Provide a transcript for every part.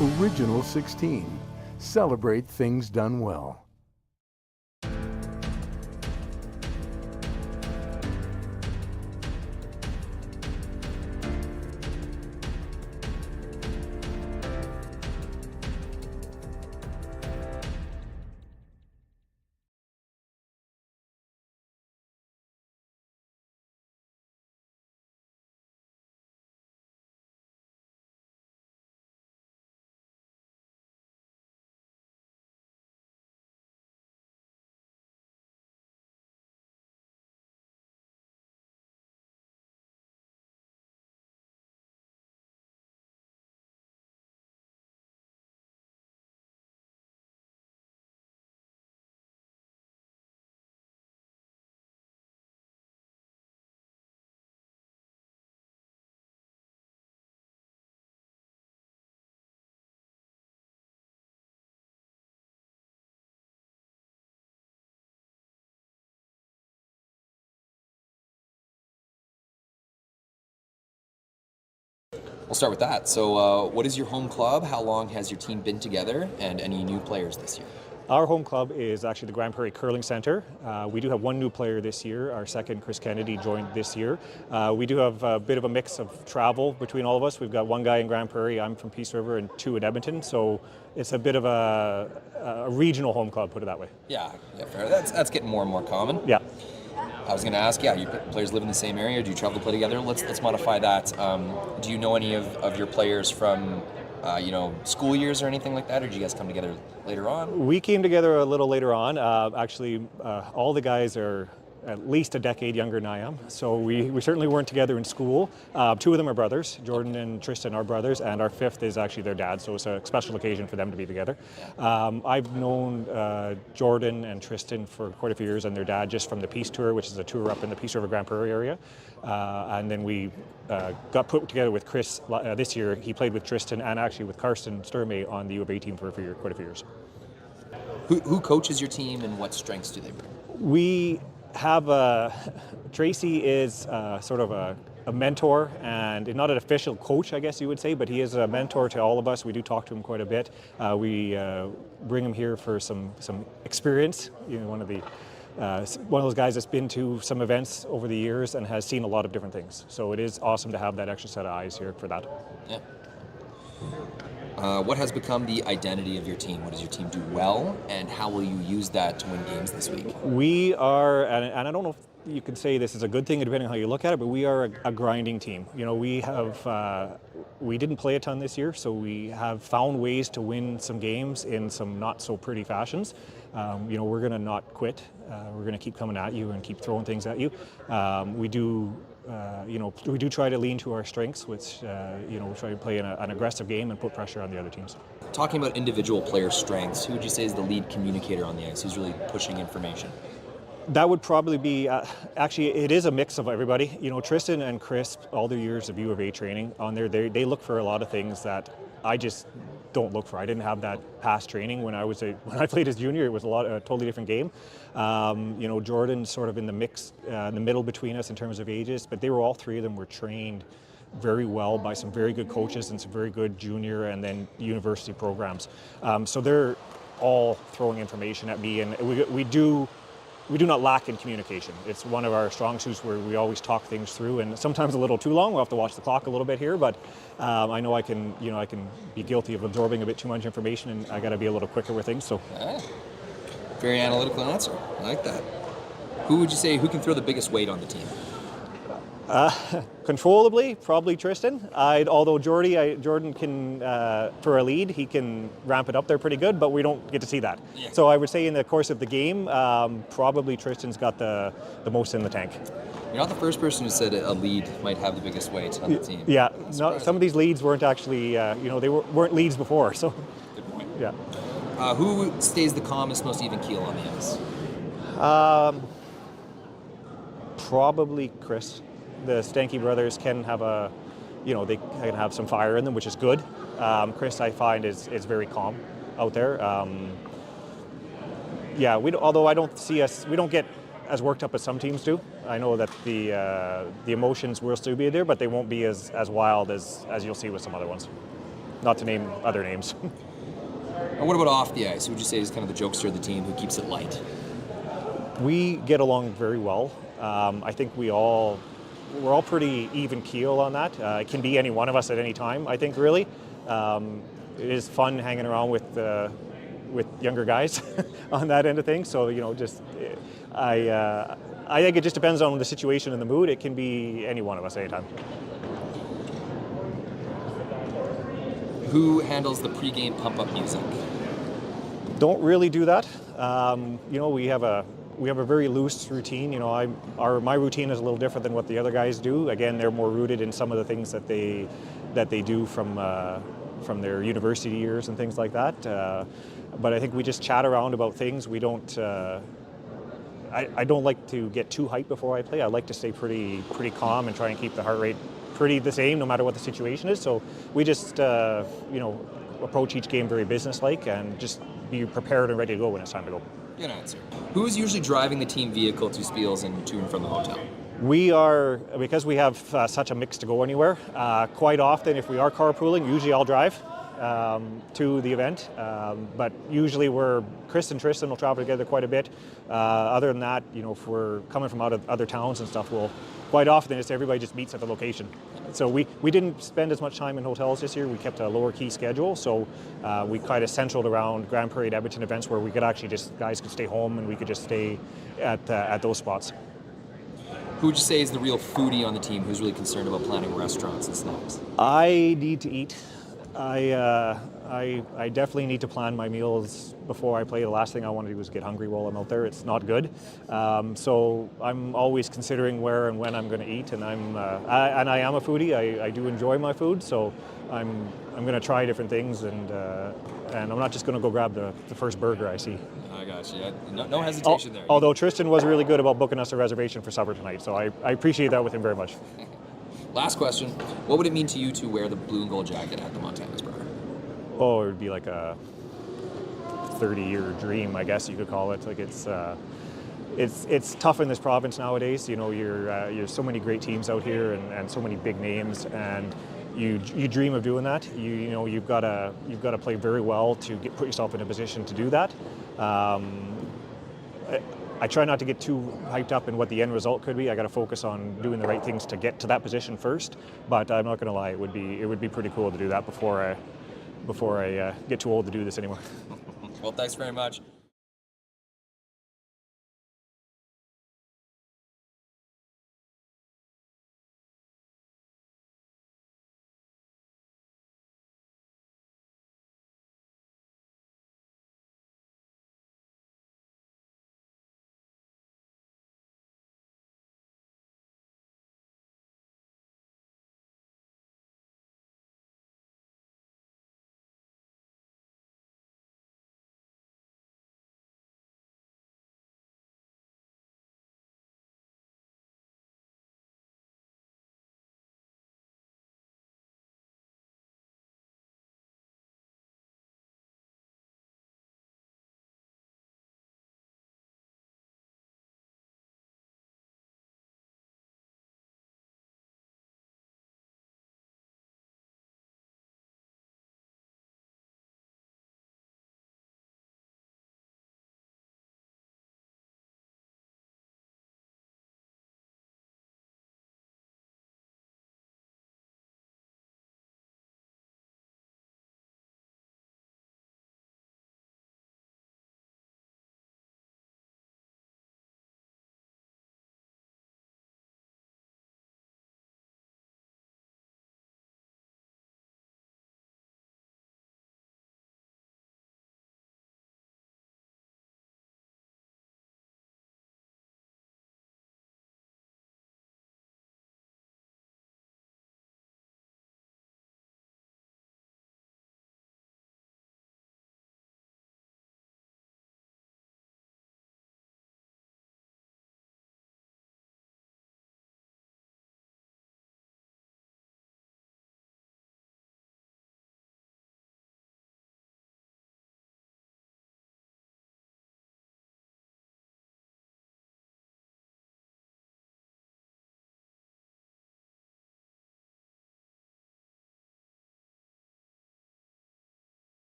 Original 16. Celebrate things done well. We'll start with that. So what is your home club? How long has your team been together? And any new players this year? Our home club is actually the Grande Prairie Curling Centre. We do have one new player this year. Our second, Chris Kennedy, joined this year. We do have a bit of a mix of travel between all of us. We've got one guy in Grande Prairie, I'm from Peace River, and two in Edmonton. So it's a bit of a regional home club, put it that way. Yeah, fair. That's getting more and more common. Yeah. I was going to ask, your players live in the same area? Do you travel to play together? Let's modify that. Do you know any of your players from school years or anything like that, or did you guys come together later on? We came together a little later on. Actually, all the guys are at least a decade younger than I am, so we certainly weren't together in school. Two of them are brothers. Jordan and Tristan are brothers, and our fifth is actually their dad, so it's a special occasion for them to be together. I've known Jordan and Tristan for quite a few years, and their dad just from the Peace Tour, which is a tour up in the Peace River Grande Prairie area. And then we got put together with Chris this year. He played with Tristan and actually with Karsten Sturmey on the U of A team for quite a few years. Who coaches your team, and what strengths do they bring? We have Tracy is sort of a mentor, and not an official coach, I guess you would say, but he is a mentor to all of us. We do talk to him quite a bit. We bring him here for some experience. One of those guys that's been to some events over the years and has seen a lot of different things. So it is awesome to have that extra set of eyes here for that. Yeah. What has become the identity of your team? What does your team do well, and how will you use that to win games this week? We are, and I don't know if you can say this is a good thing depending on how you look at it, but we are a grinding team. We didn't play a ton this year, so we have found ways to win some games in some not so pretty fashions. We're going to not quit. We're going to keep coming at you and keep throwing things at you. We do try to lean to our strengths, which we try to play an aggressive game and put pressure on the other teams. Talking about individual player strengths, who would you say is the lead communicator on the ice? Who's really pushing information? That would probably be, actually it is a mix of everybody. Tristan and Chris, all their years of U of A training on there, they look for a lot of things that I just don't look for. I didn't have that past training when I played as junior. It was a totally different game. Jordan's sort of in the mix, in the middle between us in terms of ages, but all three of them were trained very well by some very good coaches and some very good junior and then university programs. So they're all throwing information at me, and we do not lack in communication. It's one of our strong suits where we always talk things through, and sometimes a little too long. We'll have to watch the clock a little bit here, but I know I can be guilty of absorbing a bit too much information, and I got to be a little quicker with things. So, very analytical answer. I like that. Who would you say who can throw the biggest weight on the team? Controllably, probably Tristan. Although Jordan can, for a lead, he can ramp it up there pretty good, but we don't get to see that. Yeah. So I would say in the course of the game, probably Tristan's got the most in the tank. You're not the first person who said a lead might have the biggest weight on the team. Yeah, some of these leads weren't actually, they weren't leads before. So. Good point. Yeah. Who stays the calmest, most even keel on the ice? Probably Chris. The Stanky brothers can have they can have some fire in them, which is good. Chris, I find, is very calm out there. Although I don't see we don't get as worked up as some teams do. I know that the emotions will still be there, but they won't be as wild as you'll see with some other ones. not to name other names. And what about off the ice? Who would you say is kind of the jokester of the team who keeps it light? We get along very well. I think we're all pretty even keel on that. It can be any one of us at any time, I think, really. It is fun hanging around with younger guys on that end of things. So, I think it just depends on the situation and the mood. It can be any one of us anytime. Who handles the pregame pump-up music? Don't really do that. We have a very loose routine. My routine is a little different than what the other guys do. Again, they're more rooted in some of the things that they do from their university years and things like that. But I think we just chat around about things. We don't. I don't like to get too hyped before I play. I like to stay pretty calm and try and keep the heart rate pretty the same no matter what the situation is. So we just approach each game very businesslike and just be prepared and ready to go when it's time to go. Good answer. Who is usually driving the team vehicle to Spiels and to and from the hotel? We are, because we have such a mix to go anywhere, quite often if we are carpooling, usually I'll drive to the event. But usually Chris and Tristan will travel together quite a bit. Other than that, if we're coming from out of other towns and stuff, quite often everybody just meets at the location. So we didn't spend as much time in hotels this year. We kept a lower key schedule, so we kind of centraled around Grand Prairie, Edmonton events where we could actually guys could stay home and we could just stay at those spots. Who would you say is the real foodie on the team who's really concerned about planning restaurants and snacks? I need to eat. I definitely need to plan my meals before I play. The last thing I want to do is get hungry while I'm out there. It's not good. So I'm always considering where and when I'm going to eat, and I am a foodie. I do enjoy my food, so I'm going to try different things, and I'm not just going to go grab the first burger I see. I got you. No hesitation there. Although Tristan was really good about booking us a reservation for supper tonight, so I appreciate that with him very much. Last question. What would it mean to you to wear the blue and gold jacket at the Montana's Prairie? Oh, it would be like a 30-year dream, I guess you could call it. Like it's tough in this province nowadays. You're so many great teams out here and so many big names, and you dream of doing that. You've got to play very well to put yourself in a position to do that. I try not to get too hyped up in what the end result could be. I got to focus on doing the right things to get to that position first. But I'm not going to lie, it would be pretty cool to do that before I get too old to do this anymore. Well, thanks very much.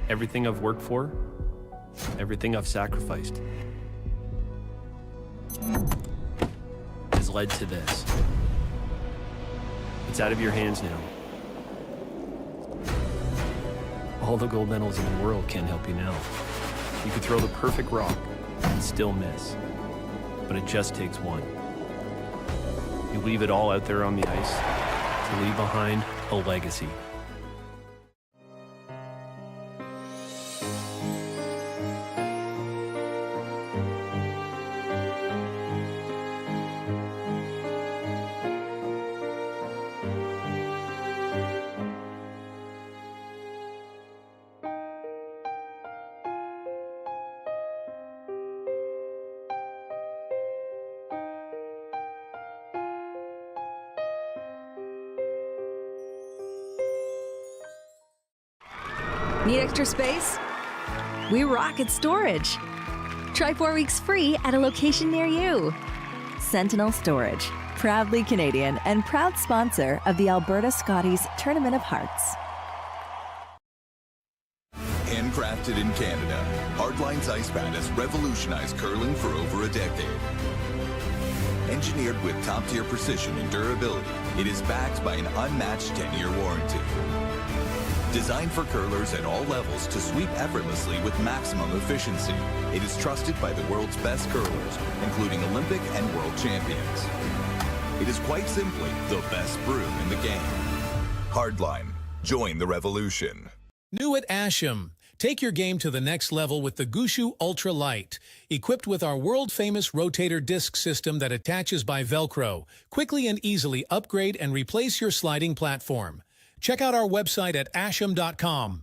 Everything I've worked for, everything I've sacrificed, has led to this. It's out of your hands now. All the gold medals in the world can't help you now. You could throw the perfect rock and still miss, but it just takes one. You leave it all out there on the ice to leave behind a legacy. Need extra space? We rock at storage. Try 4 weeks free at a location near you. Sentinel Storage, proudly Canadian and proud sponsor of the Alberta Scotties Tournament of Hearts. Handcrafted in Canada, Hardline's ice pad has revolutionized curling for over a decade. Engineered with top-tier precision and durability, it is backed by an unmatched 10-year warranty. Designed for curlers at all levels to sweep effortlessly with maximum efficiency, it is trusted by the world's best curlers, including Olympic and world champions. It is quite simply the best broom in the game. Hardline. Join the revolution. New at Asham. Take your game to the next level with the Gushu Ultra Light. Equipped with our world-famous rotator disc system that attaches by Velcro, quickly and easily upgrade and replace your sliding platform. Check out our website at asham.com.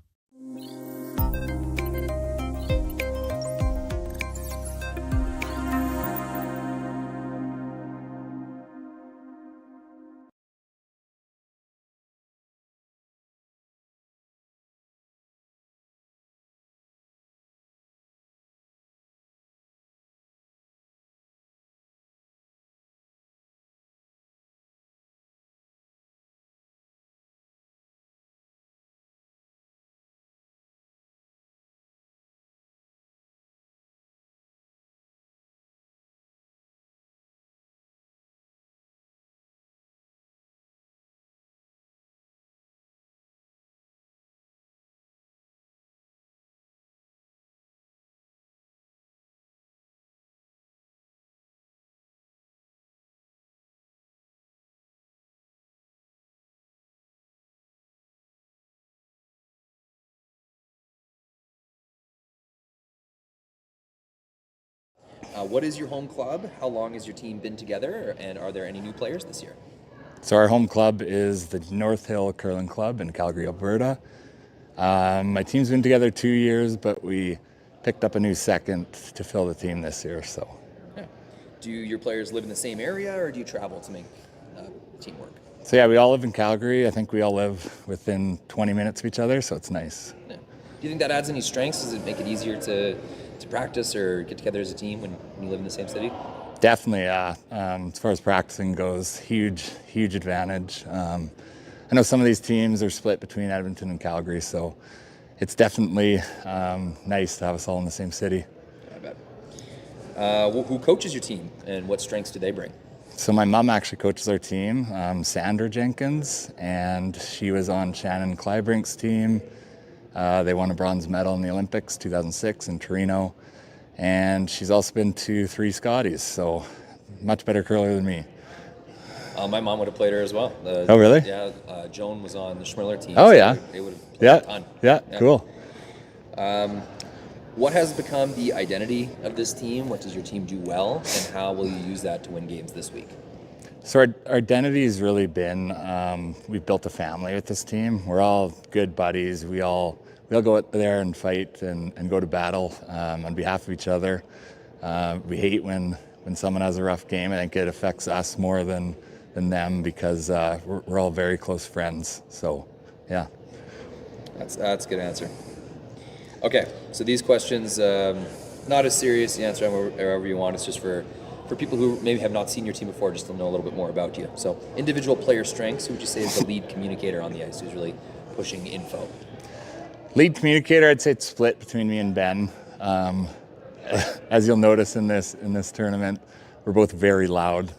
What is your home club? How long has your team been together? And are there any new players this year? So our home club is the North Hill Curling Club in Calgary, Alberta. My team's been together 2 years, but we picked up a new second to fill the team this year. So, Yeah. Do your players live in the same area, or do you travel to make teamwork? So yeah, we all live in Calgary. I think we all live within 20 minutes of each other, so it's nice. Yeah. Do you think that adds any strengths? Does it make it easier to practice or get together as a team when you live in the same city? Definitely, yeah. As far as practicing goes, huge advantage. I know some of these teams are split between Edmonton and Calgary, so it's definitely nice to have us all in the same city. I bet. Who coaches your team, and what strengths do they bring? So my mom actually coaches our team, Sandra Jenkins, and she was on Shannon Clybrink's team. They won a bronze medal in the Olympics 2006 in Torino, and she's also been to 3 Scotties, so much better curler than me. My mom would have played her as well. Oh, really? Yeah, Joan was on the Schmiller team. Oh, so yeah. They would have played a ton. Yeah, cool. What has become the identity of this team? What does your team do well, and how will you use that to win games this week? So our identity has really been, we've built a family with this team. We're all good buddies. We all go out there and fight and go to battle on behalf of each other. We hate when someone has a rough game. I think it affects us more than them because we're all very close friends. So, yeah. That's a good answer. Okay, so these questions, not as serious. You answer them however you want. It's just for people who maybe have not seen your team before, just to know a little bit more about you. So, individual player strengths, who would you say is the lead communicator on the ice, who's really pushing info? Lead communicator, I'd say it's split between me and Ben. As you'll notice in this tournament, we're both very loud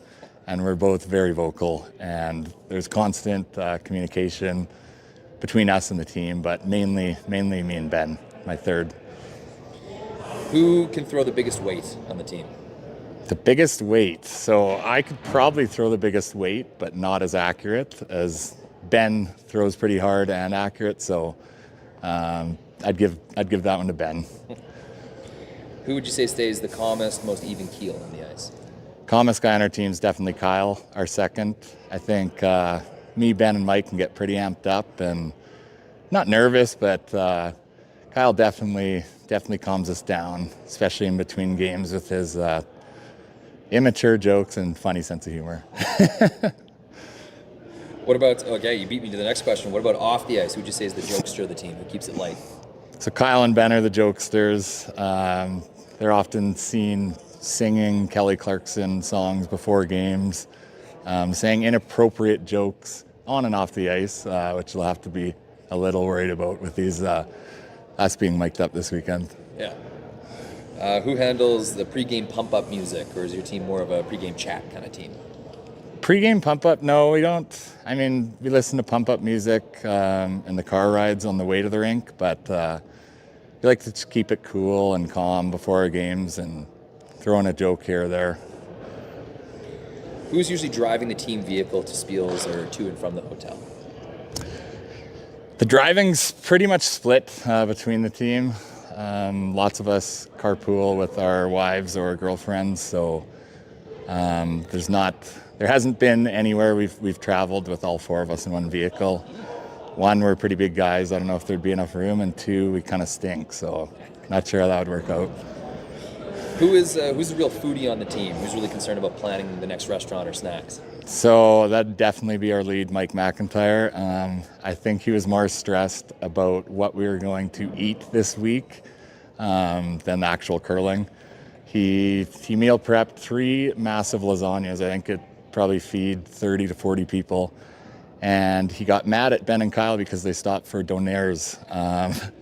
and we're both very vocal, and there's constant communication between us and the team, but mainly me and Ben, my third. Who can throw the biggest weight on the team? The biggest weight. So I could probably throw the biggest weight, but not as accurate, as Ben throws pretty hard and accurate. So I'd give that one to Ben. Who would you say stays the calmest, most even keel on the ice? Calmest guy on our team is definitely Kyle, our second. I think me, Ben, and Mike can get pretty amped up and not nervous, but Kyle definitely calms us down, especially in between games with his immature jokes and funny sense of humor. What about, okay, you beat me to the next question. What about off the ice? Who would you say is the jokester of the team, who keeps it light? So Kyle and Ben are the jokesters. They're often seen singing Kelly Clarkson songs before games, saying inappropriate jokes on and off the ice, which they'll have to be a little worried about with these us being mic'd up this weekend. Yeah. Who handles the pregame pump-up music, or is your team more of a pregame chat kind of team? Pre-game pump-up, no, we don't. I mean, we listen to pump-up music in the car rides on the way to the rink, but we like to just keep it cool and calm before our games and throw in a joke here or there. Who's usually driving the team vehicle to Spiels or to and from the hotel? The driving's pretty much split between the team. Lots of us carpool with our wives or girlfriends, so there hasn't been anywhere we've traveled with all four of us in one vehicle. One, we're pretty big guys. I don't know if there'd be enough room, and two, we kind of stink, so not sure how that would work out. Who's the real foodie on the team? Who's really concerned about planning the next restaurant or snacks? So that'd definitely be our lead, Mike McIntyre. I think he was more stressed about what we were going to eat this week than the actual curling. He meal prepped 3 massive lasagnas. I think it probably feed 30 to 40 people. And he got mad at Ben and Kyle because they stopped for donaires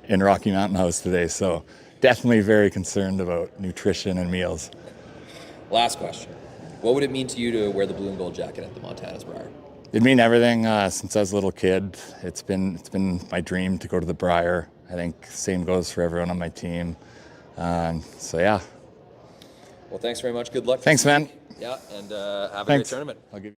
in Rocky Mountain House today. So definitely very concerned about nutrition and meals. Last question. What would it mean to you to wear the blue and gold jacket at the Montana's Briar? It'd mean everything since I was a little kid. It's been my dream to go to the Briar. I think same goes for everyone on my team. So yeah. Well, thanks very much. Good luck. Thanks, man. Yeah, and have a great tournament. I'll give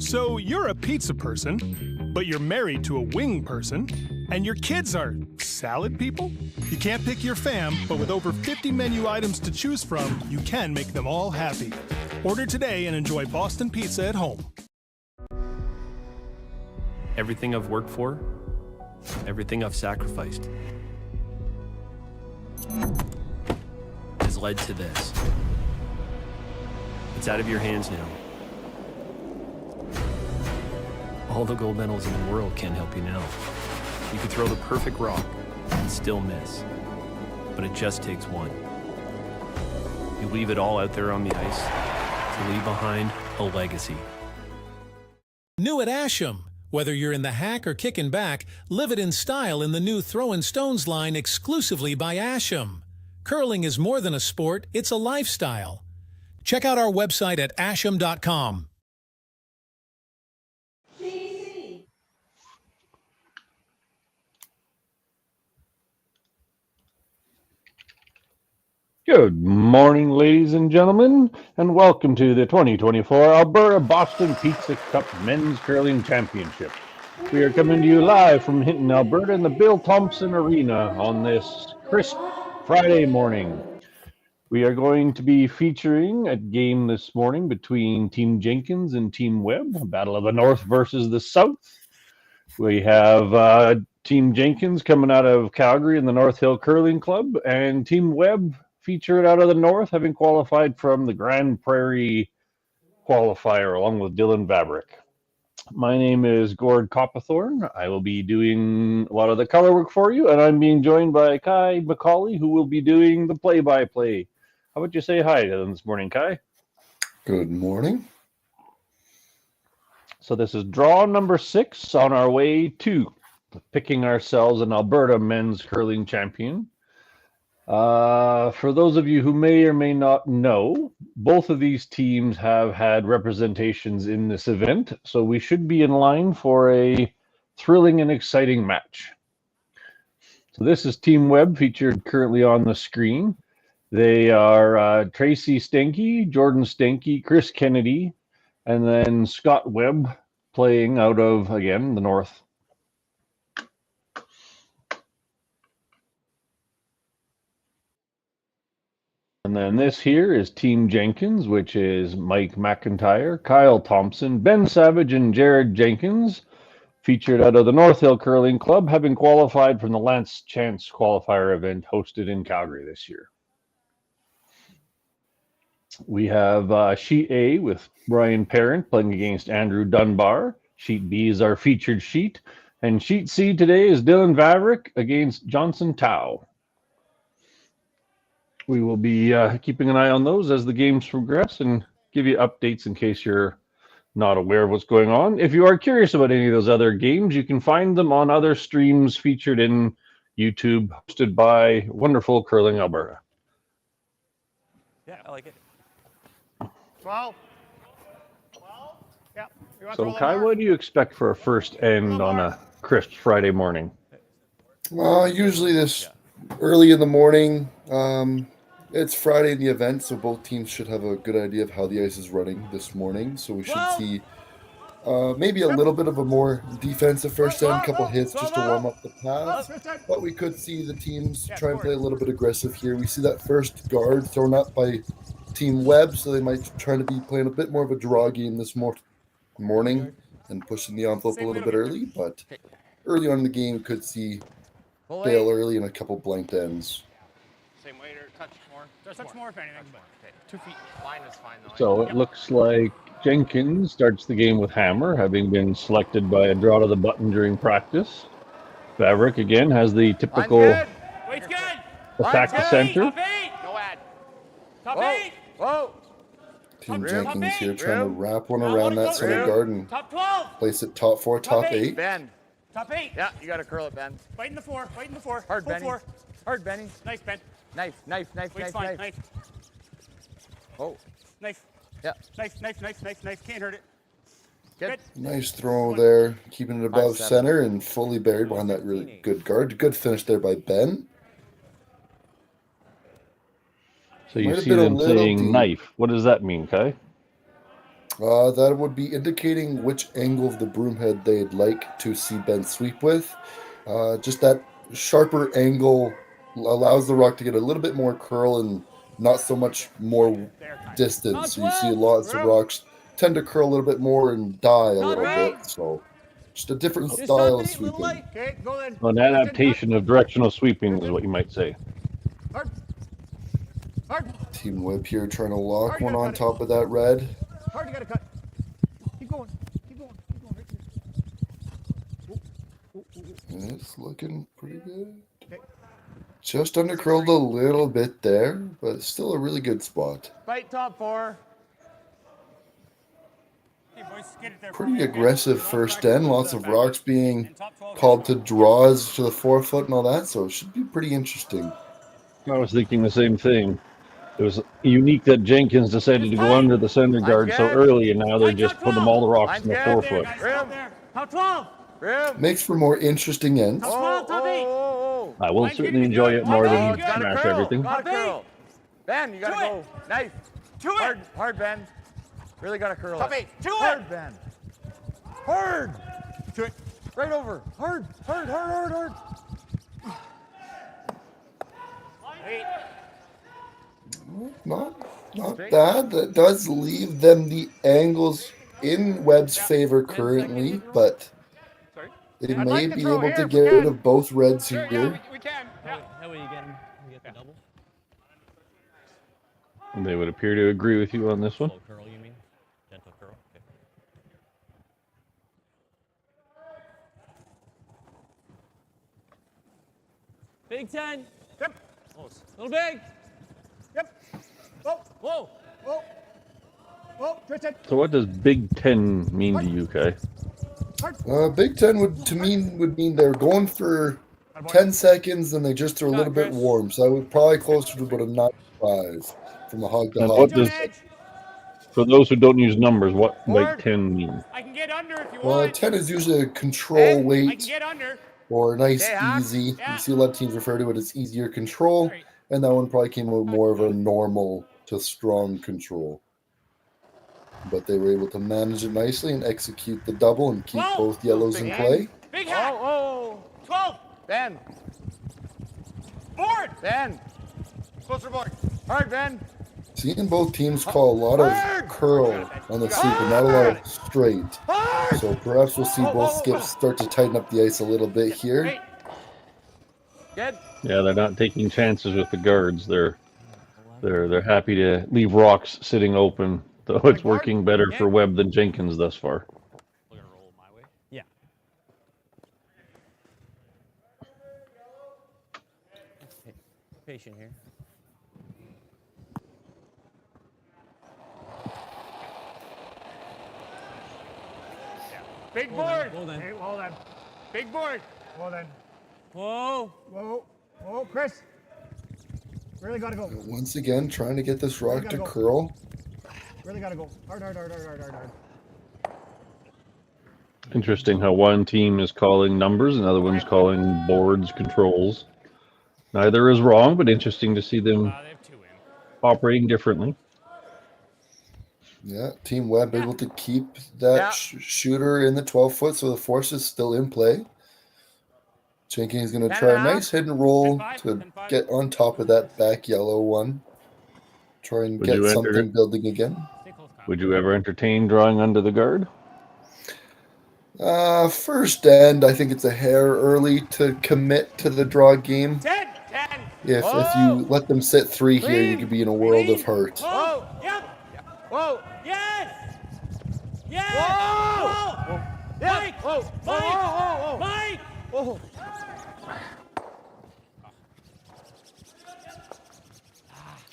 So you're a pizza person, but you're married to a wing person, and your kids are salad people? You can't pick your fam, but with over 50 menu items to choose from, you can make them all happy. Order today and enjoy Boston Pizza at home. Everything I've worked for, everything I've sacrificed, has led to this. It's out of your hands now. All the gold medals in the world can't help you now. You could throw the perfect rock and still miss, but it just takes one. You leave it all out there on the ice to leave behind a legacy. New at Asham. Whether you're in the hack or kicking back, live it in style in the new Throwin' Stones line exclusively by Asham. Curling is more than a sport, it's a lifestyle. Check out our website at asham.com. Good morning, ladies and gentlemen, and welcome to the 2024 Alberta Boston Pizza Cup Men's Curling Championship. We are coming to you live from Hinton, Alberta in the Bill Thomson Arena on this crisp Friday morning. We are going to be featuring a game this morning between Team Jenkins and Team Webb, a battle of the North versus the South. We have Team Jenkins coming out of Calgary in the North Hill Curling Club, and Team Webb featured out of the North, having qualified from the Grande Prairie qualifier along with Dylan Vavrick. My name is Gord Coppathorne. I will be doing a lot of the color work for you, and I'm being joined by Kai McCauley, who will be doing the play-by-play. How about you say hi to them this morning, Kai? Good morning. So this is draw number 6 on our way to picking ourselves an Alberta men's curling champion. For those of you who may or may not know, both of these teams have had representations in this event, so we should be in line for a thrilling and exciting match. So this is Team Webb, featured currently on the screen. They are Tracy Stenke, Jordan Stenke, Chris Kennedy, and then Scott Webb playing out of, again, the North. And then this here is Team Jenkins, which is Mike McIntyre, Kyle Thomson, Ben Savage, and Jared Jenkins, featured out of the North Hill Curling Club, having qualified from the Lance Chance qualifier event hosted in Calgary this year. We have Sheet A with Brian Parent playing against Andrew Dunbar. Sheet B is our featured sheet. And Sheet C today is Dylan Vavrick against Johnson Tao. We will be keeping an eye on those as the games progress and give you updates in case you're not aware of what's going on. If you are curious about any of those other games, you can find them on other streams featured in YouTube, hosted by wonderful Curling Alberta. Yeah, I like it. 12. 12? Yeah. So, Kai, what do you expect for a first end on a crisp Friday morning? Usually this early in the morning. It's Friday in the event, so both teams should have a good idea of how the ice is running this morning. So we should see maybe a little bit of a more defensive first end, couple hits just to warm up the pads. But we could see the teams try and play a little bit aggressive here. We see that first guard thrown up by Team Webb, so they might try to be playing a bit more of a draw game this morning and pushing the envelope a little bit early. But early on in the game, we could see bail early and a couple blanked ends. Same way or touch more? Touch more if anything. 2 feet. Line is fine though. So it looks like Jenkins starts the game with hammer, having been selected by a draw to the button during practice. Vavrick again has the typical attack to center. Top 8. No ad. Top 8. Whoa. Team Jenkins here trying to wrap one around that center guard and top 12. Place it top 4, top 8. Ben. Top 8. Yeah, you got to curl it, Ben. Fighting the 4. Fighting the 4. Hard, Benny. Hard, Benny. Nice, Ben. Knife. Oh. Knife. Yeah. Knife. Can't hurt it. Good. Nice throw there, keeping it above center and fully buried behind that really good guard. Good finish there by Ben. So you see them saying knife. What does that mean, Kai? That would be indicating which angle of the broom head they'd like to see Ben sweep with. Just that sharper angle allows the rock to get a little bit more curl and not so much more distance. So you see lots of rocks tend to curl a little bit more and die a little bit. So just a different style of sweeping. Okay, go then. An adaptation of directional sweeping is what you might say. Hard. Hard. Team Webb here trying to lock one on top of that red. Hard, you gotta cut. Keep going. Keep going. Keep going. Right here. It's looking pretty good. Okay. Just under curled a little bit there, but it's still a really good spot. Fight top 4. Pretty aggressive first end. Lots of rocks being called to draws to the 4-foot and all that, so it should be pretty interesting. I was thinking the same thing. It was unique that Jenkins decided to go under the center guard so early, and now they're just putting all the rocks in the 4-foot. Top 12. Makes for more interesting ends. I will certainly enjoy it more than smash everything. Ben, you gotta go. Nice. Hard, Ben. Really gotta curl Top it. 8. Hard, Ben. Hard. Right over. Hard. Not bad. That does leave them the angles in Webb's favor currently, but they may be able to get rid of both reds here. We can. That way you get the double. They would appear to agree with you on this one. Slow curl, you mean? Gentle curl. Okay. Big 10. Yep. Close. Little big. Yep. Whoa. Tristan. So what does Big 10 mean to you, Kai? Big 10 would mean they're going for 10 seconds and they just are a little bit warm. So I would probably closer to about a 9.5 from the hog to And hog. what does, for those who don't use numbers, what might 10 mean? I can get under if you Well, want. 10 is usually a control I weight can get under. or a nice Yeah. easy. Yeah. You see a lot of teams refer to it as easier control, and that one probably came with more of a normal to strong control. But they were able to manage it nicely and execute the double and keep both yellows in play. Big hat. 12. Ben. Board. Ben. Closer board. Hard, Ben. Seeing both teams call a lot of curl on the sweep and not a lot of straight. So perhaps we'll see both skips start to tighten up the ice a little bit here. Great. Good. Yeah, they're not taking chances with the guards. They're happy to leave rocks sitting open, though it's working better for Webb than Jenkins thus far. We're gonna roll my way. Yeah. Patient here. Big board. Well then. Hey, well then. Big board. Well then. Whoa. Whoa, Chris. Really gotta go. Once again, trying to get this rock to curl. Really gotta go. Hard. Interesting how one team is calling numbers, and the other one's calling boards, controls. Neither is wrong, but interesting to see them They have 2 in. operating differently. Yeah, Team Webb able to keep that shooter in the 12-foot, so the force is still in play. Jenkins is going to try a nice hit and roll to get on top of that back yellow one. Try and get something building again. Would you ever entertain drawing under the guard? First end, I think it's a hair early to commit to the draw game. 10. If you let them sit 3 here, you could be in a world of hurt. Whoa. Yep. Whoa. Yes. Yes. Whoa. Mike. Whoa. Mike. Whoa.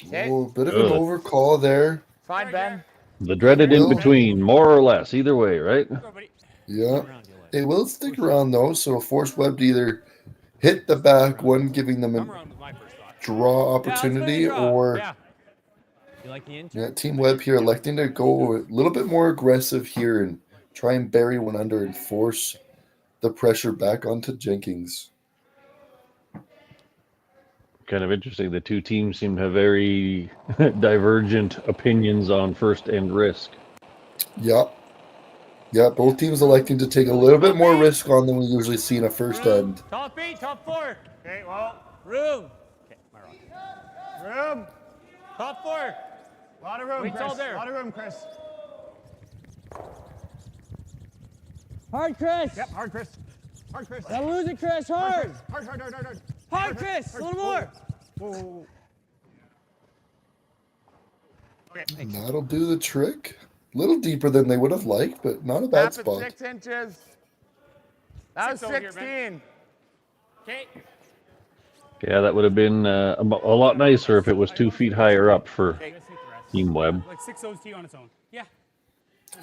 Okay. Oh, bit of an overcall there. Fine, Ben. The dreaded in between, more or less, either way, right? Yeah. It will stick around though, so force Webb to either hit the back one, giving them a draw opportunity, or You like the intern? Team Webb here electing to go a little bit more aggressive here and try and bury one under and force the pressure back onto Jenkins. Kind of interesting. The two teams seem to have very divergent opinions on first end risk. Yep. Yeah, both teams electing to take a little bit more risk on than we usually see in a first end. Top 8, top 4. Okay, well, Room. Okay, my rock. room. Top 4. A lot of room, Wait's Chris. all there. A lot of room, Chris. Hard, Chris. Yep, hard, Chris. Hard, Chris. Gotta lose it, Chris. Hard. Hard, hard, hard, hard, hard. Hard, Chris. A little more. Whoa, whoa, whoa. Okay. And that'll do the trick. A little deeper than they would have liked, but not a bad Tap at spot. 6 inches. That was 6 over here, 16. Okay. Yeah, that would have been a lot nicer if it was 2 feet higher up for Okay. Let's take the rest. Team Webb. Like 6 OT on its own. Yeah.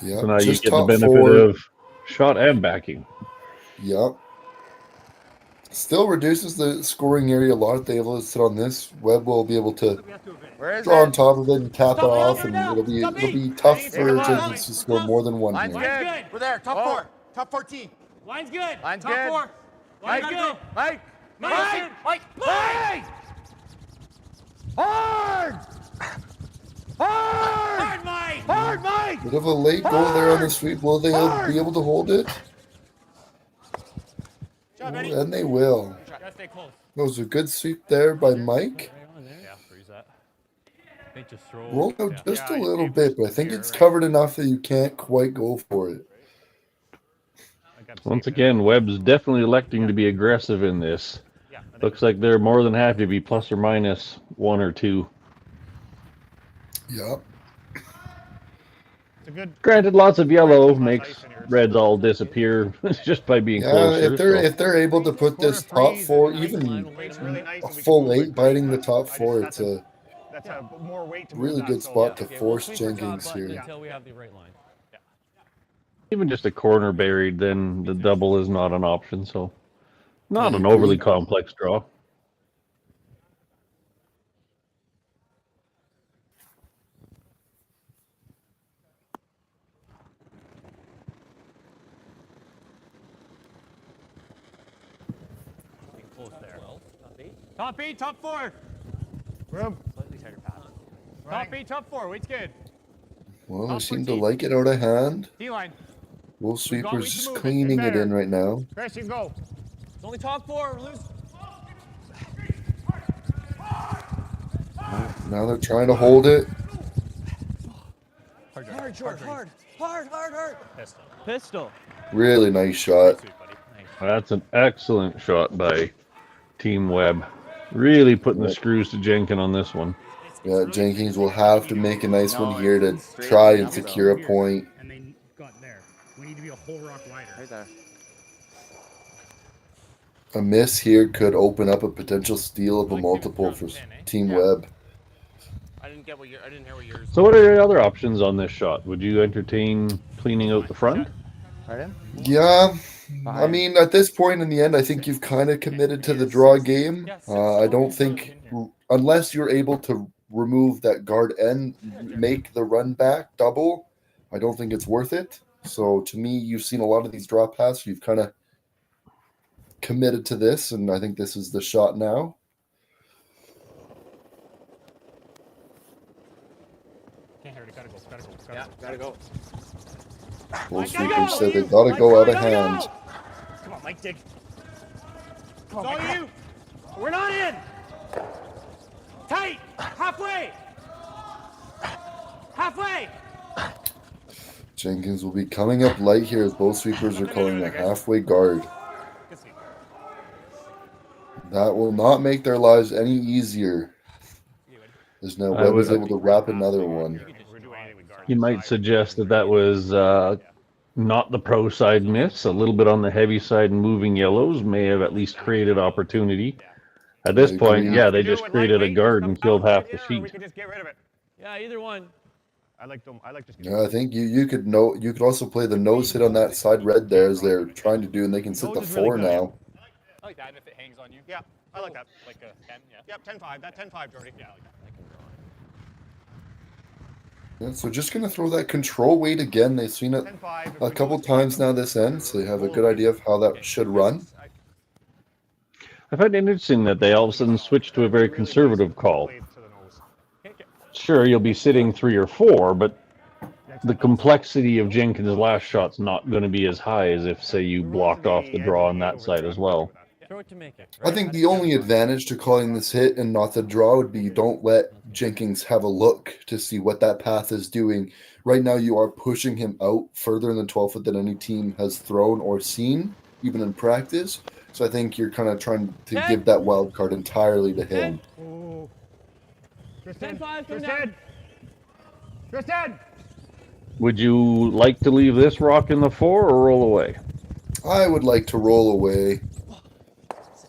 Yeah, So now you just get the top benefit 4. of shot and backing. Yep. Still reduces the scoring area a lot if they're able to sit on this. Webb will be able to Where is draw on it? top of it and tap it Stop it off, right and now. it'll be Stop tough Take for it out. Jenkins to score more than one Line's here. good. Good. We're there. Top Whoa. 4. Top 14. Line's good. Line's top good. 4. Line's Mike, good. Mike, Mike. Mike, Mike. hard! Hard! Hard, Mike. Hard, Mike! Bit of a late goal there on the sweep. Will they be able to hold it? Job, Eddie. And they will. Gotta stay close. That was a good sweep there by Mike. Yeah, freeze that. I think just throw. Rolled out yeah. just a little bit, but I think it's covered enough that you can't quite go for it. Once again, Webb's definitely electing to be aggressive in this. Looks like they're more than happy to be plus or minus 1 or 2. Yep. It's a good. Granted, lots of yellow makes reds all disappear just by being Yeah, closer. if they're able to put this top 4, even a full 8 biting the top 4, it's a That's a more weight to really move good that, so- spot to Okay, force we'll sweep the Jenkins top button here. until we have the right line. Even just a corner buried, then the double is not an option. So, not I an agree. overly complex draw. Get close there. Top 8, top 4. Room. Slightly tighter pass. Top 8, top 4. Wait's good. Well, they Top seem to 14. like it out of hand. D-line. Both We've got sweepers ways to just move it. cleaning it Better. in right now. Chris, you can go. It's only top 4. Lose. Now they're trying to hold it. Hard, George. Hard. Pistol. Pistol. Really nice shot. Sweet, buddy. Nice. That's an excellent shot by Team Webb. Really putting the screws to Jenkins on this one. Yeah, Jenkins will have to make a nice one here to try and secure a point. And they got there. We need to be a whole rock wider. Right there. A miss here could open up a potential steal of a multiple for Team Webb. I didn't hear what yours. So, what are your other options on this shot? Would you entertain cleaning out the front? Pardon? Yeah, I mean, at this point in the end, I think you've kind of committed to the draw game. I don't think, unless you're able to remove that guard and make the run back double, I don't think it's worth it. So to me, you've seen a lot of these draw passes. You've kind of committed to this, and I think this is the shot now. Can't hear it. Gotta go. Yeah, gotta go. Both sweepers said they got to go out of hand. Come on, Mike, dig. It's all you. We're not in. Tight. Halfway. Halfway. Jenkins will be coming up light here as both sweepers are calling a halfway guard. Good sweep. That will not make their lives any easier. As now Webb is able to wrap another one. We're doing anything with guard. You might suggest that that was not the pro side miss. A little bit on the heavy side, and moving yellows may have at least created opportunity. At this point, yeah, they just created a guard and killed half the We sheet. could just get rid of it. Yeah, either one. I like them. I like just. Yeah, I think you could also play the nose hit on that side red there as they're trying to do, and they can sit the Nose is really 4 good. now. I like that if it hangs on you. Yeah, I like that. Like a 10, yeah. Yep, 10-5. That 10-5, Jordy. Yeah, I like that. Yeah, so just gonna throw that control weight again. They've seen it 10-5. a couple times now this end, so they have a good idea of how that should run. I find it interesting that they all of a sudden switched to a very conservative call. Sure, you'll be sitting 3 or 4, but the complexity of Jenkins' last shot's not going to be as high as if, say, you blocked off the draw on that side as well. Throw it to make it. I think the only advantage to calling this hit and not the draw would be don't let Jenkins have a look to see what that path is doing. Right now, you are pushing him out further in the 12-foot than any team has thrown or seen, even in practice. So I think you're kind of trying to give that wild card entirely to him. Tristan, Tristan! Would you like to leave this rock in the 4 or roll away? I would like to roll away.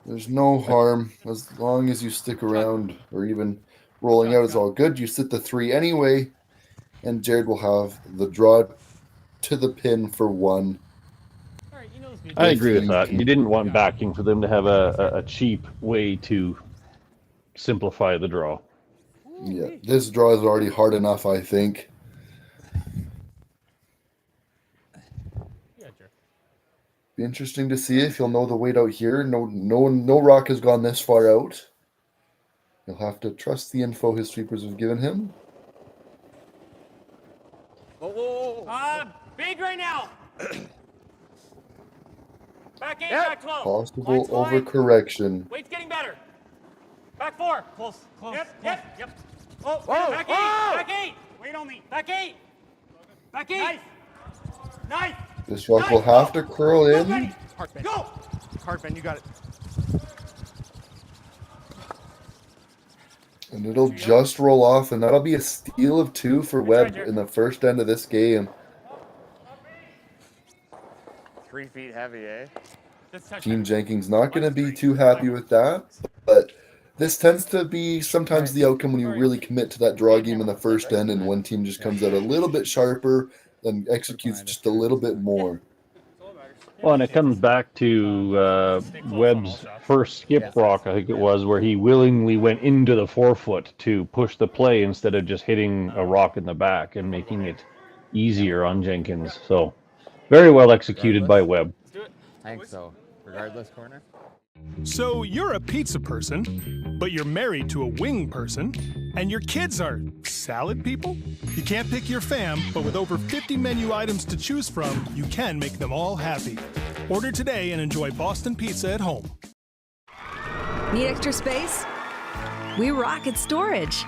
There's no harm as long as you stick around, or even rolling out is all good. You sit the 3 anyway, and Jared will have the draw to the pin for 1. I agree with that. You didn't want backing for them to have a cheap way to simplify the draw. Yeah, this draw is already hard enough, I think. Be interesting to see if he'll know the weight out here. No rock has gone this far out. He'll have to trust the info his sweepers have given him. Big right now. Back 8, back 12. Possible overcorrection. Weight's getting better. Back 4. Close. Yep. Oh, back 8. Back 8. Wait on me. Back 8. Back 8. Nice. This rock will have to curl in. Go. Hard bend, you got it. And it'll just roll off, and that'll be a steal of 2 for Webb in the first end of this game. 3 feet heavy, eh? Team Jenkins not going to be too happy with that, but this tends to be sometimes the outcome when you really commit to that draw game in the first end, and one team just comes out a little bit sharper and executes just a little bit more. Well, and it comes back to Webb's first skip rock, I think it was, where he willingly went into the 4-foot to push the play instead of just hitting a rock in the back and making it easier on Jenkins. So very well executed by Webb. I think so. Regardless, corner. So you're a pizza person, but you're married to a wing person, and your kids are salad people? You can't pick your fam, but with over 50 menu items to choose from, you can make them all happy. Order today and enjoy Boston Pizza at home. Need extra space? We rock at storage.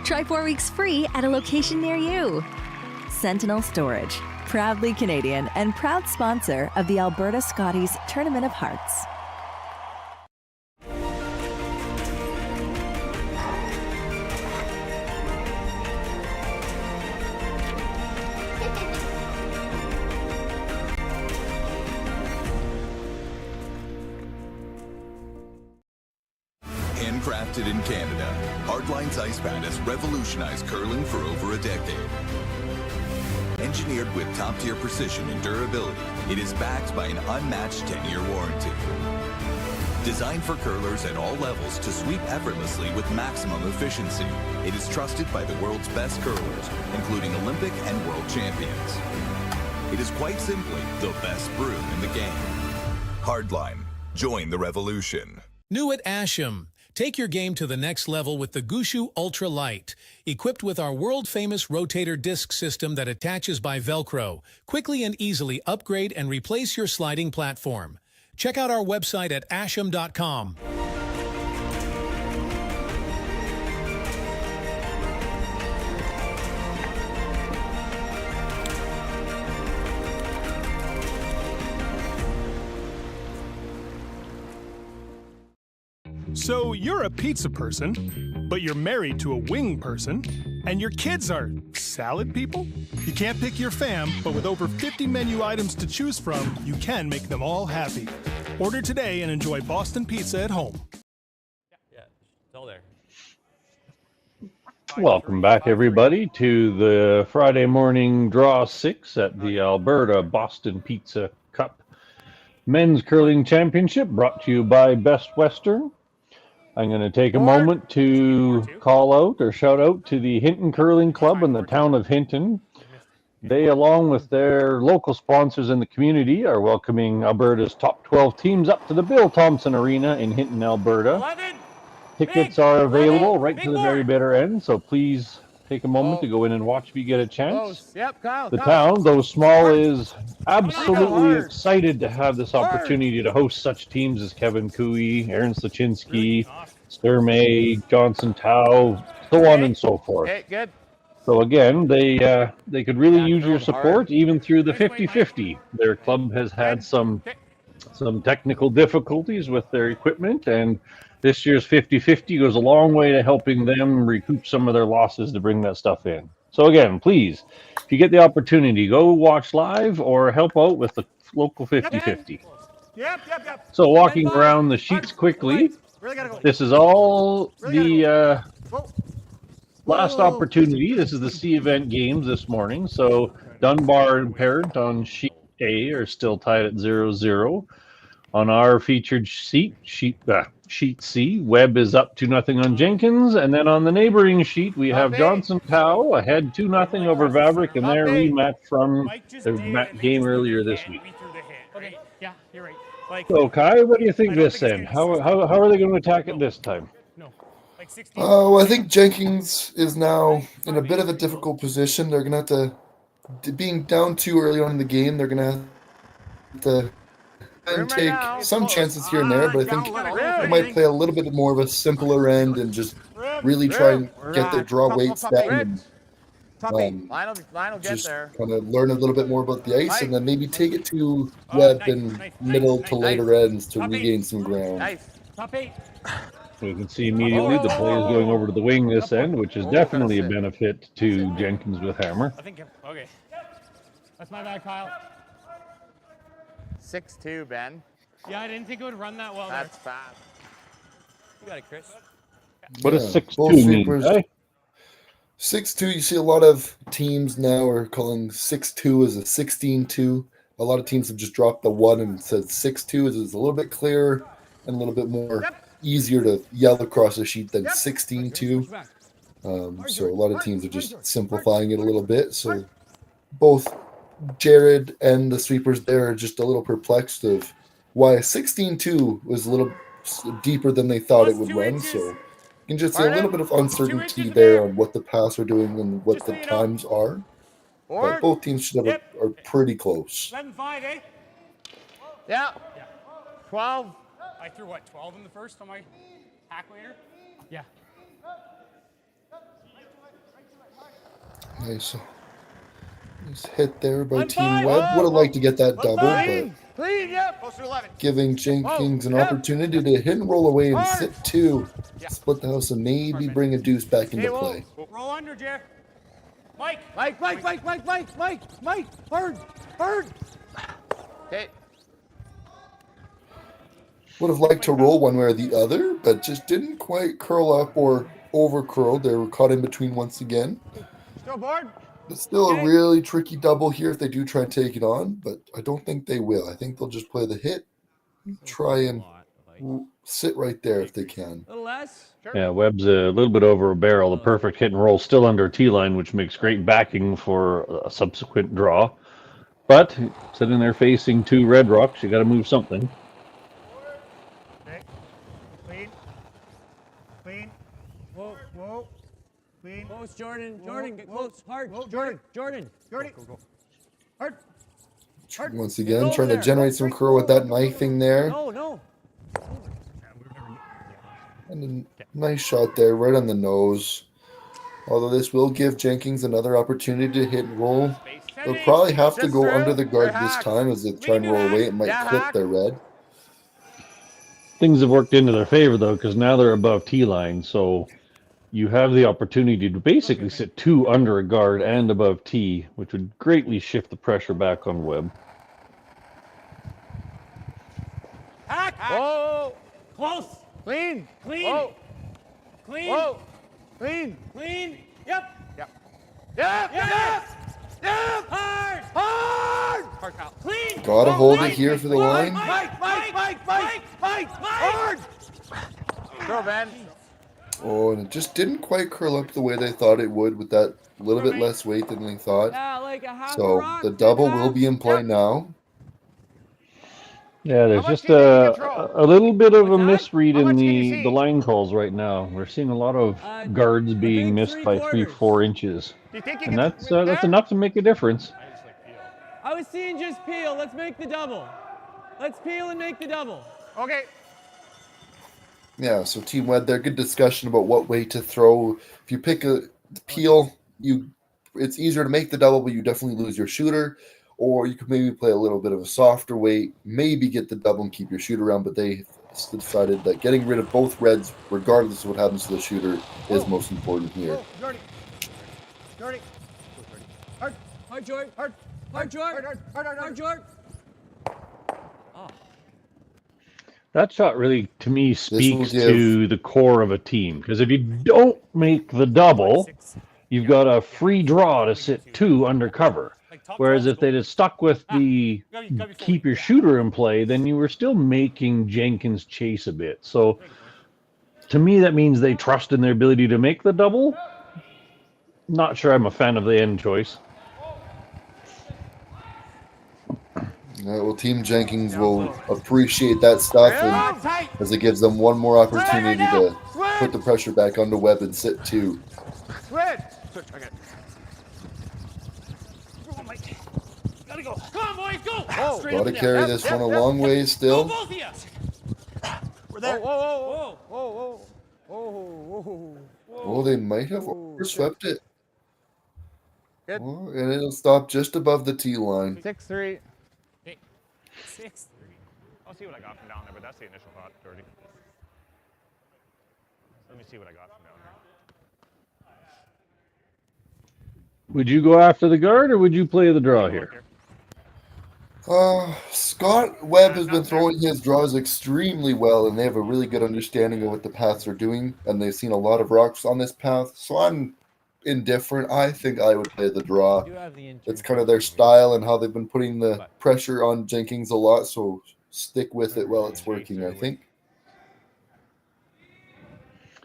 Try 4 weeks free at a location near you. Sentinel Storage, proudly Canadian and proud sponsor of the Alberta Scotties Tournament of Hearts. Handcrafted in Canada, Hardline's ice pad has revolutionized curling for over a decade. Engineered with top-tier precision and durability, it is backed by an unmatched 10-year warranty. Designed for curlers at all levels to sweep effortlessly with maximum efficiency, it is trusted by the world's best curlers, including Olympic and world champions. It is quite simply the best broom in the game. Hardline. Join the revolution. New at Asham. Take your game to the next level with the Gushu Ultra Light. Equipped with our world-famous rotator disc system that attaches by Velcro, quickly and easily upgrade and replace your sliding platform. Check out our website at asham.com. So you're a pizza person, but you're married to a wing person, and your kids are salad people? You can't pick your fam, but with over 50 menu items to choose from, you can make them all happy. Order today and enjoy Boston Pizza at home. Yeah, it's all there. Welcome back, everybody, to the Friday morning draw 6 at the Alberta Boston Pizza Cup Men's Curling Championship, brought to you by Best Western. I'm going to take a moment to call out or shout out to the Hinton Curling Club in the town of Hinton. They, along with their local sponsors in the community, are welcoming Alberta's top 12 teams up to the Bill Thomson Arena in Hinton, Alberta. Tickets are available right to the very bitter end, so please take a moment to go in and watch if you get a chance. Close. Yep, Kyle. The Kyle. town, though small, is absolutely excited to have this opportunity to host such teams as Kevin Cooey, Aaron Slachinsky, Sturmay, Johnson Tao, so on and so forth. Okay, good. So again, they could really use your support even through the 50-50. Their club has had some technical difficulties with their equipment, and this year's 50-50 goes a long way to helping them recoup some of their losses to bring that stuff in. So again, please, if you get the opportunity, go watch live or help out with the local 50-50. Yep. So walking around the sheets quickly, this is all the last opportunity. This is the C event games this morning. So Dunbar and Parent on sheet A are still tied at 0-0. On our featured sheet C, Webb is up 2-0 on Jenkins, and then on the neighboring sheet we have Johnson Tao ahead 2-0 over Vavrick in their rematch from the game earlier this week. Okay, yeah, you're right. Like, So Kai, what do you think this end? How are they going to attack it this time? no, like 16. Well, I think Jenkins is now in a bit of a difficult position. They're going to have to, being down too early on in the game, they're going to have to take some chances here and there, but I think they might play a little bit more of a simpler end and just really try and get their draw weights down and Lion'll get just there. kind of learn a little bit more about the ice and then maybe take it to Webb and middle to later ends to regain some ground. Nice. Top 8. We can see immediately the play is going over to the wing this end, which is definitely a benefit to Jenkins with Hammer. I think, okay. That's my bad, Kyle. 6-2, Ben. Yeah, I didn't think it would run that well. That's fast. You got it, Chris. What does Yeah, 6-2 both mean, sweepers. eh? 6-2, you see a lot of teams now are calling 6-2 as a 16-2. A lot of teams have just dropped the 1 and said 6-2 is a little bit clearer and a little bit more easier to yell across the sheet than 16-2. So a lot of teams are just simplifying it a little bit. So both Jared and the sweepers there are just a little perplexed of why 16-2 was a little deeper than they thought it would run. So you can just see a little bit of uncertainty there on what the pass are doing and what the times are. But both teams should have are pretty close. 11-5, eh? Yeah. 12. I threw what, 12 in the first on my hack later? Yeah. Nice. Nice hit there by Team Webb. Would have liked to get that double, but Clean, yep. Close to 11. giving Jenkins an opportunity to hit and roll away and sit 2. Split the house and maybe bring a deuce back into play. Roll under, Jeff. Mike. Mike. Hard. Okay. Would have liked to roll one way or the other, but just didn't quite curl up or over curled. They were caught in between once again. Still board. It's still a really tricky double here if they do try and take it on, but I don't think they will. I think they'll just play the hit, try and sit right there if they can. A little less. Yeah, Webb's a little bit over a barrel. The perfect hit and roll still under T-line, which makes great backing for a subsequent draw. But sitting there facing 2 Red Rocks, you got to move something. Okay. Clean. Whoa. Clean. Close, Jordan. Jordan, get close. Hard. Whoa, Jordan. Go. Hard. Once again, trying to generate some curl with that knifing there. No. And a nice shot there, right on the nose. Although this will give Jenkins another opportunity to hit and roll. They'll probably have to go under the guard this time as they try and roll away. It might clip their red. Things have worked into their favor, though, because now they're above T-line, so you have the opportunity to basically sit 2 under a guard and above T, which would greatly shift the pressure back on Webb. Hack. Whoa. Close. Clean. Whoa. Clean. Whoa. Clean. Yep. Hard. Hard, Kyle. Clean. Gotta hold it here for the line. Mike. Hard. Throw, Ben. Oh, and it just didn't quite curl up the way they thought it would with that little bit less weight than they thought. Yeah, like a half a So rock, the double half. will be in play now. Yeah, there's much just do you think you can throw? a little bit of a What's that? misread How in much can you the see? line calls right now. We're seeing a lot of guards being big missed by 3, 3/4. 4 inches, Do you think you and can that's there? enough to make a difference. I was seeing just peel. Let's make the double. Let's peel and make the double. Okay. Yeah, so Team Webb, there, good discussion about what way to throw. If you pick a peel, it's easier to make the double, but you definitely lose your shooter. Or you could maybe play a little bit of a softer weight, maybe get the double and keep your shooter around. But they decided that getting rid of both reds, regardless of what happens to the shooter, is most important here. Oh, Jordy. Jordy. Hard. Hard, George. Hard. Hard, George. Hard, George. That shot really, to me, speaks give- to the core of a team. Because if you don't make the double, you've got a free draw to sit 2 under cover. Whereas if they'd have stuck with the keep your shooter in play, then you were still making Jenkins chase a bit. So to me, that means they trust in their ability to make the double. Not sure I'm a fan of the end choice. Well, Team Jenkins will appreciate that stuff, and as it gives them one more opportunity to put the pressure back onto Webb and sit 2. Switch. Okay. Gotta go. Come on, boys, go. Oh, Got to carry this one a long way still. Both of you. We're there. Whoa, whoa, whoa, whoa. Oh, they might have overswept it. Good. Oh, and it'll stop just above the tee line. 6-3. 6-3. I'll see what I got from down there, but that's the initial thought, Jordy. Let me see what I got from down there. Would you go after the guard, or would you play the draw here? Scott Webb has been throwing his draws extremely well, and they have a really good understanding of what the paths are doing, and they've seen a lot of rocks on this path, so I'm indifferent. I think I would play the draw. It's kind of their style and how they've been putting the pressure on Jenkins a lot, so stick with it while it's working, I think.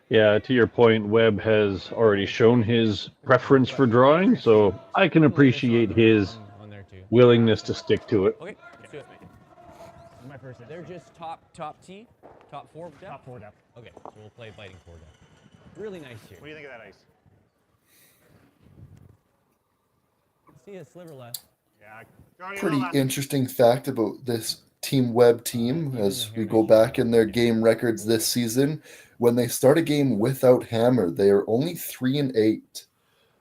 Yeah, to your point, Webb has already shown his preference for drawing, so I can appreciate his willingness to stick to it. Okay, let's do it. My first. They're just top tee, top 4 depth? Top 4 depth. Okay, so we'll play biting 4 depth. Really nice here. What do you think of that ice? See a sliver left. Yeah. Pretty interesting fact about this Team Webb team as we go back in their game records this season. When they start a game without Hammer, they are only 3-8.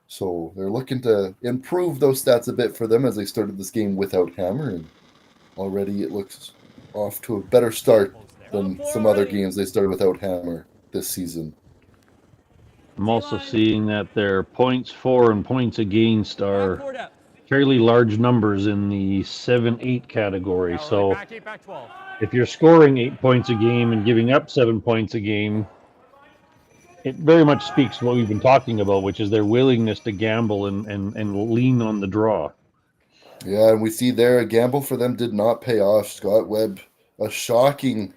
So they're looking to improve those stats a bit for them as they started this game without Hammer, and already it looks off to a better start than some other games they started without Hammer this season. I'm also seeing that their points for and points against are fairly large numbers in the 7-8 category. So Back 12. if you're scoring 8 points a game and giving up 7 points a game, it very much speaks to what we've been talking about, which is their willingness to gamble and lean on the draw. Yeah, and we see there a gamble for them did not pay off. Scott Webb, a shocking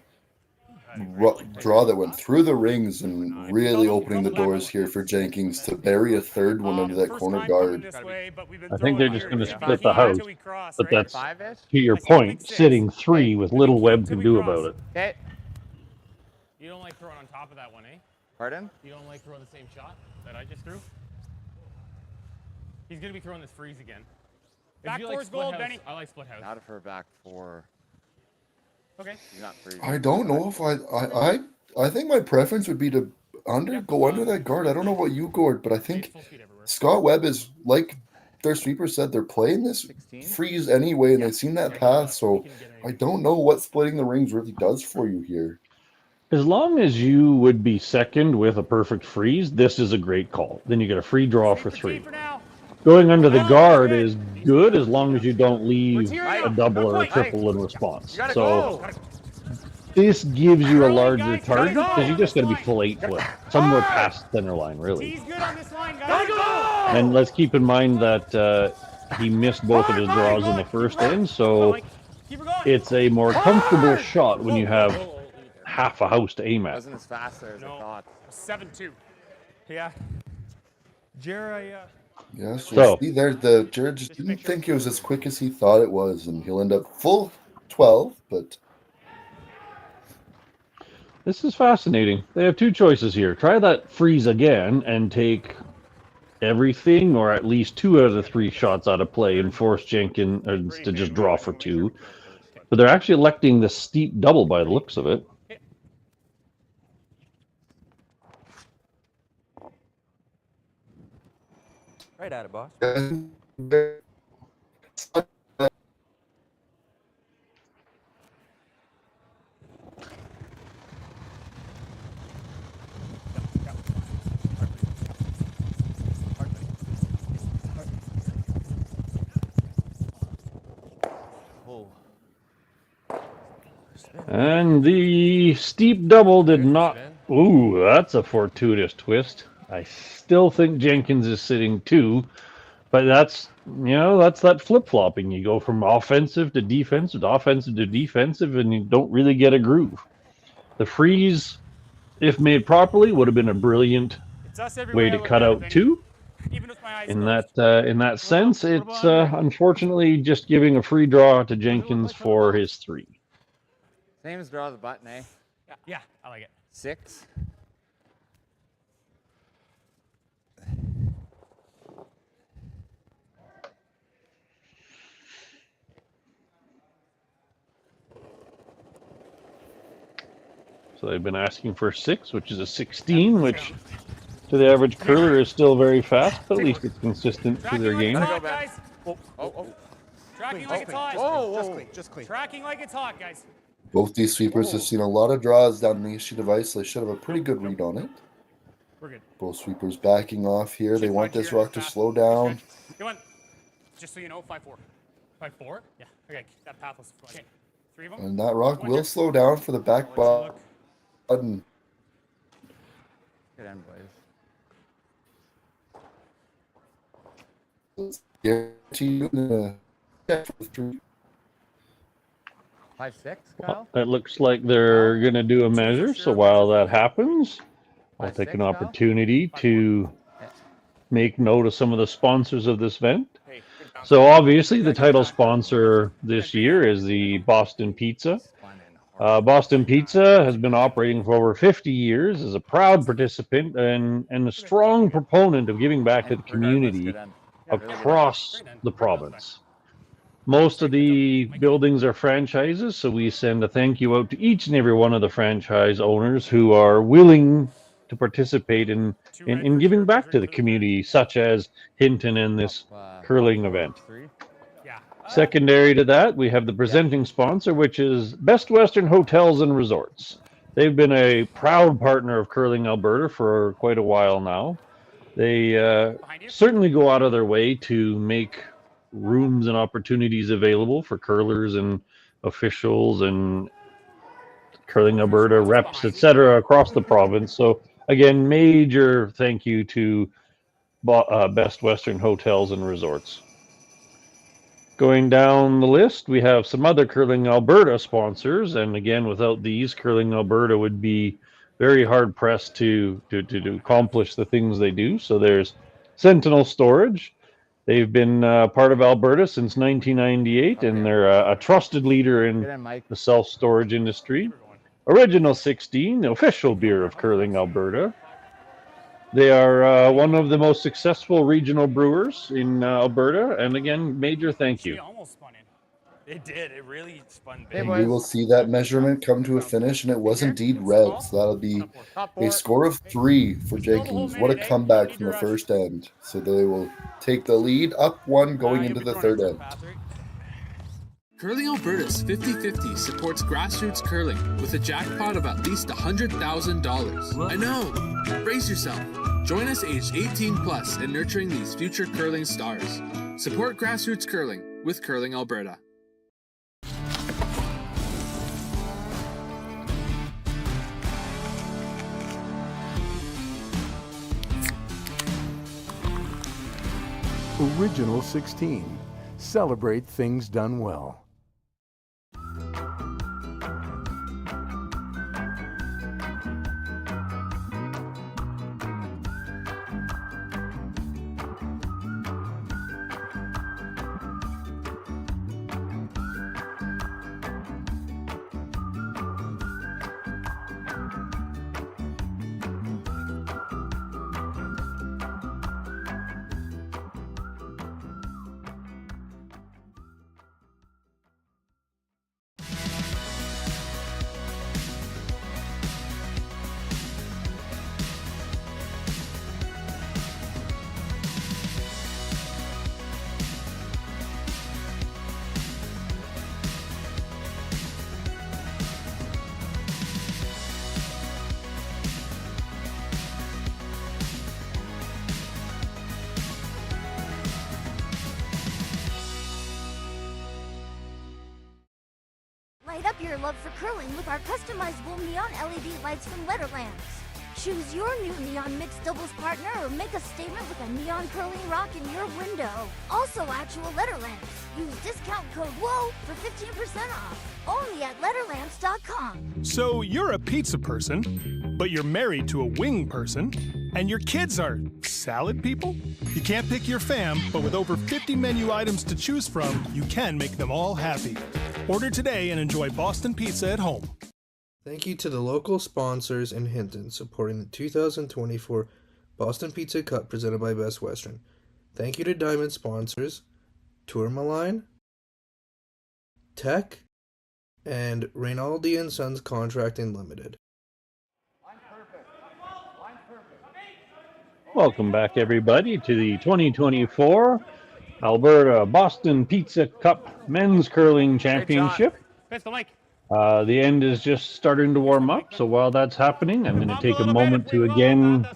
draw that went through the rings and really opening the doors here for Jenkins to bury a third one under that corner guard. I think they're just going to split the house, but that's, to your point, sitting 3 with little Webb can do about it. Okay. You don't like throwing on top of that one, eh? Pardon? You don't like throwing the same shot that I just threw? He's going to be throwing this freeze again. Back four's gold, Benny. I like split house. Not for back 4. Okay. He's not freezing. I don't know if I think my preference would be to go under that guard. I don't know what you guard, but I think Scott Webb is, like their sweeper said, they're playing this freeze anyway, and they've seen that path, so I don't know what splitting the rings really does for you here. As long as you would be second with a perfect freeze, this is a great call. Then you get a free draw for 3. Going under the guard is good as long as you don't leave a double or a triple in response. So this gives you a larger target because you just got to be full 8-foot, somewhere past center line, really. He's good on this line, guys. And let's keep in mind that he missed both of his draws in the first end, so it's a more comfortable shot when you have half a house to aim at. Wasn't as fast there as I thought. 7-2. Yeah. Jerry, Yeah, so see there, Jared just didn't think it was as quick as he thought it was, and he'll end up full 12, but This is fascinating. They have two choices here. Try that freeze again and take everything, or at least 2 out of the 3 shots out of play, and force Jenkins to just draw for 2. But they're actually electing the steep double by the looks of it. Right at it, boss. And the steep double did not. Ooh, that's a fortuitous twist. I still think Jenkins is sitting 2, but that's that flip-flopping. You go from offensive to defensive to offensive to defensive, and you don't really get a groove. The freeze, if made properly, would have been a brilliant way to cut out 2. In that sense, it's unfortunately just giving a free draw to Jenkins for his 3. Same as draw the button, eh? Yeah, I like it. 6. So they've been asking for 6, which is a 16, which to the average curler is still very fast, but at least it's consistent to their game. Tracking like it's hot. Just clean. Tracking like it's hot, guys. Both these sweepers have seen a lot of draws down the sheet of ice, so they should have a pretty good read on it. We're good. Both sweepers backing off here. They want this rock to slow down. Come on. Just so you know, 5-4. 5-4? Yeah. Okay, that path was okay. 3 of them. And that rock will slow down for the back button. Good end, boys. Guarantee you 5-6, Kyle? It looks like they're going to do a measure, so while that happens, I'll take an opportunity to make note of some of the sponsors of this event. So obviously the title sponsor this year is the Boston Pizza. Boston Pizza has been operating for over 50 years as a proud participant and a strong proponent of giving back to the community across the province. Most of the buildings are franchises, so we send a thank you out to each and every one of the franchise owners who are willing to participate in giving back to the community, such as Hinton and this curling event. Secondary to that, we have the presenting sponsor, which is Best Western Hotels and Resorts. They've been a proud partner of Curling Alberta for quite a while now. They certainly go out of their way to make rooms and opportunities available for curlers and officials and Curling Alberta reps, etc., across the province. So again, major thank you to Best Western Hotels and Resorts. Going down the list, we have some other Curling Alberta sponsors, and again, without these, Curling Alberta would be very hard pressed to accomplish the things they do. So there's Sentinel Storage. They've been part of Alberta since 1998, and they're a trusted leader in the self-storage industry. Original 16, the official beer of Curling Alberta. They are one of the most successful regional brewers in Alberta, and again, major thank you. Almost spun in. It did. It really spun big. And we will see that measurement come to a finish, and it was indeed red. So that'll be a score of 3 for Jenkins. What a comeback from the first end. So they will take the lead up 1 going into the third end. Curling Alberta's 50-50 supports grassroots curling with a jackpot of at least $100,000. I know! Brace yourself. Join us aged 18 plus in nurturing these future curling stars. Support grassroots curling with Curling Alberta. Original 16. Celebrate things done well. Light up your love for curling with our customizable neon LED lights from Letterlands. Choose your new neon mixed doubles partner or make a statement with a neon curling rock in your window. Also actual Letterlands. Use discount code WHOA for 15% off. Only at Letterlands.com. So you're a pizza person, but you're married to a wing person, and your kids are salad people? You can't pick your fam, but with over 50 menu items to choose from, you can make them all happy. Order today and enjoy Boston Pizza at home. Thank you to the local sponsors in Hinton supporting the 2024 Boston Pizza Cup presented by Best Western. Thank you to Diamond sponsors Tourmaline, Tech, and Reynaldi and Sons Contracting Limited. Welcome back, everybody, to the 2024 Alberta Boston Pizza Cup Men's Curling Championship. Pistol Mike. The end is just starting to warm up, so while that's happening, I'm going to take a moment to again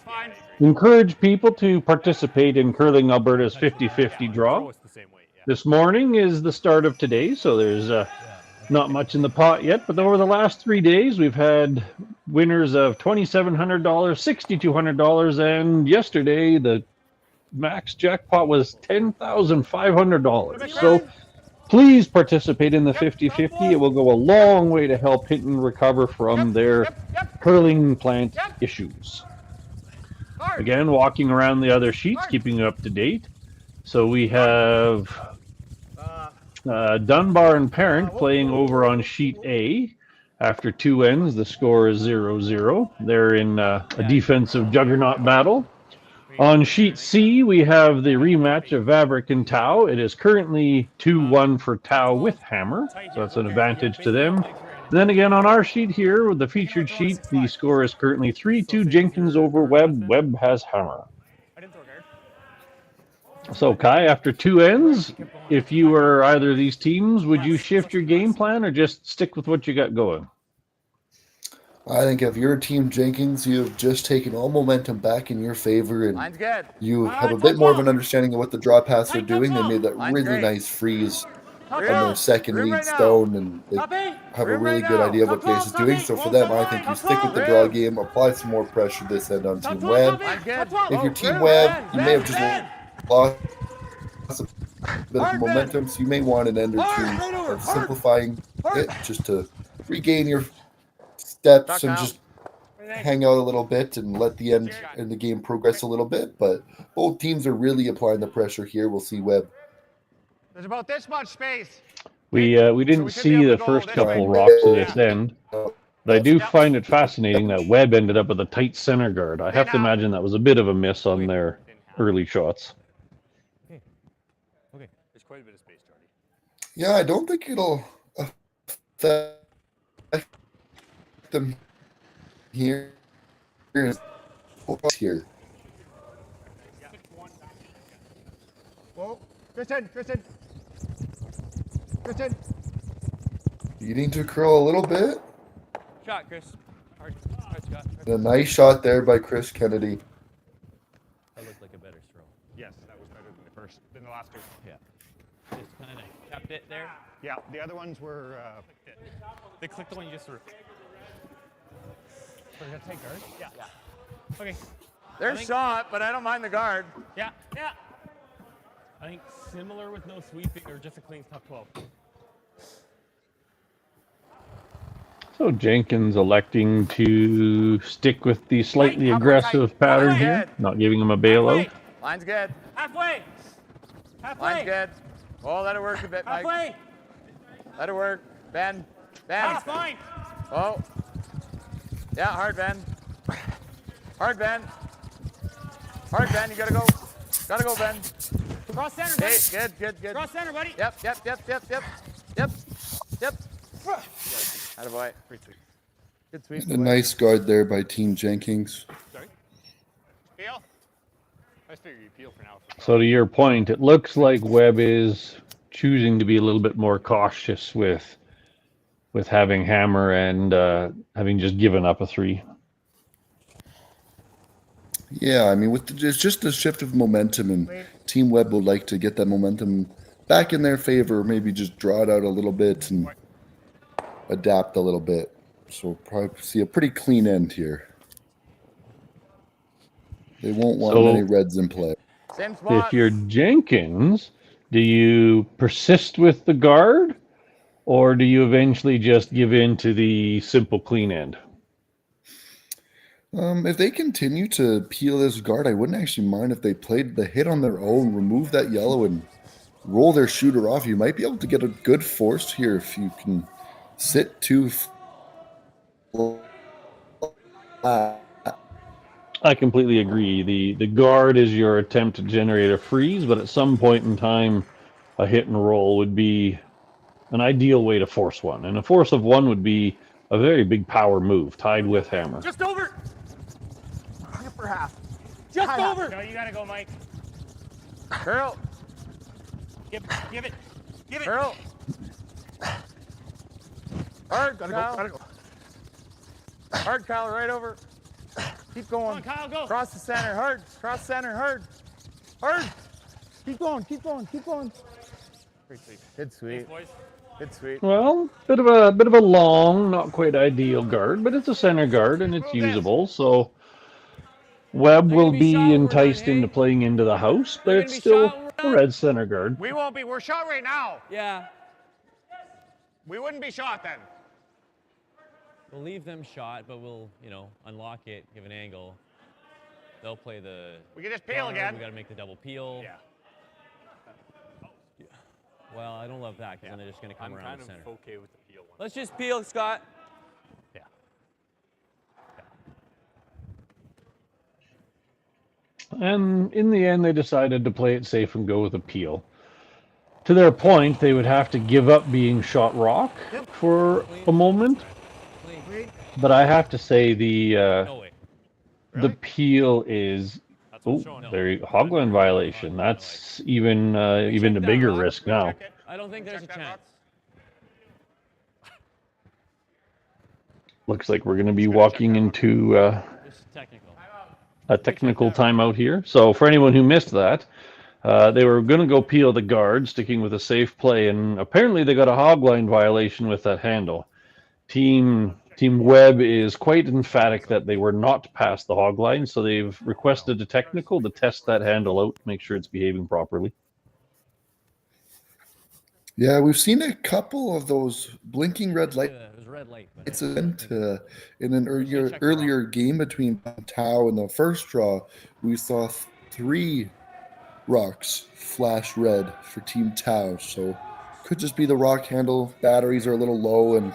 encourage people to participate in Curling Alberta's 50-50 draw. This morning is the start of today, so there's not much in the pot yet, but over the last 3 days, we've had winners of $2,700, $6,200, and yesterday the max jackpot was $10,500. So please participate in the 50-50. It will go a long way to help Hinton recover from their curling plant issues. Again, walking around the other sheets, keeping you up to date. So we have Dunbar and Parent playing over on sheet A. After 2 ends, the score is 0-0. They're in a defensive juggernaut battle. On sheet C, we have the rematch of Vavrick and Tau. It is currently 2-1 for Tau with hammer, so that's an advantage to them. Then again, on our sheet here, with the featured sheet, the score is currently 3-2 Jenkins over Webb. Webb has hammer. So, Kai, after 2 ends, if you were either of these teams, would you shift your game plan or just stick with what you got going? I think if you're Team Jenkins, you have just taken all momentum back in your favor, and you have a bit more of an understanding of what the draw paths are doing. They made that really nice freeze on their second lead stone, and they have a really good idea of what Case is doing. So for them, I think you stick with the draw game, apply some more pressure this end on Team Webb. If you're Team Webb, you may have just lost a bit of momentum, so you may want an end or two of simplifying it just to regain your steps and just hang out a little bit and let the end in the game progress a little bit. But both teams are really applying the pressure here. We'll see Webb. There's about this much space. We didn't see the first couple rocks of this end, but I do find it fascinating that Webb ended up with a tight center guard. I have to imagine that was a bit of a miss on their early shots. Okay. There's quite a bit of space, Jordy. Yeah, I don't think it'll affect them here. Whoa, Kristen. You need to curl a little bit. Shot, Chris. Hard shot. A nice shot there by Chris Kennedy. That looked like a better throw. Yes, that was better than the last two. Yeah. Just kind of kept it there. Yeah, the other ones were. They clicked the one you just threw. We're gonna take guard. Yeah. Okay. There's shot, but I don't mind the guard. Yeah. I think similar with no sweeping or just a clean top 12. So Jenkins electing to stick with the slightly aggressive pattern here, not giving him a bailout. Line's good. Halfway. Line's good. Oh, let it work a bit, Mike. Halfway. Let it work. Ben. That's fine. Oh. Yeah, hard Ben. Hard Ben. You gotta go. Ben. Cross center, buddy. Hey, good. Cross center, buddy. Yep. Attaboy. Good sweep. A nice guard there by Team Jenkins. Sorry. Peel. I just figure you peel for now. So to your point, it looks like Webb is choosing to be a little bit more cautious with having hammer and having just given up a 3. Yeah, I mean, it's just a shift of momentum, and Team Webb would like to get that momentum back in their favor, maybe just draw it out a little bit and adapt a little bit. So we'll probably see a pretty clean end here. They won't want many reds in play. Same spot. If you're Jenkins, do you persist with the guard, or do you eventually just give in to the simple clean end? If they continue to peel this guard, I wouldn't actually mind if they played the hit on their own, remove that yellow, and roll their shooter off. You might be able to get a good force here if you can sit too flat. I completely agree. The guard is your attempt to generate a freeze, but at some point in time, a hit and roll would be an ideal way to force one. And a force of one would be a very big power move tied with hammer. Just over. For half. Just over. No, you gotta go, Mike. Curl. Give it. Curl. Hard, Gotta Kyle. go. Hard, Kyle, right over. Keep going. Come on, Kyle, go. Cross the center, hard. Cross center, hard. Hard. Keep going. Good sweep. Good sweep. Well, bit of a long, not quite ideal guard, but it's a center guard and it's usable. So Webb will be enticed into playing into the house, but it's still a red center guard. We won't be. We're shot right now. Yeah. We wouldn't be shot then. We'll leave them shot, but we'll, unlock it, give an angle. They'll play the... We can just peel guard. again. We got to make the double peel. Yeah. Well, I don't love that because then they're just going to come around the center. I'm okay with the peel one. Let's just peel, Scott. Yeah. And in the end, they decided to play it safe and go with a peel. To their point, they would have to give up being shot rock for a moment. But I have to say the peel is hogline violation. That's even a bigger risk now. I don't think there's a chance. Looks like we're going to be walking into a technical timeout here. So for anyone who missed that, they were going to go peel the guard, sticking with a safe play, and apparently they got a hogline violation with that handle. Team Webb is quite emphatic that they were not past the hogline, so they've requested a technical to test that handle out, make sure it's behaving properly. Yeah, we've seen a couple of those blinking red lights. It was red light. It's in an earlier game between Tau and the first draw. We saw 3 rocks flash red for Team Tau, so could just be the rock handle batteries are a little low and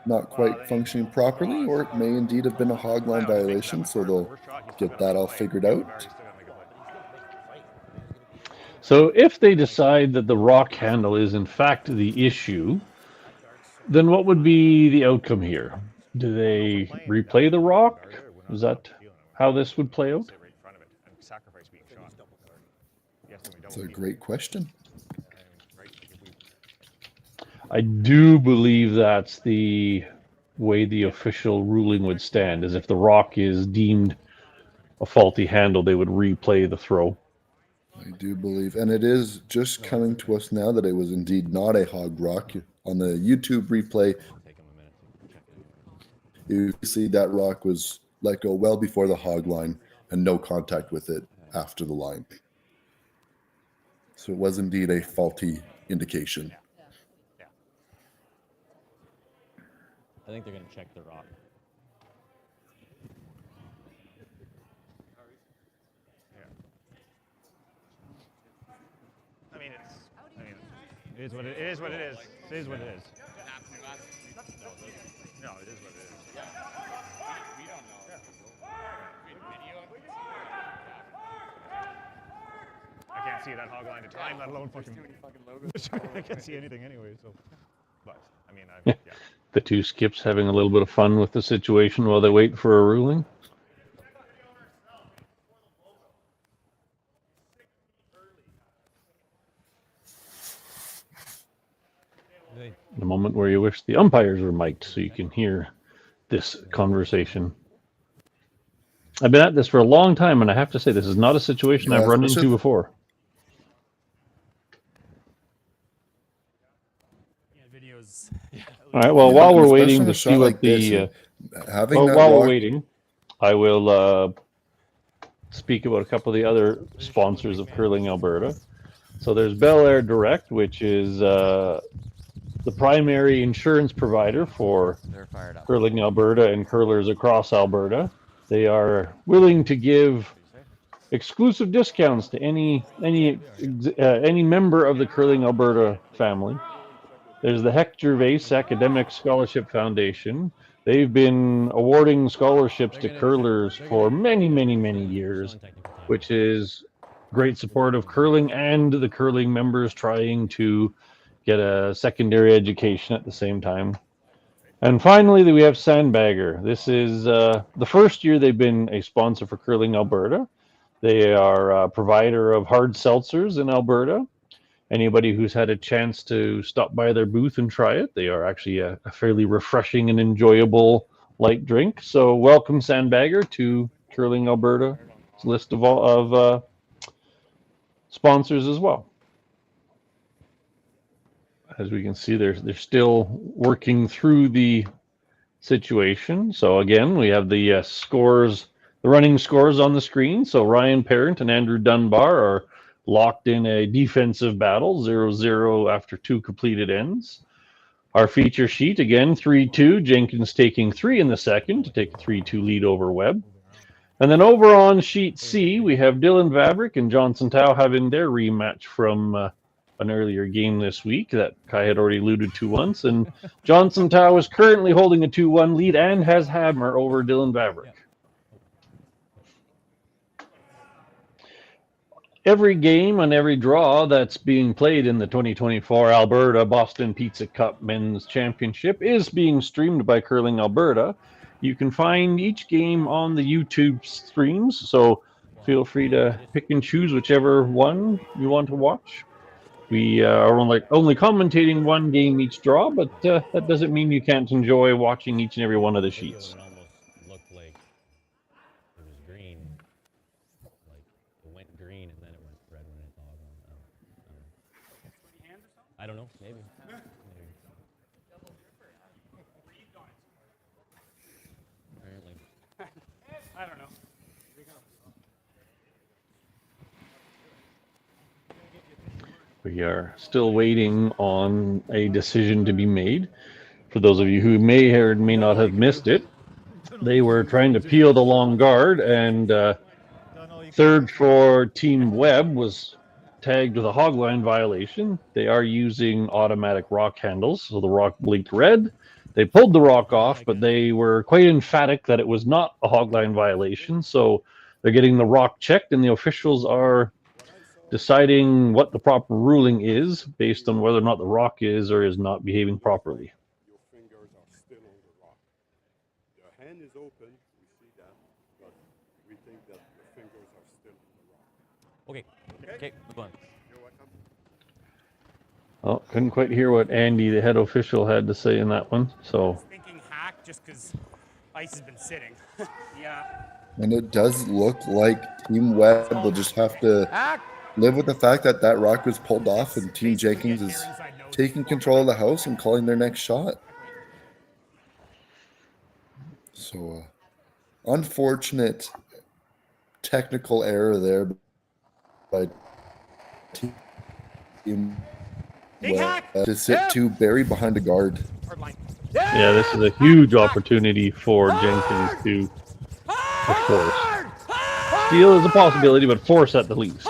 not quite functioning properly, or it may indeed have been a hogline violation, so they'll get that all figured out. So if they decide that the rock handle is in fact the issue, then what would be the outcome here? Do they replay the rock? Is that how this would play out? That's a great question. I do believe that's the way the official ruling would stand, is if the rock is deemed a faulty handle, they would replay the throw. I do believe, and it is just coming to us now that it was indeed not a hog rock. On the YouTube replay, you see that rock was let go well before the hog line and no contact with it after the line. So it was indeed a faulty indication. I think they're going to check the rock. It is what it is. What it is. It is what it is. No, it is what it is. We don't know. I can't see that hog line to time, let alone fucking I can't see anything anyway, so. But, I mean, yeah. The 2 skips having a little bit of fun with the situation while they wait for a ruling. The moment where you wish the umpires were mic'd so you can hear this conversation. I've been at this for a long time, and I have to say this is not a situation I've run into before. videos. All right. Well, while we're especially waiting on to a see shot what like this, the having well, that while rock, we're waiting, I will speak about a couple of the other sponsors of Curling Alberta. So there's Bel Air Direct, which is the primary insurance provider for They're fired up. Curling Alberta and curlers across Alberta. They are willing to give exclusive discounts to any member of the Curling Alberta family. There's the Heck Gervais Academic Scholarship Foundation. They've been awarding scholarships to curlers for many, many, many years, which is great support of curling and the curling members trying to get a secondary education at the same time. And finally, we have Sandbagger. This is the first year they've been a sponsor for Curling Alberta. They are a provider of hard seltzers in Alberta. Anybody who's had a chance to stop by their booth and try it, they are actually a fairly refreshing and enjoyable light drink. So welcome, Sandbagger, to Curling Alberta's list of sponsors as well. As we can see, they're still working through the situation. So again, we have the scores, the running scores on the screen. So Ryan Parent and Andrew Dunbar are locked in a defensive battle, 0-0 after 2 completed ends. Our feature sheet, again, 3-2, Jenkins taking 3 in the second to take a 3-2 lead over Webb. And then over on sheet C, we have Dylan Vavrick and Johnson Tao having their rematch from an earlier game this week that Kai had already alluded to once. And Johnson Tao is currently holding a 2-1 lead and has hammer over Dylan Vavrick. Every game and every draw that's being played in the 2024 Alberta Boston Pizza Cup Men's Championship is being streamed by Curling Alberta. You can find each game on the YouTube streams, so feel free to pick and choose whichever one you want to watch. We are only commentating one game each draw, but that doesn't mean you can't enjoy watching each and every one of the sheets. I don't know, maybe. Apparently. I don't know. We are still waiting on a decision to be made. For those of you who may or may not have missed it, they were trying to peel the long guard, and third for Team Webb was tagged with a hogline violation. They are using automatic rock handles, so the rock blinked red. They pulled the rock off, but they were quite emphatic that it was not a hogline violation, so they're getting the rock checked, and the officials are deciding what the proper ruling is based on whether or not the rock is or is not behaving properly. Your fingers are still on the rock. The hand is open, we see that, but we think that the fingers are still on the rock. Okay. Okay, move on. You're welcome. Oh, couldn't quite hear what Andy, the head official, had to say in that one. So Thinking hack just because ice has been sitting. Yeah. and it does look like Team Webb will just have to live with the fact that that rock was pulled off, and Team Jenkins is taking control of the house and calling their next shot. So, unfortunate technical error there by Team Webb to sit too buried behind a guard. yeah, this is a huge opportunity for Jenkins to force. Steal is a possibility, but force at the least.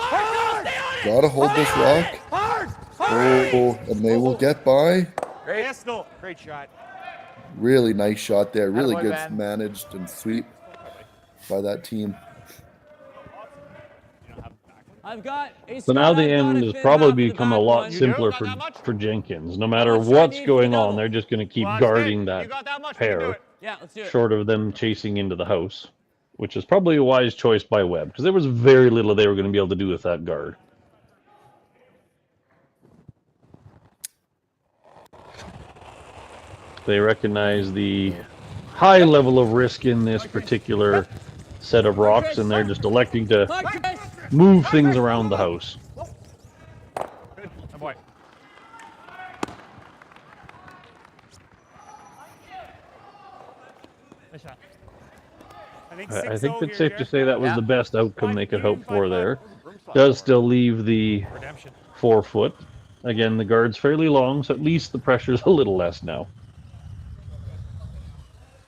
Gotta hold this rock. Oh, and they will get by. Great shot. Really nice shot there. Really Attaboy, good Ben. managed and sweep by that team. I've got a So now the I've got end a has thin probably half of the become a back lot one. simpler for Jenkins. No matter what's going on, they're just going to keep guarding that pair, Yeah, let's do it. short of them chasing into the house, which is probably a wise choice by Webb, because there was very little they were going to be able to do with that guard. They recognize the high level of risk in this particular set of rocks, and they're just electing to move things around the house. Oh boy. Nice shot. I think I 6-0 think it's here, safe to Jared. say that was Yeah. the best outcome they could hope for there. Five. Does still leave the Redemption. 4 foot. Again, the guard's fairly long, so at least the pressure's a little less now.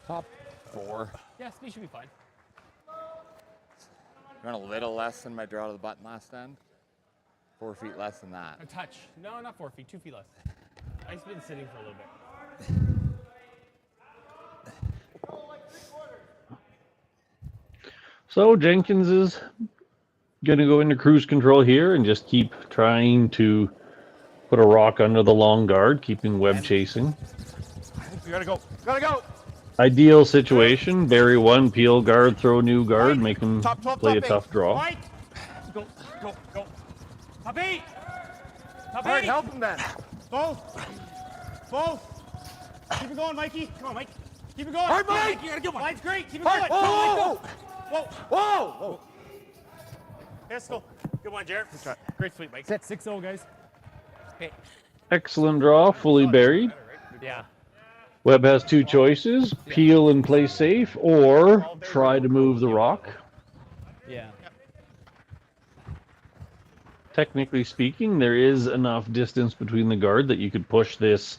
Top 4. Yeah, speed should be fine. Went a little less than my draw to the button last end. 4 feet less than that. A touch. No, not 4 feet. 2 feet less. I've been sitting for a little bit. So Jenkins is going to go into cruise control here and just keep trying to put a rock under the long guard, keeping Webb chasing. You gotta go. Gotta go. Ideal situation, bury one, peel guard, throw new guard, make him play a tough draw. Mike! Go, go, go. Top 8! Top 8! All right, help him then. Both. Keep it going, Mikey. Come on, Mike. Keep it going. Hard, Mike! You gotta get one. Line's great. Keep it Hard. going. Whoa! Whoa. Whoa! Whoa! Pistol. Good one, Jared. Great sweep, Mike. 6-0, guys. Okay. Excellent draw, fully buried. Yeah. Webb has 2 choices, peel and play safe, or try to move the rock. Yeah. Technically speaking, there is enough distance between the guard that you could push this,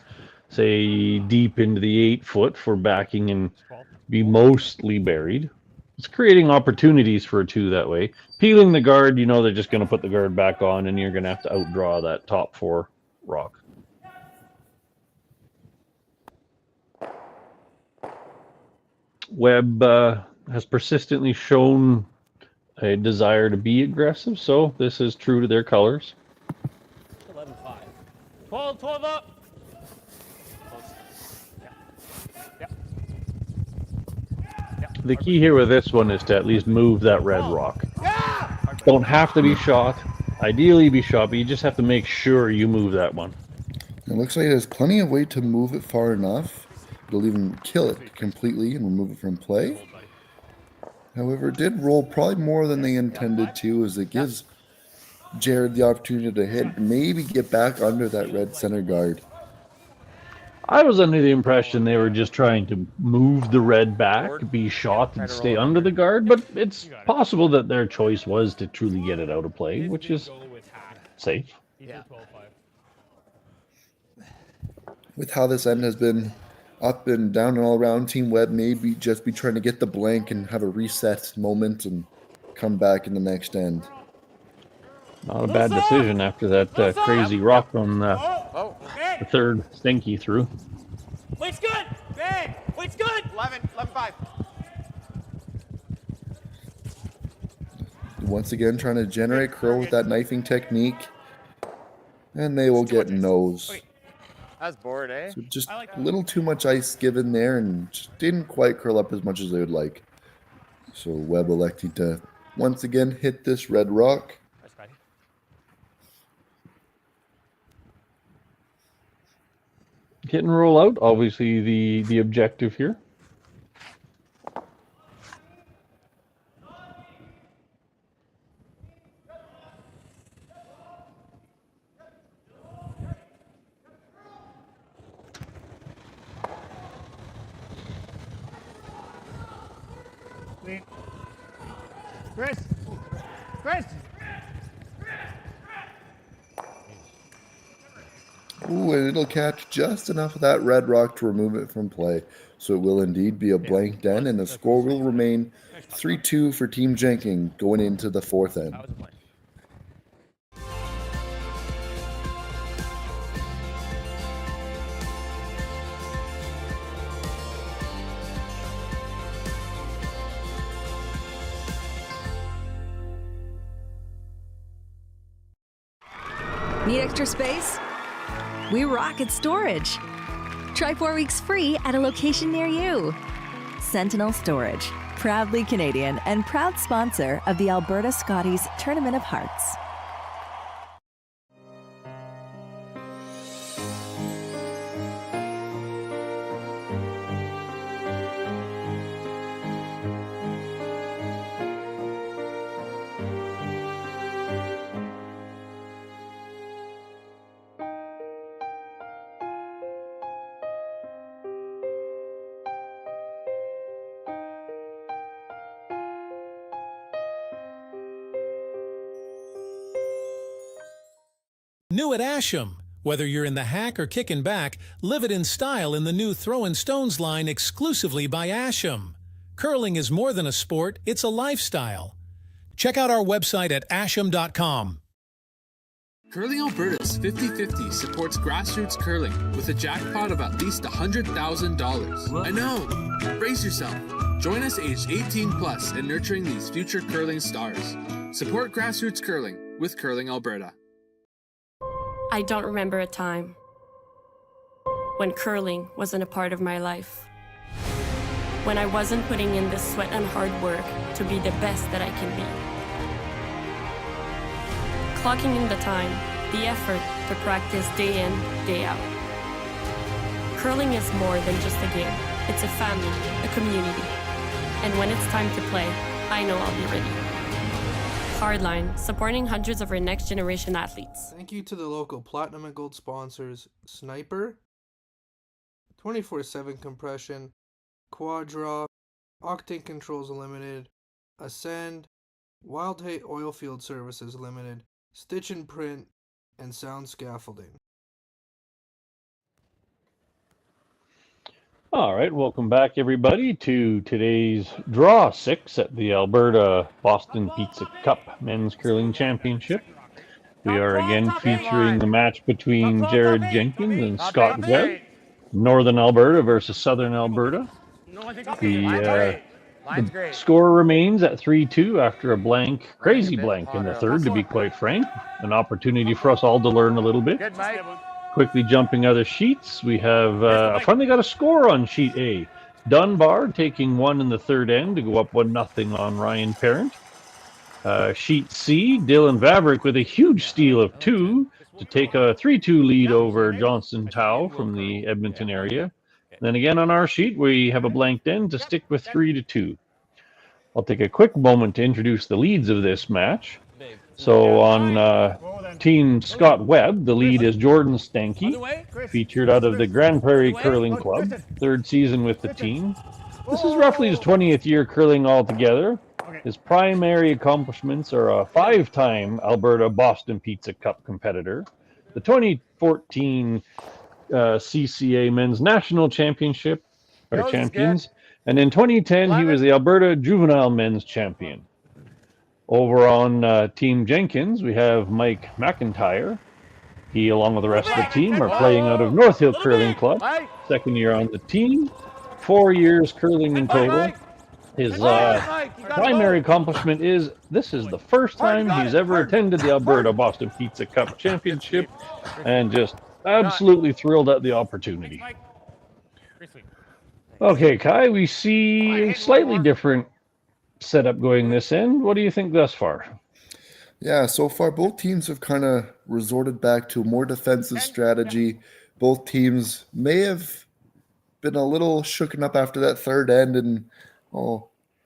say, deep into the 8 foot for backing and be mostly buried. It's creating opportunities for a 2 that way. Peeling the guard, you know they're just going to put the guard back on and you're going to have to outdraw that top 4 rock. Webb has persistently shown a desire to be aggressive, so this is true to their colors. 11-5. 12 up. The key here with this one is to at least move that red rock. Don't have to be shot. Ideally be shot, but you just have to make sure you move that one. It looks like there's plenty of way to move it far enough. It'll even kill it completely and remove it from play. However, it did roll probably more than they intended to, as it gives Jared the opportunity to hit, maybe get back under that red center guard. I was under the impression they were just trying to move the red back, be shot, and stay under the guard, but it's possible that their choice was to truly get it out of play, which is safe. Yeah. With how this end has been up and down and all around, Team Webb may just be trying to get the blank and have a reset moment and come back in the next end. Not a bad decision after that crazy rock on the 3rd stinky through. Weight's good. Bang. Weight's good. 11-5. Once again, trying to generate curl with that knifing technique. And they will get nose. That's bored, eh? So just a little too much ice given there and just didn't quite curl up as much as they would like. So Webb electing to once again hit this red rock. Hit and roll out, obviously the objective here. Chris. Ooh, and it'll catch just enough of that red rock to remove it from play. So it will indeed be a blank den, and the score will remain 3-2 for Team Jenkins going into the 4th end. Need extra space? We rock at storage. Try 4 weeks free at a location near you. Sentinel Storage, proudly Canadian and proud sponsor of the Alberta Scotties Tournament of Hearts. New at Asham. Whether you're in the hack or kicking back, live it in style in the new Throwin' Stones line exclusively by Asham. Curling is more than a sport, it's a lifestyle. Check out our website at asham.com. Curling Alberta's 50-50 supports grassroots curling with a jackpot of at least $100,000. I know! Brace yourself. Join us aged 18 plus in nurturing these future curling stars. Support grassroots curling with Curling Alberta. I don't remember a time when curling wasn't a part of my life. When I wasn't putting in the sweat and hard work to be the best that I can be. Clocking in the time, the effort to practice day in, day out. Curling is more than just a game. It's a family, a community. And when it's time to play, I know I'll be ready. Hardline, supporting hundreds of our next generation athletes. Thank you to the local Platinum and Gold sponsors, Sniper, 24/7 Compression, Quadra, Octane Controls Limited, Ascend, Wild Hate Oilfield Services Limited, Stitch and Print, and Sound Scaffolding. All right, welcome back, everybody, to today's Draw 6 at the Alberta Boston Pizza Cup Men's Curling Championship. We are again featuring the match between Jared Jenkins and Scott Webb, Northern Alberta versus Southern Alberta. The score remains at 3-2 after a blank, crazy blank in the third, to be quite frank. An opportunity for us all to learn a little bit. Quickly jumping other sheets, we have finally got a score on sheet A. Dunbar taking one in the third end to go up 1-0 on Ryan Parent. Sheet C, Dylan Vavrick with a huge steal of 2 to take a 3-2 lead over Johnson Tao from the Edmonton area. Then again on our sheet, we have a blanked end to stick with 3-2. I'll take a quick moment to introduce the leads of this match. So on Team Scott Webb, the lead is Jordan Stanky, featured out of the Grande Prairie Curling Club, third season with the team. This is roughly his 20th year curling altogether. His primary accomplishments are a 5-time Alberta Boston Pizza Cup competitor, the 2014 CCA Men's National Championship, or champions, and in 2010 he was the Alberta Juvenile Men's Champion. Over on Team Jenkins, we have Mike McIntyre. He, along with the rest of the team, are playing out of North Hill Curling Club. Second year on the team, 4 years curling in total. His primary accomplishment is this is the first time he's ever attended the Alberta Boston Pizza Cup Championship, and just absolutely thrilled at the opportunity. Okay, Kai, we see a slightly different setup going this end. What do you think thus far? Yeah, so far both teams have kind of resorted back to a more defensive strategy. Both teams may have been a little shooken up after that third end and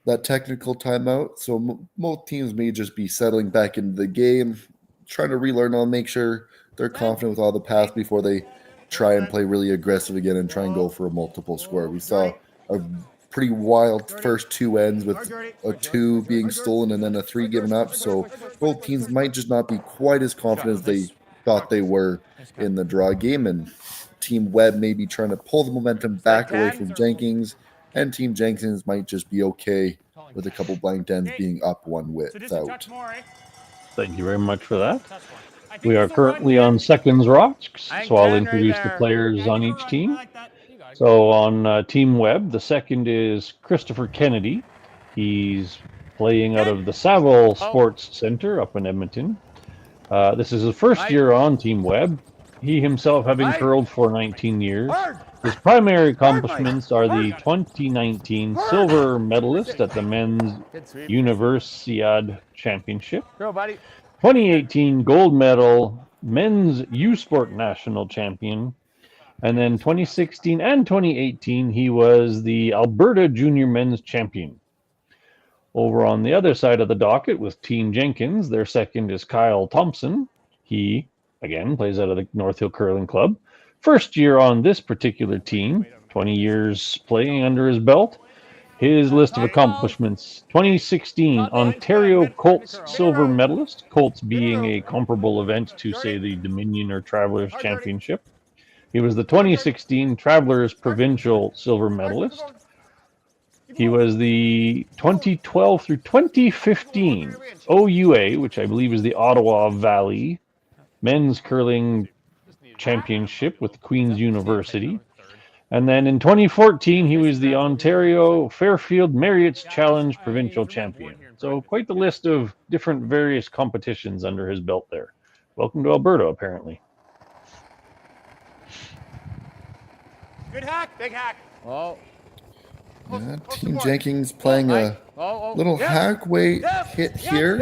that technical timeout. So both teams may just be settling back into the game, trying to relearn on, make sure they're confident with all the paths before they try and play really aggressive again and try and go for a multiple score. We saw a pretty wild first 2 ends with a 2 being stolen and then a 3 given up. So both teams might just not be quite as confident as they thought they were in the draw game. And Team Webb may be trying to pull the momentum back away from Jenkins, and Team Jenkins might just be okay with a couple blank ends being up 1 without. Thank you very much for that. We are currently on seconds rocks, so I'll introduce the players on each team. So on Team Webb, the second is Christopher Kennedy. He's playing out of the Saville Sports Center up in Edmonton. This is his first year on Team Webb, he himself having curled for 19 years. His primary accomplishments are the 2019 silver medalist at the Men's Universiade Championship, 2018 gold medal Men's U-Sport National Champion, and then 2016 and 2018 he was the Alberta Junior Men's Champion. Over on the other side of the docket with Team Jenkins, their second is Kyle Thomson. He, again, plays out of the North Hill Curling Club. First year on this particular team, 20 years playing under his belt. His list of accomplishments: 2016 Ontario Colts silver medalist, Colts being a comparable event to, say, the Dominion or Travelers Championship. He was the 2016 Travelers Provincial silver medalist. He was the 2012 through 2015 OUA, which I believe is the Ottawa Valley Men's Curling Championship with Queen's University. And then in 2014, he was the Ontario Fairfield Marriott's Challenge Provincial Champion. So quite the list of different various competitions under his belt there. Welcome to Alberta, apparently. Good hack, big hack. Oh. Yeah, Team Jenkins playing a little hack weight hit here.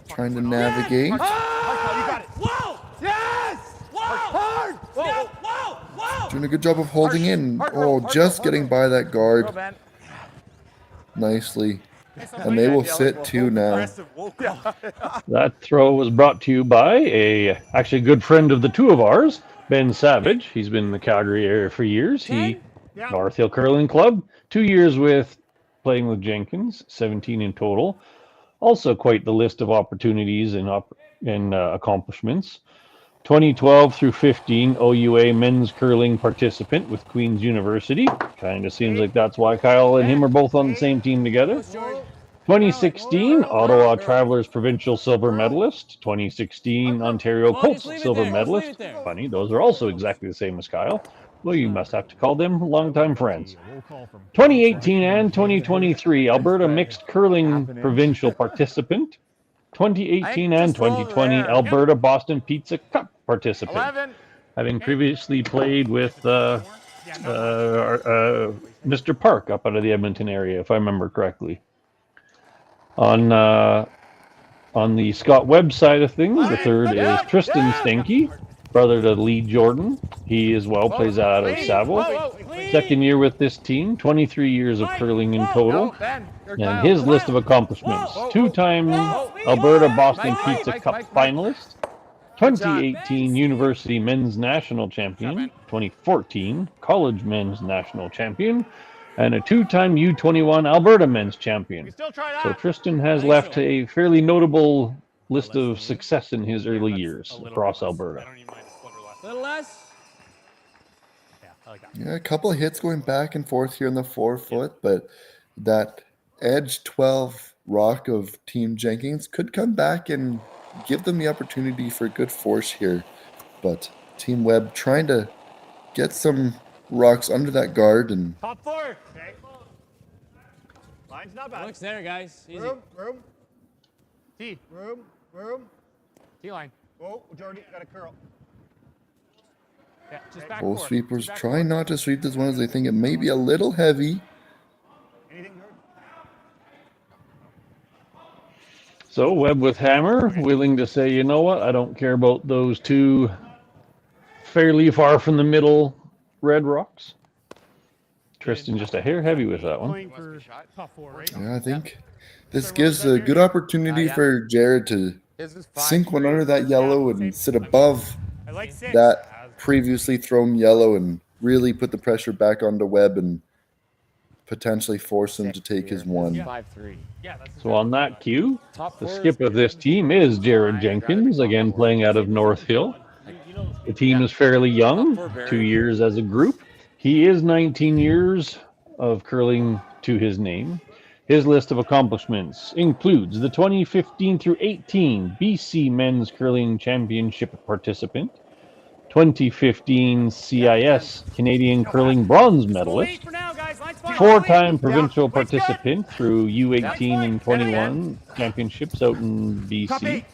Trying to navigate. You got it. Whoa! Yes! Whoa! Hard! Whoa! Whoa! Whoa! Doing a good job of holding in. Oh, just getting by that guard nicely. And they will sit too now. That throw was brought to you by actually a good friend of the two of ours, Ben Savage. He's been in the Calgary area for years. He North Hill Curling Club, 2 years with playing with Jenkins, 17 in total. Also quite the list of opportunities and accomplishments. 2012 through 15 OUA men's curling participant with Queen's University. Kind of seems like that's why Kyle and him are both on the same team together. 2016 Ottawa Travelers Provincial silver medalist. 2016 Ontario Colts silver medalist. Funny, those are also exactly the same as Kyle. Well, you must have to call them longtime friends. 2018 and 2023 Alberta Mixed Curling Provincial participant. 2018 and 2020 Alberta Boston Pizza Cup participant. Having previously played with Mr. Park up out of the Edmonton area, if I remember correctly. On the Scott Webb side of things, the third is Tristan Stenke, brother to Lee Jordan. He as well plays out of Saville. Second year with this team, 23 years of curling in total. And his list of accomplishments: two-time Alberta Boston Pizza Cup finalist, 2018 University Men's National Champion, 2014 College Men's National Champion, and a two-time U21 Alberta Men's Champion. So Tristan has left a fairly notable list of success in his early years across Alberta. A little less. Yeah, a couple of hits going back and forth here in the 4-foot, but that edge 12 rock of Team Jenkins could come back and give them the opportunity for good force here. But Team Webb trying to get some rocks under that guard and Top four. Okay. Line's not bad. Look center, guys. Easy. Room. T. Room. T line. Oh, Jordy, got a curl. Yeah, just back both forward. sweepers Back trying not to sweep this one as they think it may be a little heavy. Anything, Jordy? So Webb with hammer, willing to say, you know what, I don't care about those two fairly far from the middle red rocks. Tristan just a hair heavy with that one. Yeah, I think this gives a good opportunity for Jared to sink one under that yellow and sit above that previously thrown yellow and really put the pressure back onto Webb and potentially force him to take his one. 5-3. So on that cue, the skip of this team is Jared Jenkins, again playing out of North Hill. The team is fairly young, 2 years as a group. He is 19 years of curling to his name. His list of accomplishments includes the 2015 through 18 BC Men's Curling Championship participant, 2015 CIS Canadian Curling Bronze medalist, four-time provincial participant through U18 and 21 championships out in BC.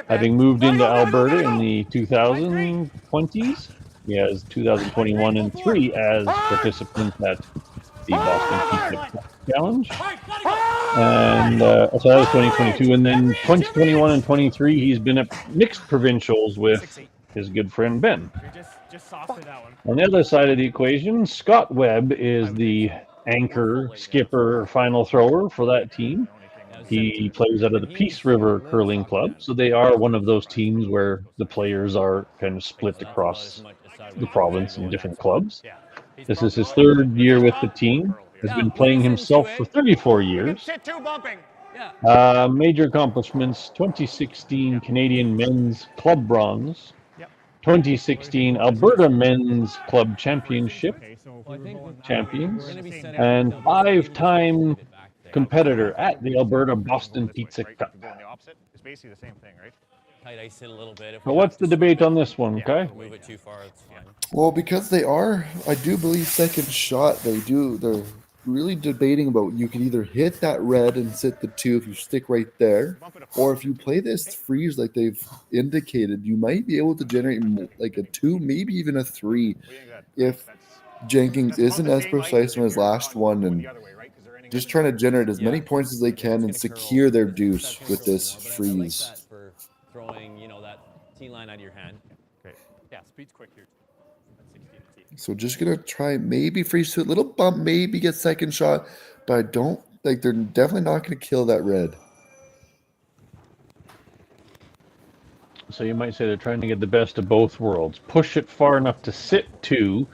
Having moved into Alberta in the 2020s, he has 2021 and 3 as participants at the Boston Pizza Challenge. And so that was 2022. And then 2021 and 23, he's been at mixed provincials with his good friend Ben. Just soften that one. On the other side of the equation, Scott Webb is the anchor, skipper, final thrower for that team. He plays out of the Peace River Curling Club, so they are one of those teams where the players are kind of split across the province in different clubs. This is his third year with the team. has been playing himself for 34 years. Sit two bumping. Major accomplishments: 2016 Canadian Men's Club Bronze, 2016 Alberta Men's Club Championship champions, and 5-time competitor at the Alberta Boston Pizza Cup. It's basically the same thing, right? Tight ice it a little bit. But what's the debate on this one, okay? Move it too far, it's fine. Well, because they are, I do believe, second shot, they're really debating about you can either hit that red and sit the 2 if you stick right there, or if you play this freeze like they've indicated, you might be able to generate like a 2, maybe even a 3 if Jenkins isn't as precise on his last one and just trying to generate as many points as they can and secure their deuce with this freeze. For throwing, that tee line out of your hand. Okay. Yeah, speed's quick here. So just gonna try maybe freeze to a little bump, maybe get second shot, but I don't like they're definitely not gonna kill that red. So you might say they're trying to get the best of both worlds. Push it far enough to sit 2,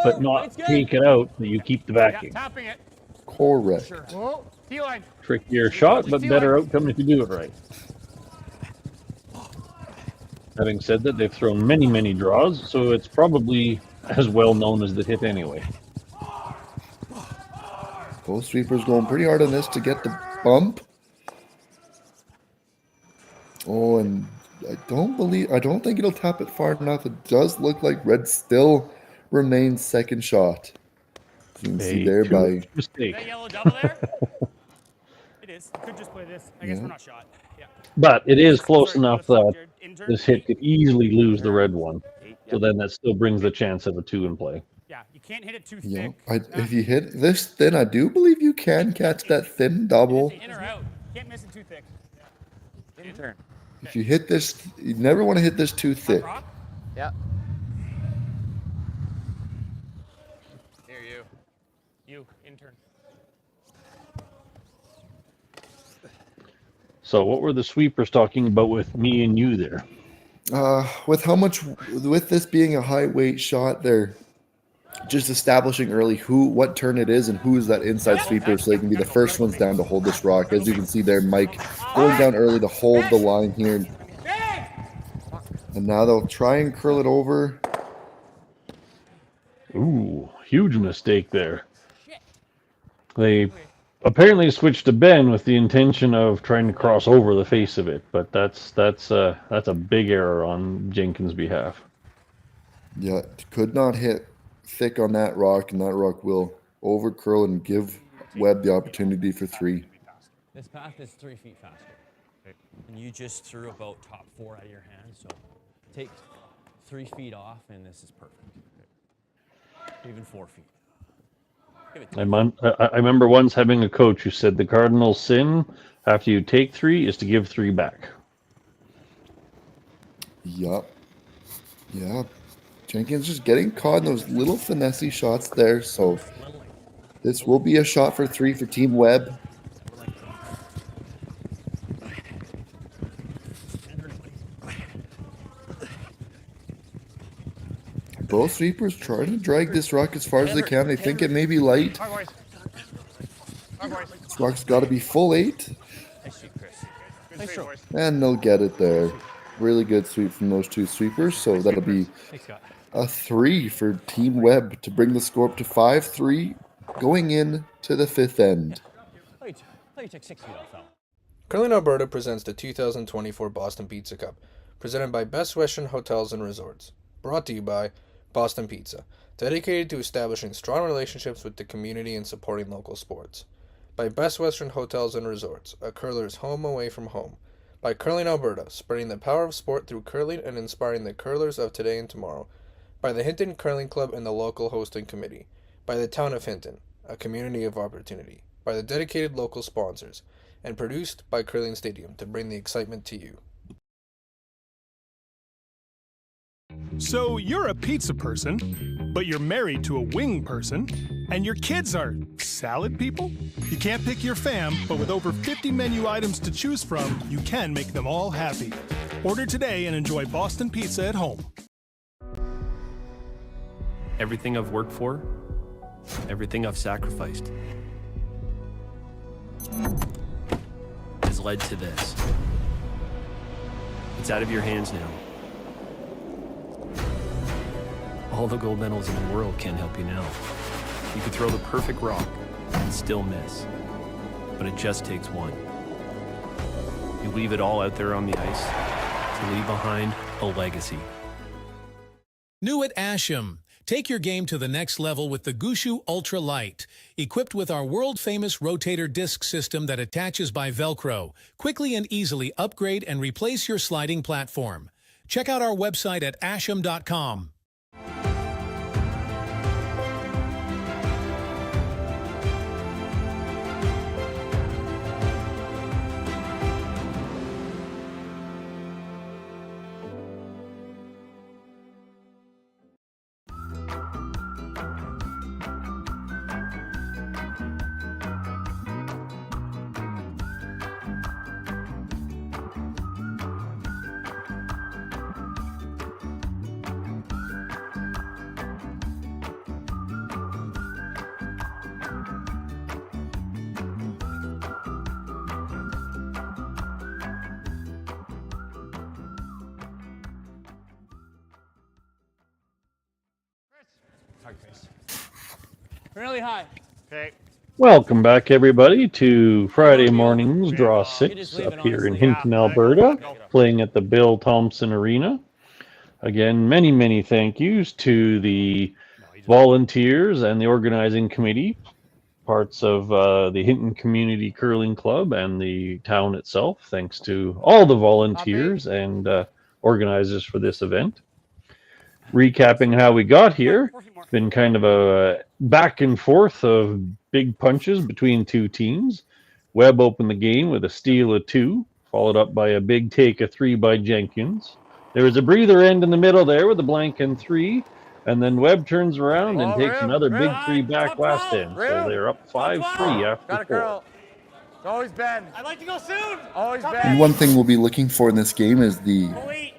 but not take it out that you keep the backing. Tapping it. Correct. Whoa, T-line. Trickier shot, but better outcome if you do it right. Having said that, they've thrown many, many draws, so it's probably as well known as the hit anyway. Both sweepers going pretty hard on this to get the bump. Oh, and I don't think it'll tap it far enough. It does look like red still remains second shot. You can see there by mistake. That yellow double there? It is. Could just play this. I guess we're not shot. Yeah. But it is close enough that this hit could easily lose the red one. So then that still brings the chance of a 2 in play. Yeah, you can't hit it too yeah. thick. If you hit this thin, I do believe you can catch that thin double. In or out. Can't miss it too thick. In turn. If you hit this, you never want to hit this too thick. Yeah. Here, you intern. So what were the sweepers talking about with me and you there? With this being a high weight shot, they're just establishing early what turn it is and who is that inside sweeper, so they can be the first ones down to hold this rock. As you can see there, Mike going down early to hold the line here. And now they'll try and curl it over. Ooh, huge mistake there. They apparently switched to Ben with the intention of trying to cross over the face of it, but that's a big error on Jenkins' behalf. Yeah, could not hit thick on that rock, and that rock will over curl and give Webb the opportunity for 3. This path is 3 feet faster. And you just threw about top 4 out of your hand, so take 3 feet off, and this is perfect. Even 4 feet. I remember once having a coach who said the cardinal sin after you take 3 is to give 3 back. Yup. Yeah. Jenkins just getting caught in those little finessey shots there, so this will be a shot for 3 for Team Webb. Both sweepers trying to drag this rock as far as they can. They think it may be light. This rock's got to be full 8. And they'll get it there. Really good sweep from those 2 sweepers. So that'll be a 3 for Team Webb to bring the score up to 5-3 going in to the 5th end. Curling Alberta presents the 2024 Boston Pizza Cup, presented by Best Western Hotels and Resorts. Brought to you by Boston Pizza, dedicated to establishing strong relationships with the community and supporting local sports. By Best Western Hotels and Resorts, a curler's home away from home. By Curling Alberta, spreading the power of sport through curling and inspiring the curlers of today and tomorrow. By the Hinton Curling Club and the local hosting committee. By the town of Hinton, a community of opportunity. By the dedicated local sponsors. And produced by Curling Stadium to bring the excitement to you. So you're a pizza person, but you're married to a wing person, and your kids are salad people? You can't pick your fam, but with over 50 menu items to choose from, you can make them all happy. Order today and enjoy Boston Pizza at home. Everything I've worked for Everything I've sacrificed has led to this. It's out of your hands now. All the gold medals in the world can't help you now. You could throw the perfect rock and still miss, but it just takes one. You leave it all out there on the ice to leave behind a legacy. New at Asham. Take your game to the next level with the Gushu Ultra Light. Equipped with our world-famous rotator disc system that attaches by Velcro, quickly and easily upgrade and replace your sliding platform. Check out our website at asham.com. Really high. Okay. Welcome back, everybody, to Friday morning's Draw 6 up here in Hinton, Alberta, playing at the Bill Thomson Arena. Again, many, many thank yous to the volunteers and the organizing committee, parts of the Hinton Community Curling Club and the town itself. Thanks to all the volunteers and organizers for this event. Recapping how we got here, it's been kind of a back and forth of big punches between two teams. Webb opened the game with a steal of 2, followed up by a big take of 3 by Jenkins. There was a breather end in the middle there with a blank and 3, and then Webb turns around and takes another big 3 back last end. So they're up 5-3 after 4. Always Ben. I'd like to go soon. Always Ben. And one thing we'll be looking for in this game is the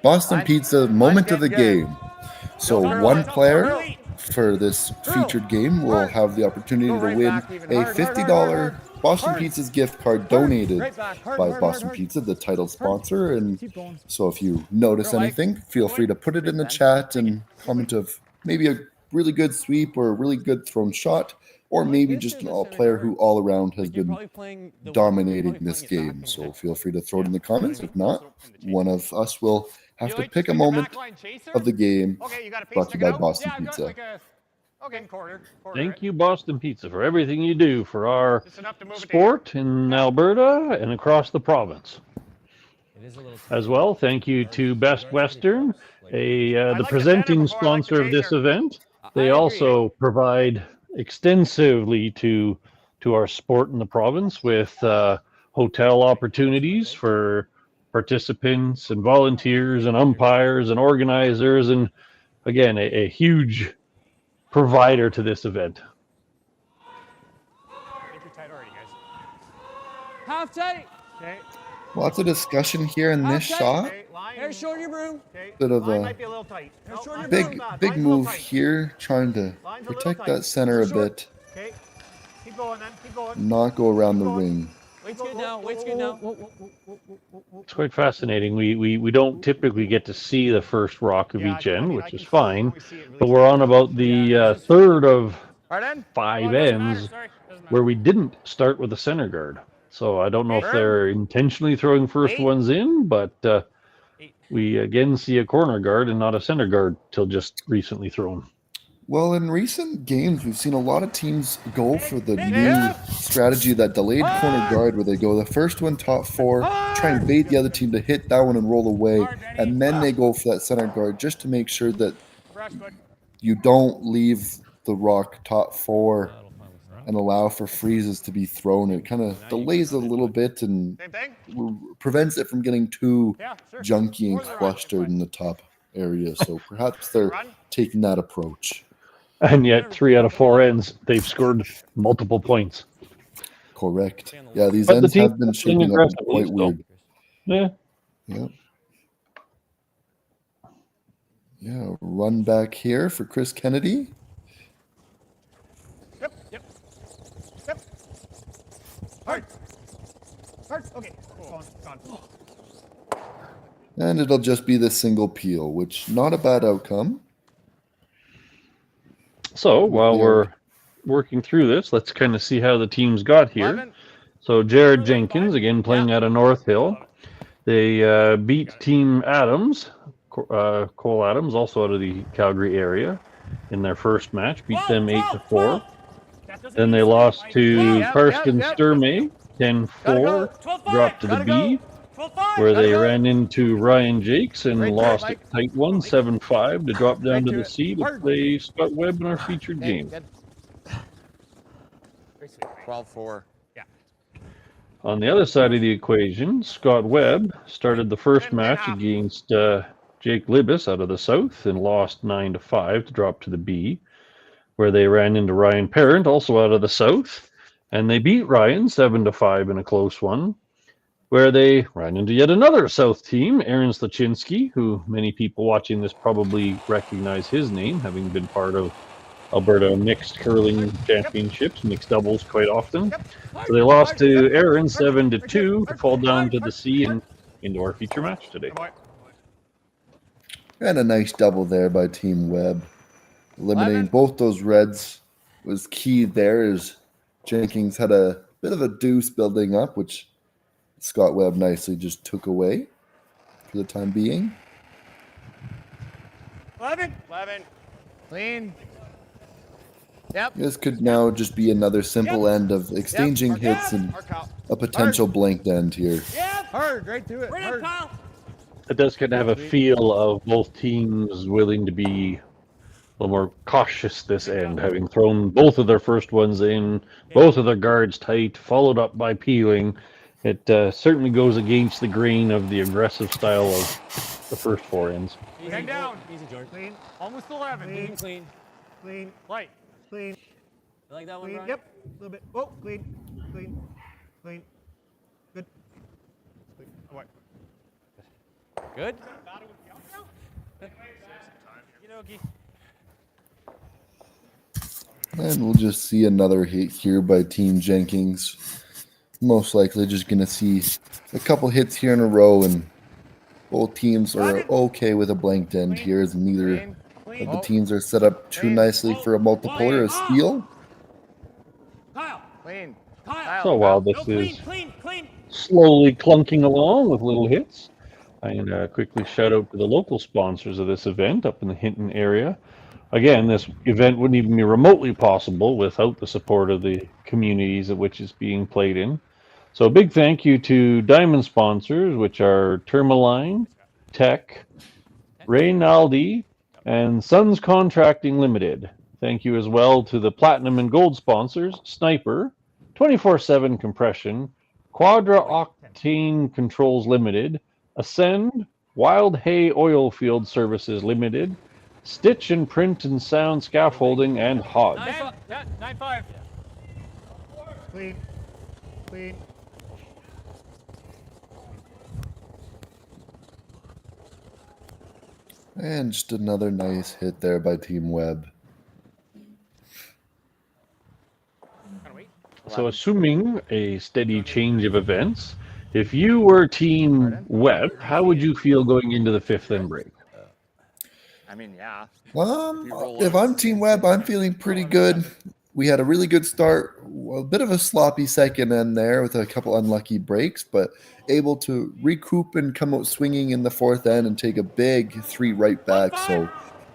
Boston Pizza moment of the game. So one player for this featured game will have the opportunity to win a $50 Boston Pizza's gift card donated by Boston Pizza, the title sponsor. And so if you notice anything, feel free to put it in the chat and comment of maybe a really good sweep or a really good thrown shot, or maybe just a player who all around has been dominating this game. So feel free to throw it in the comments. If not, one of us will have to pick a moment of the game brought to you by Boston Pizza. Thank you, Boston Pizza, for everything you do for our sport in Alberta and across the province. As well, thank you to Best Western, the presenting sponsor of this event. They also provide extensively to our sport in the province with hotel opportunities for participants and volunteers and umpires and organizers, and again, a huge provider to this event. Half tight. Okay. Lots of discussion here in this shot. Air short your broom. Bit of a big move here, trying to protect that center a bit. Okay. Keep going then. Keep going. Not go around the ring. Weight's good now. Weight's good now. It's quite fascinating. We don't typically get to see the first rock of each end, which is fine, but we're on about the third of 5 ends where we didn't start with a center guard. So I don't know if they're intentionally throwing first ones in, but we again see a corner guard and not a center guard till just recently thrown. Well, in recent games, we've seen a lot of teams go for the new strategy, that delayed corner guard, where they go the first one top 4, try and bait the other team to hit that one and roll away, and then they go for that center guard just to make sure that you don't leave the rock top 4 and allow for freezes to be thrown. It kind of delays it a little bit and prevents it from getting too junky and clustered in the top area. So perhaps they're taking that approach. And yet 3 out of 4 ends, they've scored multiple points. Correct. Yeah, these ends have been shaping up quite weird. Yeah. Yeah, run back here for Chris Kennedy. Okay. Gone. And it'll just be the single peel, which not a bad outcome. So while we're working through this, let's kind of see how the teams got here. 11. So Jared Jenkins, again playing out of North Hill. They beat Team Adams, Cole Adams, also out of the Calgary area, in their first match. Beat them 8-4. Then they lost to Karsten Sturmay, 10-4. Dropped to the B, where they ran into Ryan Jakes and lost a tight one, 7-5, to drop down to the C to play Scott Webb in our featured game. 12-4. Yeah. On the other side of the equation, Scott Webb started the first match against Jake Libis out of the South and lost 9-5 to drop to the B, where they ran into Ryan Parent, also out of the South, and they beat Ryan 7-5 in a close one, where they ran into yet another South team, Aaron Slaczynski, who many people watching this probably recognize his name, having been part of Alberta mixed curling championships, mixed doubles quite often. So they lost to Aaron 7-2 to fall down to the C and into our feature match today. And a nice double there by Team Webb. Eliminating both those reds was key there, as Jenkins had a bit of a deuce building up, which Scott Webb nicely just took away for the time being. 11. Clean. Yep. This could now just be another simple end of exchanging hits and a potential blanked end here. Hard, right to it. Hard. It does kind of have a feel of both teams willing to be a little more cautious this end, having thrown both of their first ones in, both of their guards tight, followed up by peeling. It certainly goes against the grain of the aggressive style of the first four ends. Hang down. Easy, George. Clean. Almost 11. Clean. Light. Clean. You like that one, Brian? Yep. A little bit. Oh, clean. Good. Away. Good. And we'll just see another hit here by Team Jenkins. Most likely just going to see a couple hits here in a row, and both teams are okay with a blanked end here, as neither of the teams are set up too nicely for a multiple or a steal. Clean. So while this is slowly clunking along with little hits, I'm going to quickly shout out to the local sponsors of this event up in the Hinton area. Again, this event wouldn't even be remotely possible without the support of the communities at which it's being played in. So a big thank you to diamond sponsors, which are Tourmaline, Tech, Reynaldi, and Sons Contracting Limited. Thank you as well to the platinum and gold sponsors, Sniper, 24/7 Compression, Quadra Octane Controls Limited, Ascend, Wild Hay Oil Field Services Limited, Stitch and Print and Sound Scaffolding, and Hodge. 9-5. Clean. And just another nice hit there by Team Webb. So assuming a steady change of events, if you were Team Webb, how would you feel going into the fifth end break? I mean, yeah. If I'm Team Webb, I'm feeling pretty good. We had a really good start, a bit of a sloppy second end there with a couple unlucky breaks, but able to recoup and come out swinging in the fourth end and take a big 3 right back. So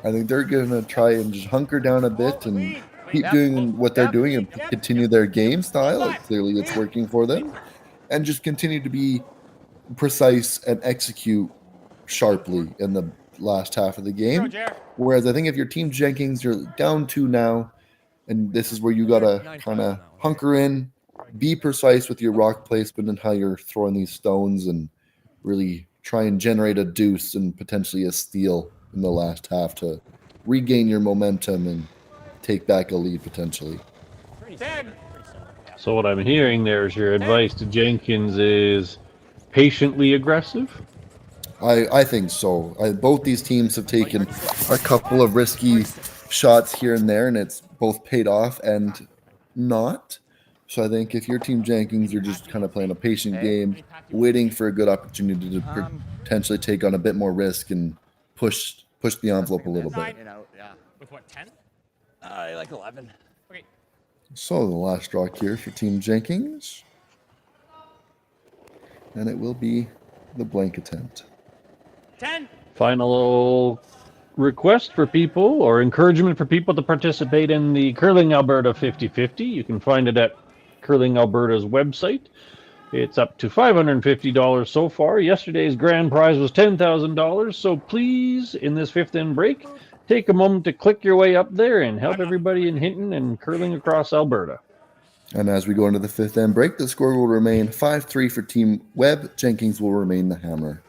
I think they're going to try and just hunker down a bit and keep doing what they're doing and continue their game style. Clearly it's working for them. And just continue to be precise and execute sharply in the last half of the game. Whereas I think if you're Team Jenkins, you're down 2 now, and this is where you got to kind of hunker in, be precise with your rock placement and how you're throwing these stones, and really try and generate a deuce and potentially a steal in the last half to regain your momentum and take back a lead potentially. So what I'm hearing there is your advice to Jenkins is patiently aggressive? I think so. Both these teams have taken a couple of risky shots here and there, and it's both paid off and not. So I think if you're Team Jenkins, you're just kind of playing a patient game, waiting for a good opportunity to potentially take on a bit more risk and push the envelope a little bit. With what, 10? I like 11. Okay. So the last draw here for Team Jenkins. And it will be the blank attempt. 10. Final request for people or encouragement for people to participate in the Curling Alberta 50-50. You can find it at Curling Alberta's website. It's up to $550 so far. Yesterday's grand prize was $10,000. So please, in this fifth end break, take a moment to click your way up there and help everybody in Hinton and curling across Alberta. And as we go into the fifth end break, the score will remain 5-3 for Team Webb. Jenkins will remain the hammer.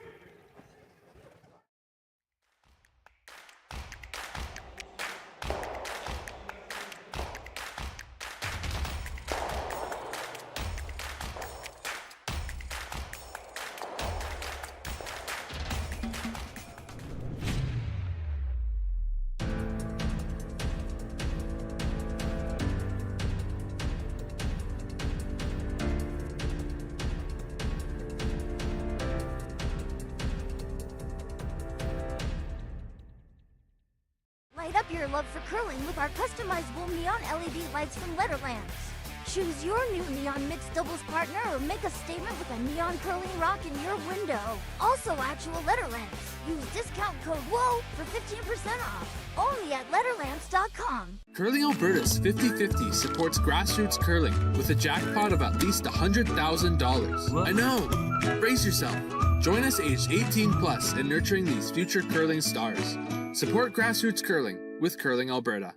Light up your love for curling with our customizable neon LED lights from Letterlands. Choose your new neon mixed doubles partner or make a statement with a neon curling rock in your window. Also actual Letterlands. Use discount code WHOA for 15% off. Only at Letterlands.com. Curling Alberta's 50-50 supports grassroots curling with a jackpot of at least $100,000. I know! Brace yourself. Join us aged 18 plus in nurturing these future curling stars. Support grassroots curling with Curling Alberta.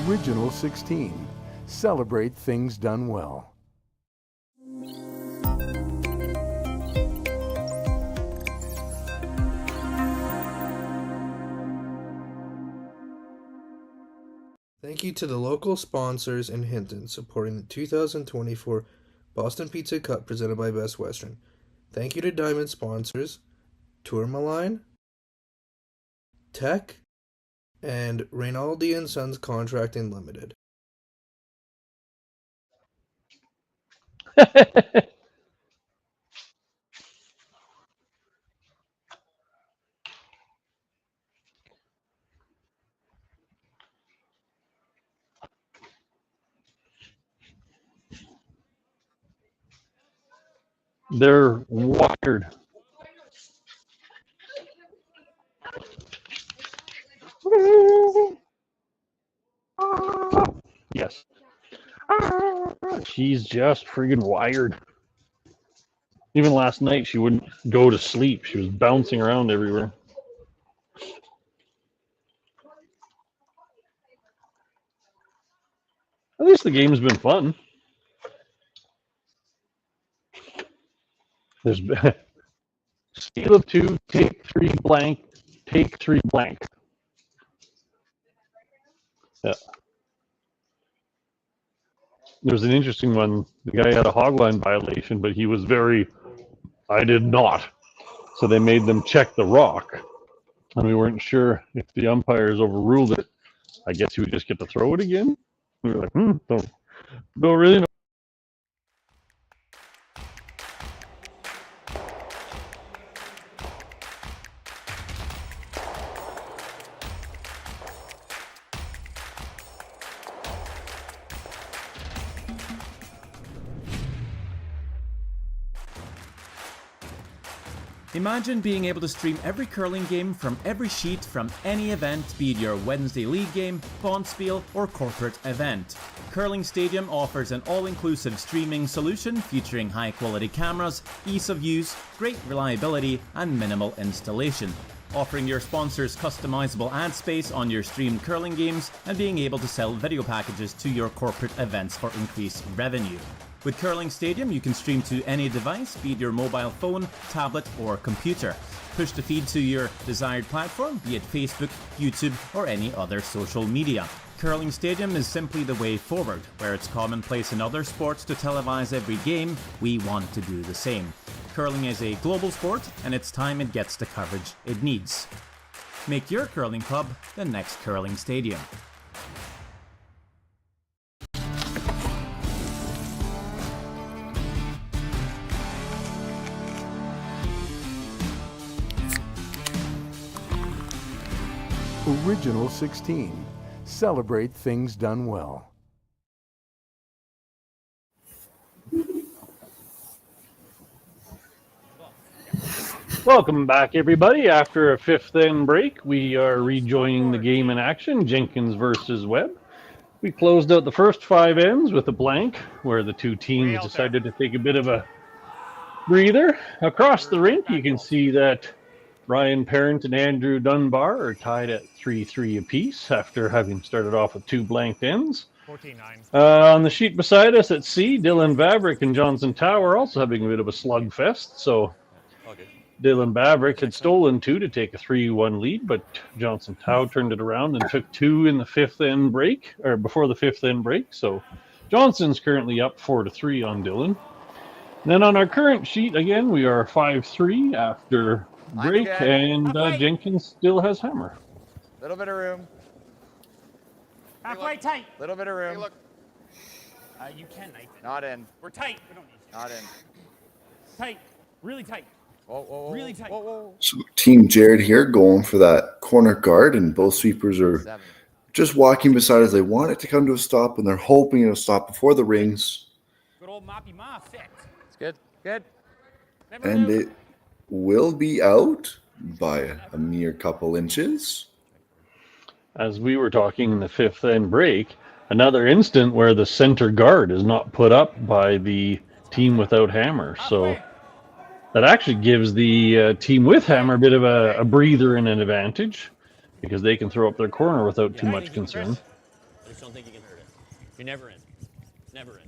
Original 16. Celebrate things done well. Thank you to the local sponsors in Hinton supporting the 2024 Boston Pizza Cup presented by Best Western. Thank you to Diamond sponsors Tourmaline, Tech, and Reynaldi & Sons Contracting Limited. They're wired. Yes. She's just friggin' wired. Even last night, she wouldn't go to sleep. She was bouncing around everywhere. At least the game's been fun. There's been scale of 2, take 3 blank, take 3 blank. Yeah. There's an interesting one. The guy had a hogline violation, but he was I did not. So they made them check the rock. And we weren't sure if the umpires overruled it. I guess he would just get to throw it again. We were like, don't really know. Imagine being able to stream every curling game from every sheet from any event, be it your Wednesday league game, bonspiel, or corporate event. Curling Stadium offers an all-inclusive streaming solution featuring high-quality cameras, ease of use, great reliability, and minimal installation. Offering your sponsors customizable ad space on your streamed curling games and being able to sell video packages to your corporate events for increased revenue. With Curling Stadium, you can stream to any device, be it your mobile phone, tablet, or computer. Push the feed to your desired platform, be it Facebook, YouTube, or any other social media. Curling Stadium is simply the way forward. Where it's commonplace in other sports to televise every game, we want to do the same. Curling is a global sport, and it's time it gets the coverage it needs. Make your curling club the next Curling Stadium. Original 16. Celebrate things done well. Welcome back, everybody. After a fifth end break, we are rejoining the game in action, Jenkins versus Webb. We closed out the first 5 ends with a blank, where the two teams decided to take a bit of a breather. Across the rink, you can see that Ryan Parent and Andrew Dunbar are tied at 3-3 apiece after having started off with 2 blank ends. 14-9. On the sheet beside us at C, Dylan Vavrick and Johnson Tow are also having a bit of a slugfest. So Dylan Vavrick had stolen 2 to take a 3-1 lead, but Johnson Tow turned it around and took 2 in the fifth end break, or before the fifth end break. So Johnson's currently up 4-3 on Dylan. And then on our current sheet, again, we are 5-3 after break, and Jenkins still has hammer. Little bit of room. Halfway tight. Little bit of room. Hey, look. You can knife it. Not in. We're tight. We don't need to. Not in. Tight. Really tight. Whoa, whoa, whoa. Really tight. Whoa, whoa. So Team Jared here going for that corner guard, and both sweepers are just walking beside as they want it to come to a stop, and they're hoping it'll stop before the rings. Good old moppy ma fixed. It's good. Good. And it will be out by a mere couple inches. As we were talking in the fifth end break, another instant where the center guard is not put up by the team without hammer. So that actually gives the team with hammer a bit of a breather and an advantage, because they can throw up their corner without too much concern. I just don't think you can hurt it. You're never in. Never in.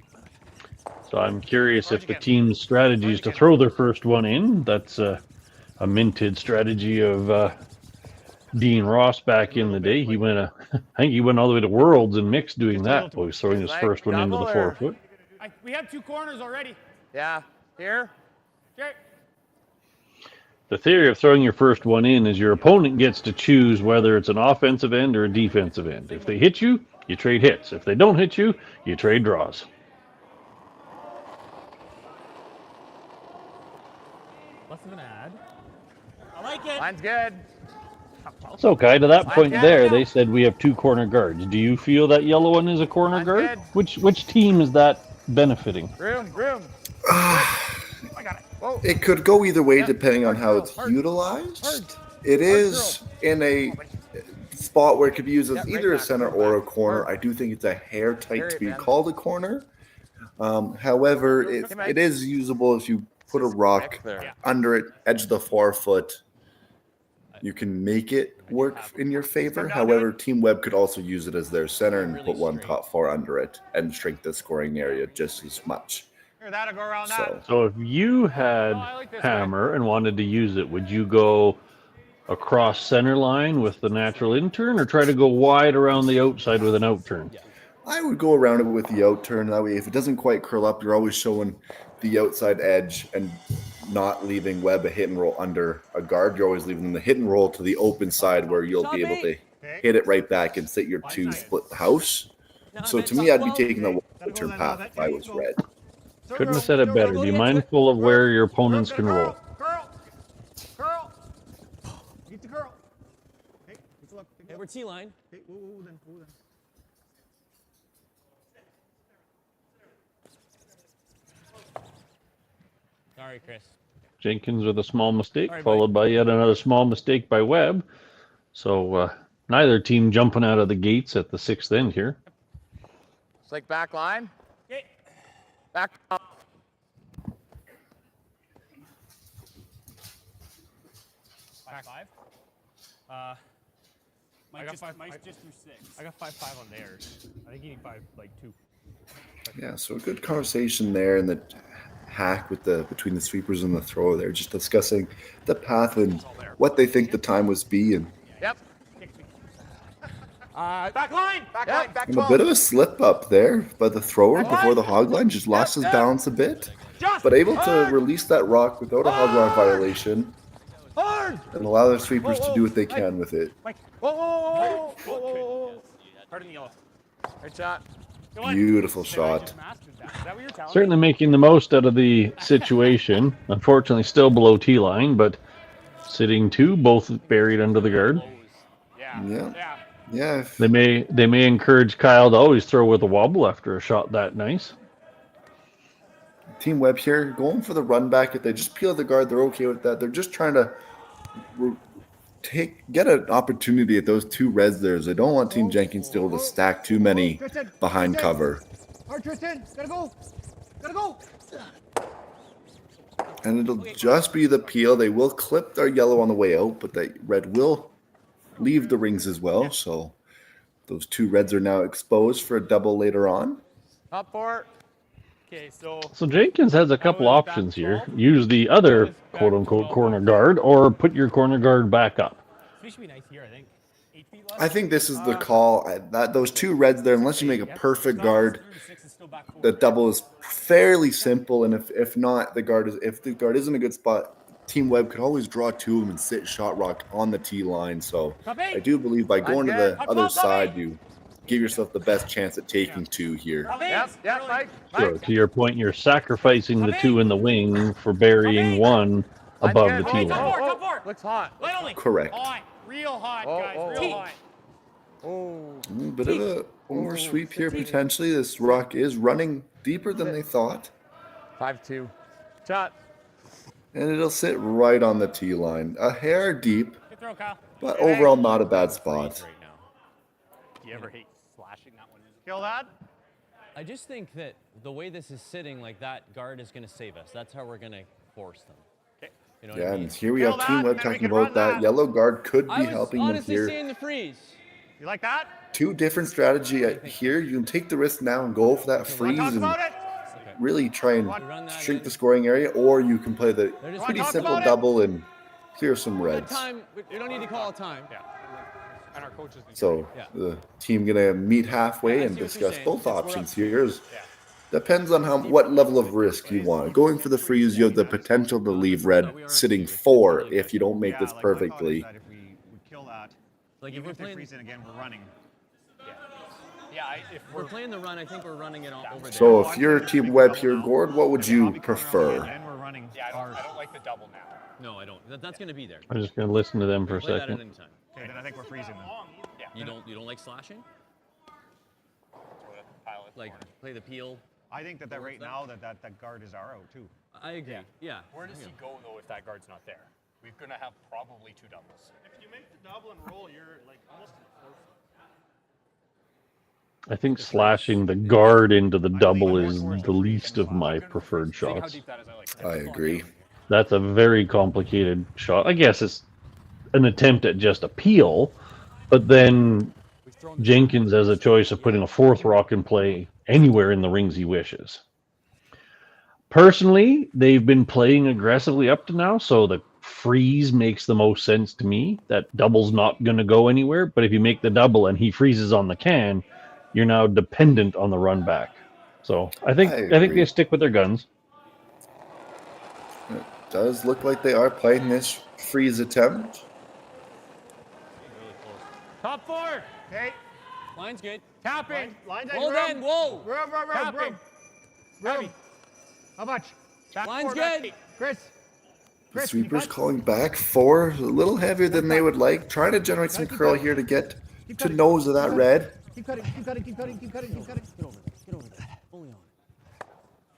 So I'm curious if the team's strategy is to throw their first one in. That's a minted strategy of Dean Ross back in the day. He went, I think he went all the way to Worlds and mixed doing that. He was throwing his first one into the 4-foot. We have 2 corners already. Yeah. Here. Okay. The theory of throwing your first one in is your opponent gets to choose whether it's an offensive end or a defensive end. If they hit you, you trade hits. If they don't hit you, you trade draws. Less of an ad. I like it. Mine's good. So, Kai, to that point there, they said we have 2 corner guards. Do you feel that yellow one is a corner guard? Which team is that benefiting? Room. I got it. Whoa. It could go either way depending on how it's utilized. It is in a spot where it could be used as either a center or a corner. I do think it's a hair tight to be called a corner. However, it is usable if you put a rock under it, edge of the 4-foot. You can make it work in your favor. However, Team Webb could also use it as their center and put one top 4 under it and shrink the scoring area just as much. That'll go around that. So if you had hammer and wanted to use it, would you go across center line with the natural in-turn or try to go wide around the outside with an out-turn? I would go around it with the out-turn. That way, if it doesn't quite curl up, you're always showing the outside edge and not leaving Webb a hit and roll under a guard. You're always leaving them the hit and roll to the open side where you'll be able to hit it right back and sit your 2 split the house. So to me, I'd be taking the out-turn path if I was red. Couldn't have said it better. Be mindful of where your opponents can roll. Girl. Get the girl. Hey, look. Hey, we're T-line. Hey, whoa, then. Sorry, Chris. Jenkins with a small mistake, followed by yet another small mistake by Webb. So neither team jumping out of the gates at the 6th end here. It's like back line. Okay. Back up. Back 5. Mike's just through 6. I got 5-5 on theirs. I think you need 5, like 2. Yeah, so a good conversation there in the hack with between the sweepers and the thrower there, just discussing the path and what they think the time was be, and Yep. Back line. Back line. Back a 12. bit of a slip up there by the thrower before the hog line, just lost his balance a bit, but able to release that rock without a hog line violation and allow their sweepers to do what they can with it. Whoa. Hard in the yellow. Good shot. Beautiful shot. Is that what you're telling Certainly making the most out of the situation. Unfortunately, still below T line, but sitting 2, both buried under the guard. Yeah. They may encourage Kyle to always throw with a wobble after a shot that nice. Team Webb here going for the run back. If they just peel the guard, they're okay with that. They're just trying to get an opportunity at those 2 reds there. They don't want Team Jenkins to be able to stack too many behind cover. Hard, Tristan. Gotta go. And it'll just be the peel. They will clip their yellow on the way out, but the red will leave the rings as well. So those 2 reds are now exposed for a double later on. Top 4. Okay, so Jenkins has a couple options here. Use the other quote-unquote corner guard, or put your corner guard back up. this should be nice here, I think. 8 feet left. I think this is the call. That those 2 reds there, unless you make a perfect guard, the double is fairly simple. And if not, if the guard isn't a good spot, Team Webb could always draw 2 of them and sit shot rock on the T line. So I do believe by going to the other side, you give yourself the best chance at taking 2 here. Yep, Mike. So to your point, you're sacrificing the 2 in the wing for burying 1 above the T line. Top four. Looks hot. Light only. Correct. Hot. Real hot, guys. Real hot. A bit of a oversweep here potentially. This rock is running deeper than they thought. 5-2. Shot. And it'll sit right on the T line. A hair deep, Good throw, Kyle. but overall not a bad spot. Do you ever hate slashing that one in? Kill that. I just think that the way this is sitting, like that guard is going to save us. That's how we're going to force them. Okay. You know what Yeah, I mean? and here we have Team Webb talking about that. Yellow guard could be helping them honestly here. seeing the freeze. You like that? 2 different strategy here. You can take the risk now and go for that freeze and really try and shrink the scoring area, or you can play the pretty simple double and clear some reds. We don't need to call a time. Yeah. And our coaches. So the team gonna meet halfway and discuss both options here. Depends on what level of risk you want. Going for the freeze, you have the potential to leave red sitting 4 if you don't make this perfectly. If we kill that, Like even if we're if they playing, freeze it again, we're running. if we're playing the run, I think we're running it all over there. So if you're Team Webb here, Gord, what would you prefer? Then we're running. Yeah, I don't like the double now. No, I don't. That's going to be there. I'm just going to listen to them for a Play that at second. any time. Okay, then I think we're freezing them. Yeah. You don't like slashing? Like play the peel. I think that right now that guard is our out too. I agree. Yeah. Where does he go though if that guard's not there? We're gonna have probably 2 doubles. If you make the double and roll, you're like almost. I think slashing the guard into the double is the least of my preferred shots. I agree. That's a very complicated shot. I guess it's an attempt at just a peel, but then Jenkins has a choice of putting a 4th rock in play anywhere in the rings he wishes. Personally, they've been playing aggressively up to now, so the freeze makes the most sense to me. That double's not going to go anywhere, but if you make the double and he freezes on the can, you're now dependent on the run back. So I think they stick with their guns. It does look like they are playing this freeze attempt. Top 4. Okay. Line's good. Tapping. Line's Well then, whoa. Room. Heavy. How much? Back Line's 4, back good. 8. Chris. The sweepers calling back 4, a little heavier than they would like. Trying to generate some curl here to get to nose of that red. Keep cutting. Get over there. Fully on.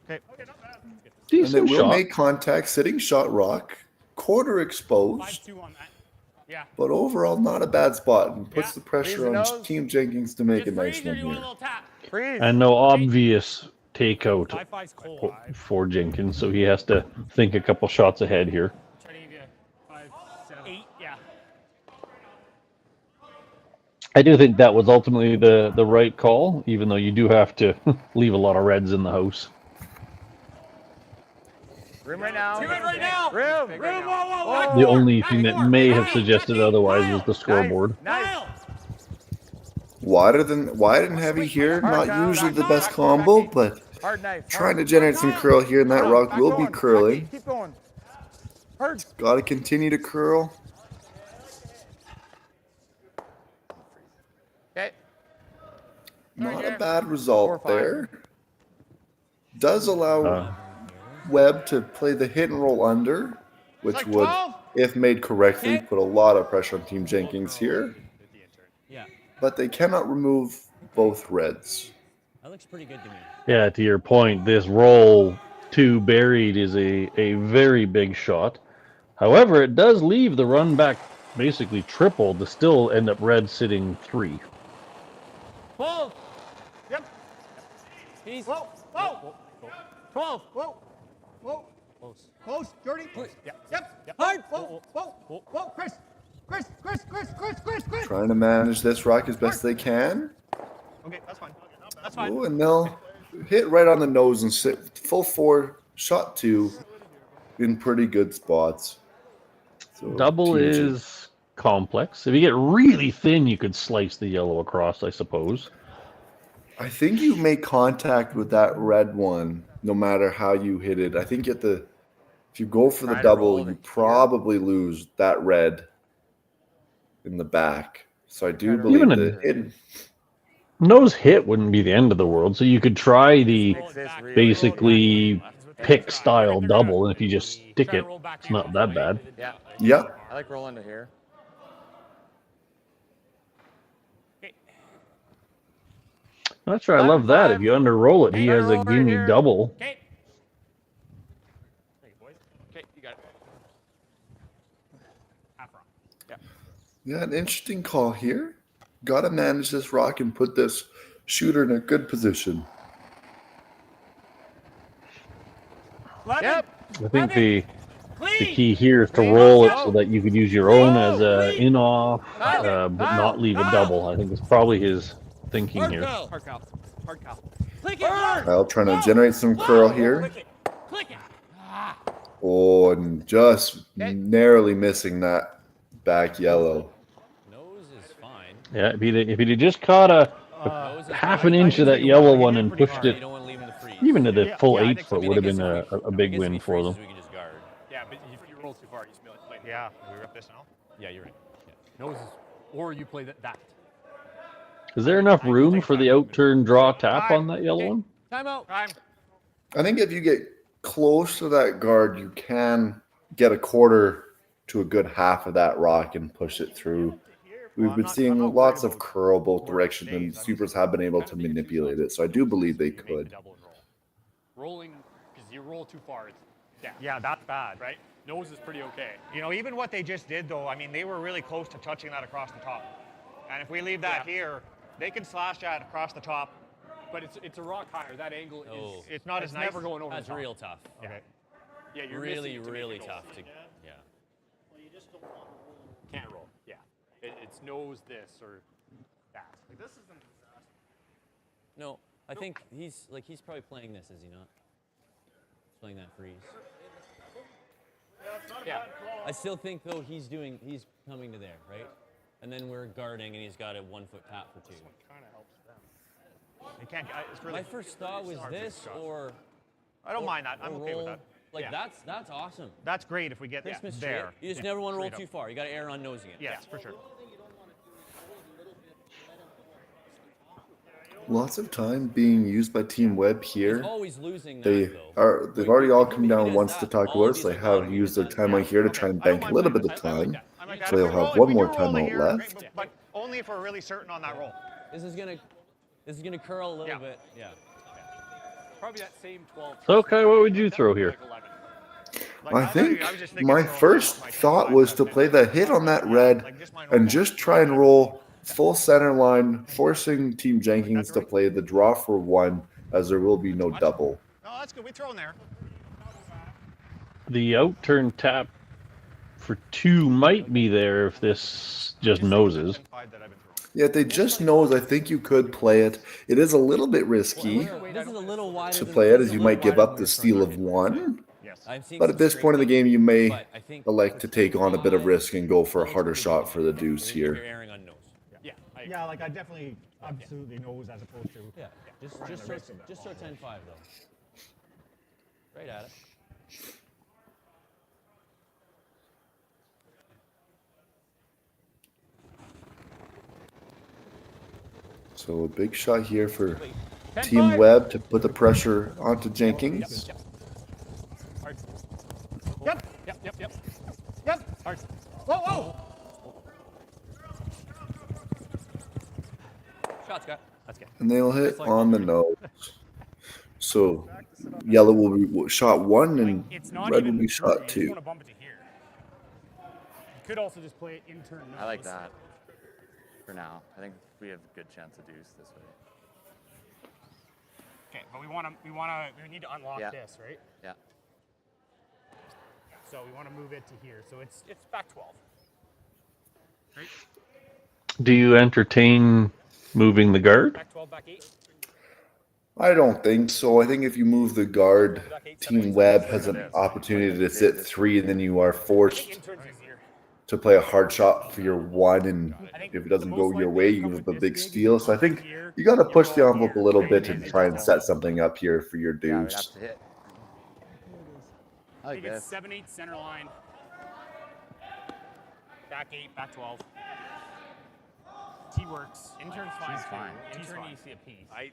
Okay. And it will make contact, sitting shot rock, quarter exposed. 5-2 on that. Yeah. But overall, not a bad spot, and puts the pressure on Team Jenkins to make a nice one here. And no obvious takeout for Jenkins, so he has to think a couple shots ahead here. Try to give you 5, 7, 8. Yeah. I do think that was ultimately the right call, even though you do have to leave a lot of reds in the house. Room right now. Two in right now. Room. Room. Whoa. The only thing that may have suggested otherwise was the scoreboard. Nice. Wide and heavy here, not usually the best combo, but Hard knife. trying to generate some curl here, and that rock will be curling. Keep going. Hard. Got to continue to curl. Okay. Not a bad result there. Does allow Webb to play the hit and roll under, which would, if made correctly, put a lot of pressure on Team Jenkins here. But they cannot remove both reds. That looks pretty good to me. Yeah, to your point, this roll 2 buried is a very big shot. However, it does leave the run back basically triple to still end up red sitting 3. Pull. Yep. He's. Whoa. 12. Whoa. Close. Jordy. Yep. Hard. Whoa. Chris. Trying to manage this rock as best they can. Okay, that's fine. Ooh, and they'll hit right on the nose and sit full 4, shot 2 in pretty good spots. So Double is complex. If you get really thin, you could slice the yellow across, I suppose. I think you make contact with that red one no matter how you hit it. I think if you go for the double, you probably lose that red in the back. So I do believe Even the hidden nose hit wouldn't be the end of the world. So you could try the basically pick style double, and if you just stick it, it's not that bad. Yeah. I like rolling to here. That's right. I love that. If you under roll it, he has a gimme double. Okay, you got it. Half rock. Yeah, an interesting call here. Got to manage this rock and put this shooter in a good position. Yep. I think the key here is to roll it so that you could use your own as a in-off, but not leave a double. I think it's probably his thinking here. Hard cow. Kyle trying to generate some curl here. Click it. Oh, and just narrowly missing that back yellow. Nose is fine. Yeah, if he'd just caught a half an inch of that yellow one and pushed it even to the full 8 foot, would have been a big win for them. Yeah, but if you roll too far, you smell it. Like, yeah, we rip this now. Yeah, you're right. Noses, or you play that. Is there enough room for the outturn draw tap on that yellow one? Time. I think if you get close to that guard, you can get a quarter to a good half of that rock and push it through. We've been seeing lots of curl both directions, and supers have been able to manipulate it. So I do believe they could. Rolling, because you roll too far, it's down. Yeah, that's bad, right? Nose is pretty okay. You know, even what they just did, though, I mean, they were really close to touching that across the top. And if we leave that here, they can slash that across the top. But it's a rock higher. That angle is it's not as nice. Never going over. That's the top. real tough. Okay. Yeah, you're really tough to. Yeah. Well, you just don't want to roll. Can't roll. Yeah. It's nose this or that. Like, this isn't. No, I think he's probably playing this, is he not? He's playing that freeze. Yeah. I still think though he's coming to there, right? And then we're guarding, and he's got a 1 foot tap for 2. This one kind of helps them. They can't. It's really, my first thought was this, or I don't mind that. I'm okay with that. Like that's awesome. That's great if we get Christmas there. Tree. You just never want to roll too far. You got to err on nosing it. Yes, for sure. Lots of time being used by Team Webb here. He's always losing They've already all come down once to talk about it, so they have used their time on here to try and bank a little bit of time. So they'll have one more timeout left. But only if we're really certain on that roll. This is gonna curl a little bit. Yeah. Probably that same 12. So, Kai, what would you throw here? I think my first thought was to play the hit on that red and just try and roll full center line, forcing Team Jenkins to play the draw for 1, as there will be no double. No, that's good. We throw in there. The out turn tap for 2 might be there if this just noses. Yeah, if they just knows, I think you could play it. It is a little bit risky to play it, as you might give up the steal of 1. But at this point in the game, you may elect to take on a bit of risk and go for a harder shot for the deuce here. Yeah, like I definitely absolutely nose as opposed to. Yeah, just throw 10-5 though. Right at it. So a big shot here for Team Webb to put the pressure onto Jenkins. Yep. Hard. Whoa. Shot, Scott. That's good. And they'll hit on the nose. So yellow will be shot 1 and red will be shot 2. You could also just play it intern. I like that for now. I think we have a good chance to deuce this way. Okay, but we need to unlock this, right? Yeah. So we want to move it to here. So it's back 12. Right? Do you entertain moving the guard? Back 12, back 8. I don't think so. I think if you move the guard, Team Webb has an opportunity to sit 3, and then you are forced to play a hard shot for your 1, and if it doesn't go your way, you give up a big steal. So I think you got to push the envelope a little bit and try and set something up here for your deuce. I think it's 7-8 center line. Back 8, back 12. T works. Intern's fine. He's fine. Intern needs to see a piece. I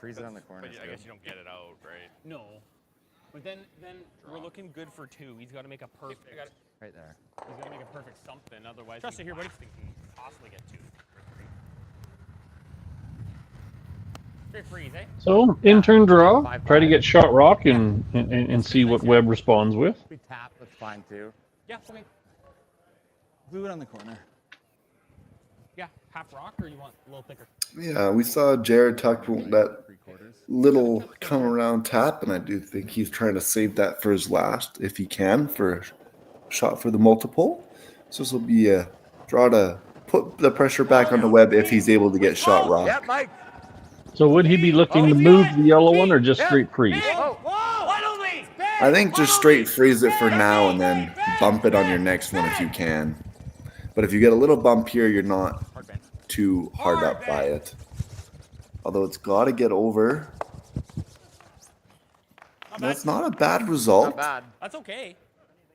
freeze it on the corner. I guess you don't get it out, right? No. But then we're looking good for 2. He's got to make a perfect. Right there. He's got to make a perfect something. Otherwise, trust it here, buddy. Possibly get 2. Straight freeze, eh? So, intern draw. Try to get shot rock and see what Webb responds with. We tap. That's fine too. Yeah, something. Glue it on the corner. Yeah, half rock, or you want a little thicker? Yeah, we saw Jared tuck that little come around tap, and I do think he's trying to save that for his last, if he can, for a shot for the multiple. So this will be a draw to put the pressure back on the Webb if he's able to get shot rock. Yeah, Mike. So would he be looking to move the yellow one or just straight freeze? I think just straight freeze it for now and then bump it on your next one if you can. But if you get a little bump here, you're not too hard up by it. Although it's got to get over. That's not a bad result. Not bad. That's okay.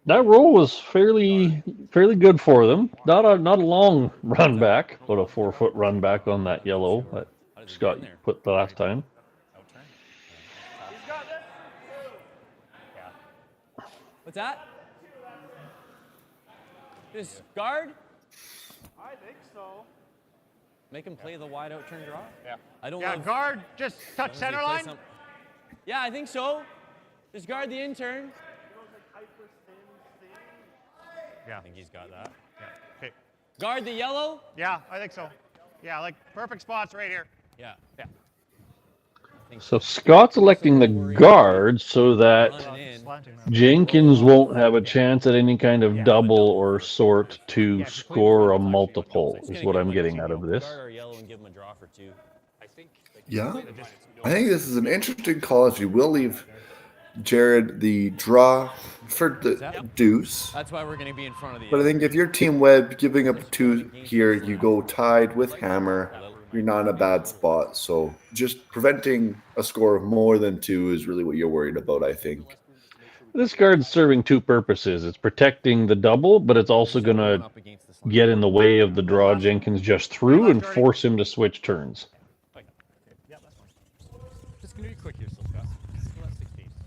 That roll was fairly good for them. Not a long run back, but a 4-foot run back on that yellow that Scott put the last time. What's that? Just guard? I think so. Make him play the wide out turn draw? Yeah. I don't Yeah, love, guard, just touch center line. Yeah, I think so. Just guard the intern. Yeah. I think he's got that. Yeah. Okay. Guard the yellow? Yeah, I think so. Yeah, like perfect spots right here. Yeah. Yeah. So Scott's electing the guard so that Jenkins won't have a chance at any kind of double or sort to score a multiple, is what I'm getting out of this. Guard our yellow and give him a draw for 2. Yeah. I think this is an interesting call if you will leave Jared the draw for the deuce. That's why we're going to be in front of the But I think if you're Team Webb giving up 2 here, you go tied with hammer. You're not in a bad spot. So just preventing a score of more than 2 is really what you're worried about, I think. This card's serving 2 purposes. It's protecting the double, but it's also going to get in the way of the draw Jenkins just threw and force him to switch turns. Just gonna be quick here, Scott.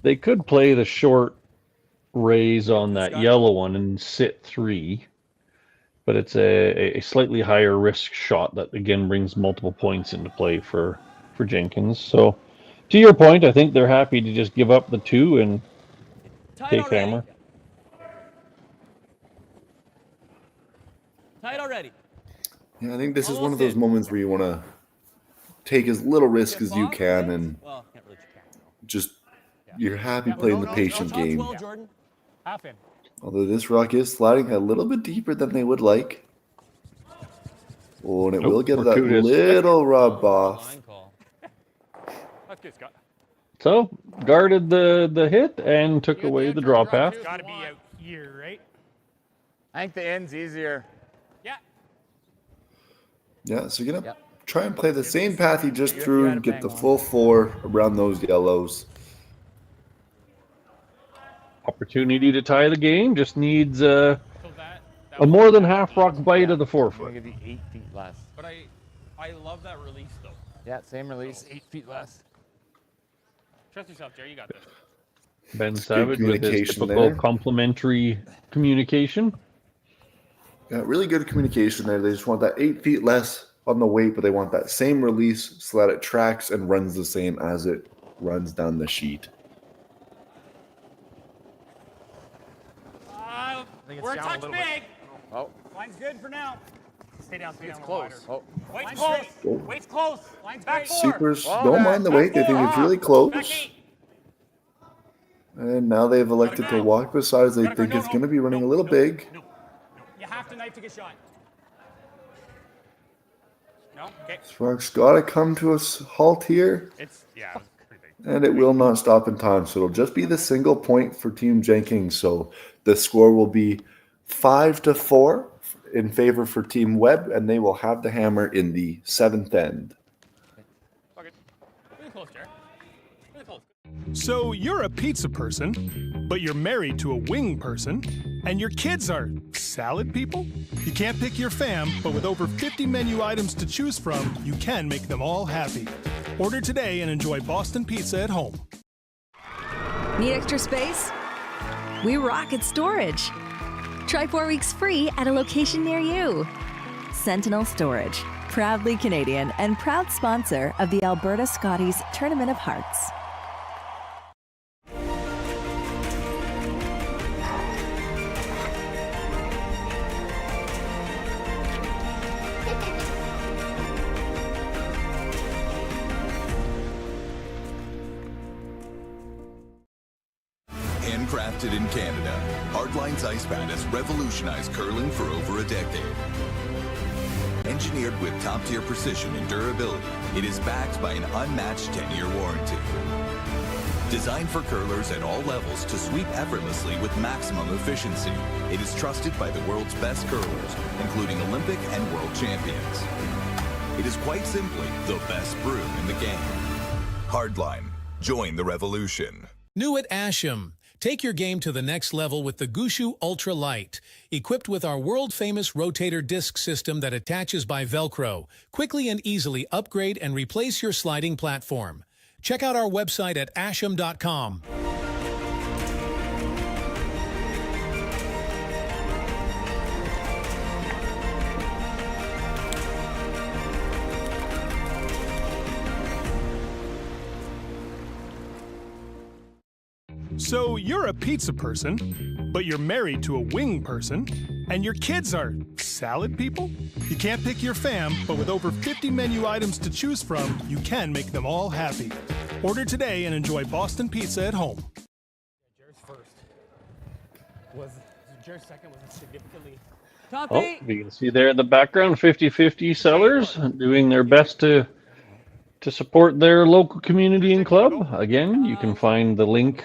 They could play the short raise on that yellow one and sit 3. But it's a slightly higher risk shot that, again, brings multiple points into play for Jenkins. So, to your point, I think they're happy to just give up the 2 and take hammer. Tight already. Yeah, I think this is one of those moments where you want to take as little risk as you can and just you're happy playing the patient game. Half in. Although this rock is sliding a little bit deeper than they would like. Oh, and it will get that fortuitous. little rub off. That's good, Scott. So, guarded the hit and took away the draw path. Got to be out here, right? I think the end's easier. Yeah. Yeah, so you're going to try and play the same path you just threw and get the full 4 around those yellows. Opportunity to tie the game. Just needs a more than half rock bite of the 4 foot. I'm going to give you 8 feet less. But I love that release, though. Yeah, same release, 8 feet less. Trust yourself, Jerry. You got this. Ben Savage with his communication typical there. complimentary communication. Yeah, really good communication there. They just want that 8 feet less on the weight, but they want that same release so that it tracks and runs the same as it runs down the sheet. We're a touch big. Oh. Line's good for now. Stay down, It's a close. wider. Oh. Weight's close. Oh. Weight's close. Line's back 4. Supers don't mind the weight. They think it's really close. And now they've elected to walk beside as they think it's going to be running a little big. You have to knife to get shot. No? Okay. This rock's got to come to a halt here. It's pretty big. And it will not stop in time. So it'll just be the single point for Team Jenkins. So the score will be 5-4 in favor for Team Webb, and they will have the hammer in the 7th end. Okay. Really close, Jared. Really close. So you're a pizza person, but you're married to a wing person, and your kids are salad people? You can't pick your fam, but with over 50 menu items to choose from, you can make them all happy. Order today and enjoy Boston Pizza at home. Need extra space? We rocket storage. Try 4 weeks free at a location near you. Sentinel Storage, proudly Canadian and proud sponsor of the Alberta Scotties Tournament of Hearts. Handcrafted in Canada, Hardline's Ice Pad has revolutionized curling for over a decade. Engineered with top-tier precision and durability, it is backed by an unmatched 10-year warranty. Designed for curlers at all levels to sweep effortlessly with maximum efficiency, it is trusted by the world's best curlers, including Olympic and world champions. It is quite simply the best brew in the game. Hardline. Join the revolution. New at Asham. Take your game to the next level with the Gushu Ultra Light. Equipped with our world-famous rotator disc system that attaches by Velcro, quickly and easily upgrade and replace your sliding platform. Check out our website at asham.com. So you're a pizza person, but you're married to a wing person, and your kids are salad people? You can't pick your fam, but with over 50 menu items to choose from, you can make them all happy. Order today and enjoy Boston Pizza at home. Jared's first. Jared's second was significantly. Oh, you can see there in the background, 50-50 sellers doing their best to support their local community and club. Again, you can find the link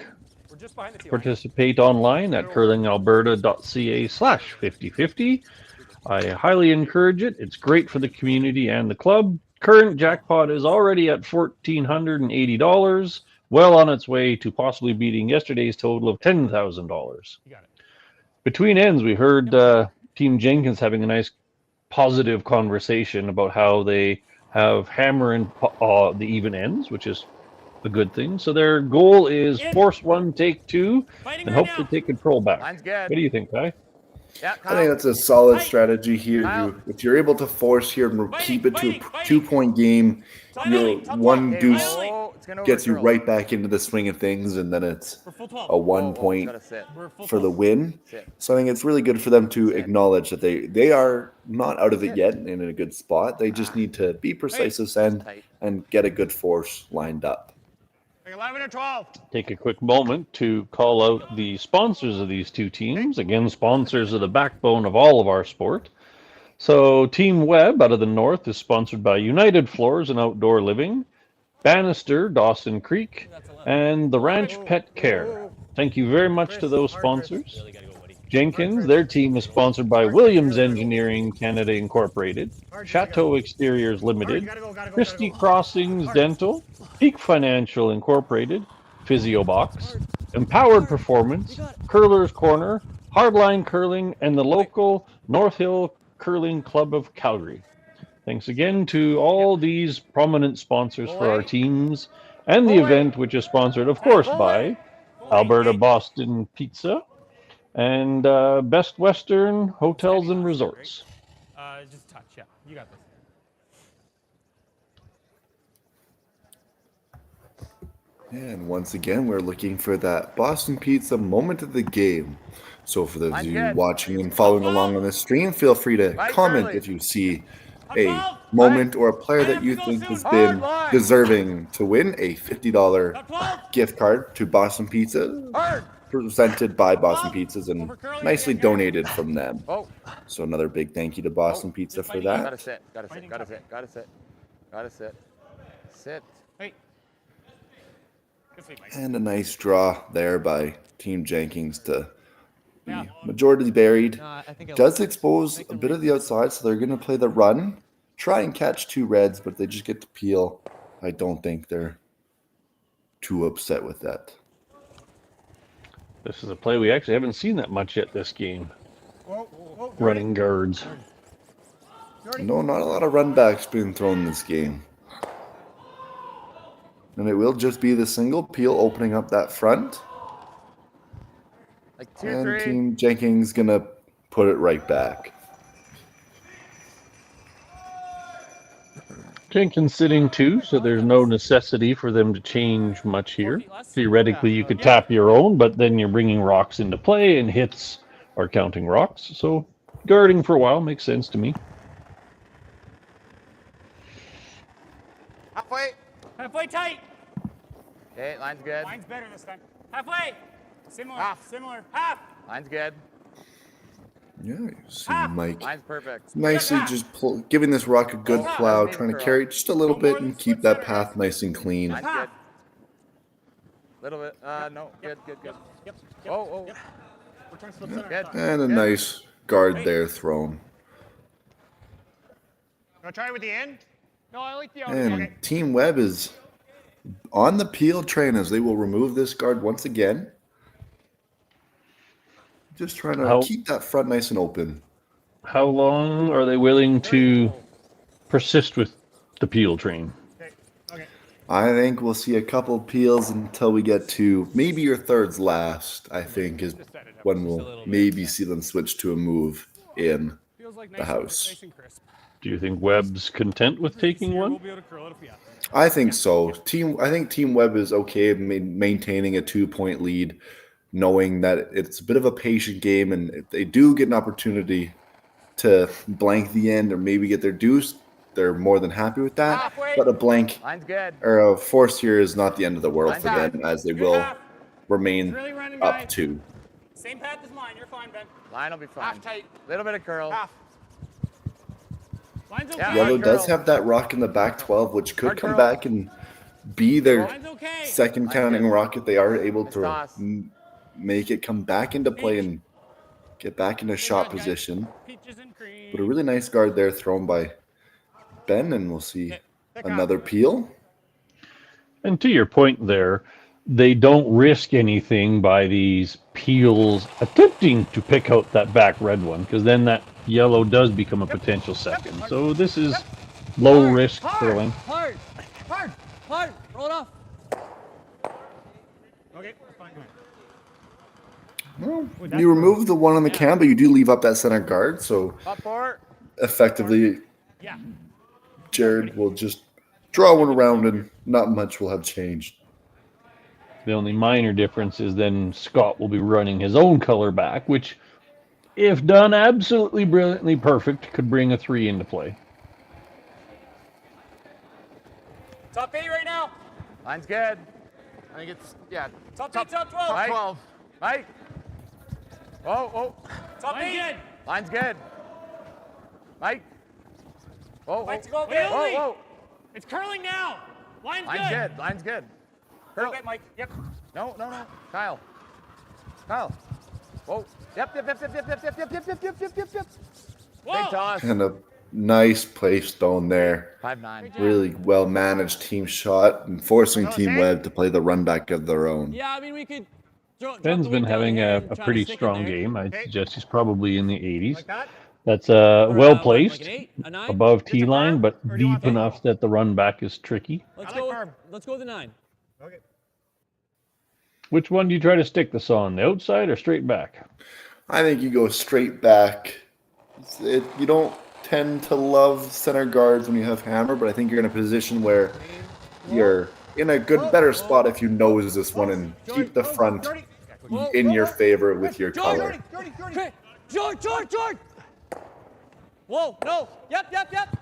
to participate online at curlingalberta.ca/5050. I highly encourage it. It's great for the community and the club. Current jackpot is already at $1,480, well on its way to possibly beating yesterday's total of $10,000. Between ends, we heard Team Jenkins having a nice positive conversation about how they have hammer and the even ends, which is a good thing. So their goal is force one, take two, and hopefully take control back. Line's good. What do you think, Ty? Yeah, I think that's a solid strategy here. If you're able to force here and keep it to a 2-point game, you're one goose gets you right back into the swing of things, and then it's a 1 point for the win. So I think it's really good for them to acknowledge that they are not out of it yet and in a good spot. They just need to be precise this end and get a good force lined up. 11 or 12. Take a quick moment to call out the sponsors of these two teams. Again, sponsors are the backbone of all of our sport. So Team Webb out of the north is sponsored by United Floors and Outdoor Living, Bannister, Dawson Creek, and the Ranch Pet Care. Thank you very much to those sponsors. Jenkins, their team is sponsored by Williams Engineering Canada Incorporated, Chateau Exteriors Limited, Christie Crossings Dental, Peak Financial Incorporated, PhysioBox, Empowered Performance, Curler's Corner, Hardline Curling, and the local North Hill Curling Club of Calgary. Thanks again to all these prominent sponsors for our teams and the event, which is sponsored, of course, by Alberta Boston Pizza and Best Western Hotels and Resorts. Just touch, yeah. You got this. And once again, we're looking for that Boston Pizza moment of the game. So for those of you watching and following along on the stream, feel free to comment if you see a moment or a player that you think has been deserving to win a $50 gift card to Boston Pizza, presented by Boston Pizzas and nicely donated from them. So another big thank you to Boston Pizza for that. Gotta sit. Sit. Hey. And a nice draw there by Team Jenkins to be majority buried. Does expose a bit of the outside, so they're going to play the run. Try and catch two reds, but they just get to peel. I don't think they're too upset with that. This is a play we actually haven't seen that much yet this game. Running guards. No, not a lot of run backs being thrown this game. And it will just be the single peel opening up that front. Like 2, and 3. Team Jenkins going to put it right back. Jenkins sitting 2, so there's no necessity for them to change much here. Theoretically, you could tap your own, but then you're bringing rocks into play, and hits are counting rocks. So guarding for a while makes sense to me. Halfway tight. Okay, line's good. Line's better this time. Halfway. Similar. Half. Similar. Half. Line's good. Yeah, you see Mike Line's perfect. nicely just giving this rock a good plow, trying to carry it just a little bit and keep that path nice and clean. Line's good. Little bit. No. Good. Yep. Oh. Return slip center. Good. And a nice guard there thrown. Wanna try with the end? No, I like the out. And Team Webb is on the peel train as they will remove this guard once again. Just trying to keep that front nice and open. How long are they willing to persist with the peel train? I think we'll see a couple peels until we get to maybe your thirds last, I think, is when we'll maybe see them switch to a move in the house. Do you think Webb's content with taking one? I think so. I think Team Webb is okay maintaining a 2-point lead, knowing that it's a bit of a patient game, and if they do get an opportunity to blank the end or maybe get their deuce, they're more than happy with that. But a blank or a force here is not the end of the world for them, as they will remain up 2. Same path as mine. You're fine, Ben. Line will be fine. Half tight. Little bit of curl. Half. Line's okay. Yellow does have that rock in the back 12, which could come back and be their second counting rock if they are able to make it come back into play and get back into shot position. But a really nice guard there thrown by Ben, and we'll see another peel. And to your point there, they don't risk anything by these peels attempting to pick out that back red one, because then that yellow does become a potential second. So this is low risk curling. Hard. Roll it off. Okay, fine. Well, you remove the one on the cam, but you do leave up that center guard. So effectively, Jared will just draw one around and not much will have changed. The only minor difference is then Scott will be running his own color back, which, if done absolutely brilliantly perfect, could bring a 3 into play. Top 8 right now. Line's good. I think it's, yeah. Top 12. Top 12. Mike. Whoa, whoa. Top 8. Good. Line's good. Mike. Whoa, whoa. Mike's go, Whoa, whoa. It's curling now. Line's good. Line's good. Curl it, Mike. Yep. No. Kyle. Whoa. Yep. Whoa. Big toss. And a nice play stone there. 5-9. Really well managed team shot and forcing Team Webb to play the run back of their own. Yeah, I mean, we could. Ben's been having a pretty strong game. I'd suggest he's probably in the 80s. That's well placed, above T-line, but deep enough that the run back is tricky. Let's go with the 9. Okay. Which one do you try to stick this on, the outside or straight back? I think you go straight back. You don't tend to love center guards when you have hammer, but I think you're in a position where you're in a better spot if you nose this one and keep the front in your favor with your color. George! Whoa, no. Yep.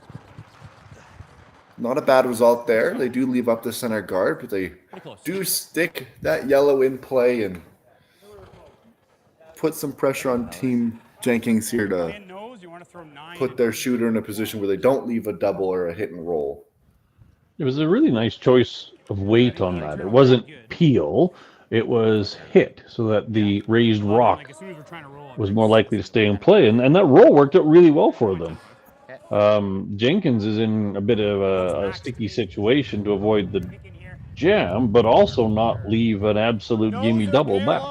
Not a bad result there. They do leave up the center guard, but they do stick that yellow in play and put some pressure on Team Jenkins here to put their shooter in a position where they don't leave a double or a hit and roll. It was a really nice choice of weight on that. It wasn't peel, it was hit, so that the raised rock was more likely to stay in play. And that roll worked out really well for them. Jenkins is in a bit of a sticky situation to avoid the jam, but also not leave an absolute gimme double back.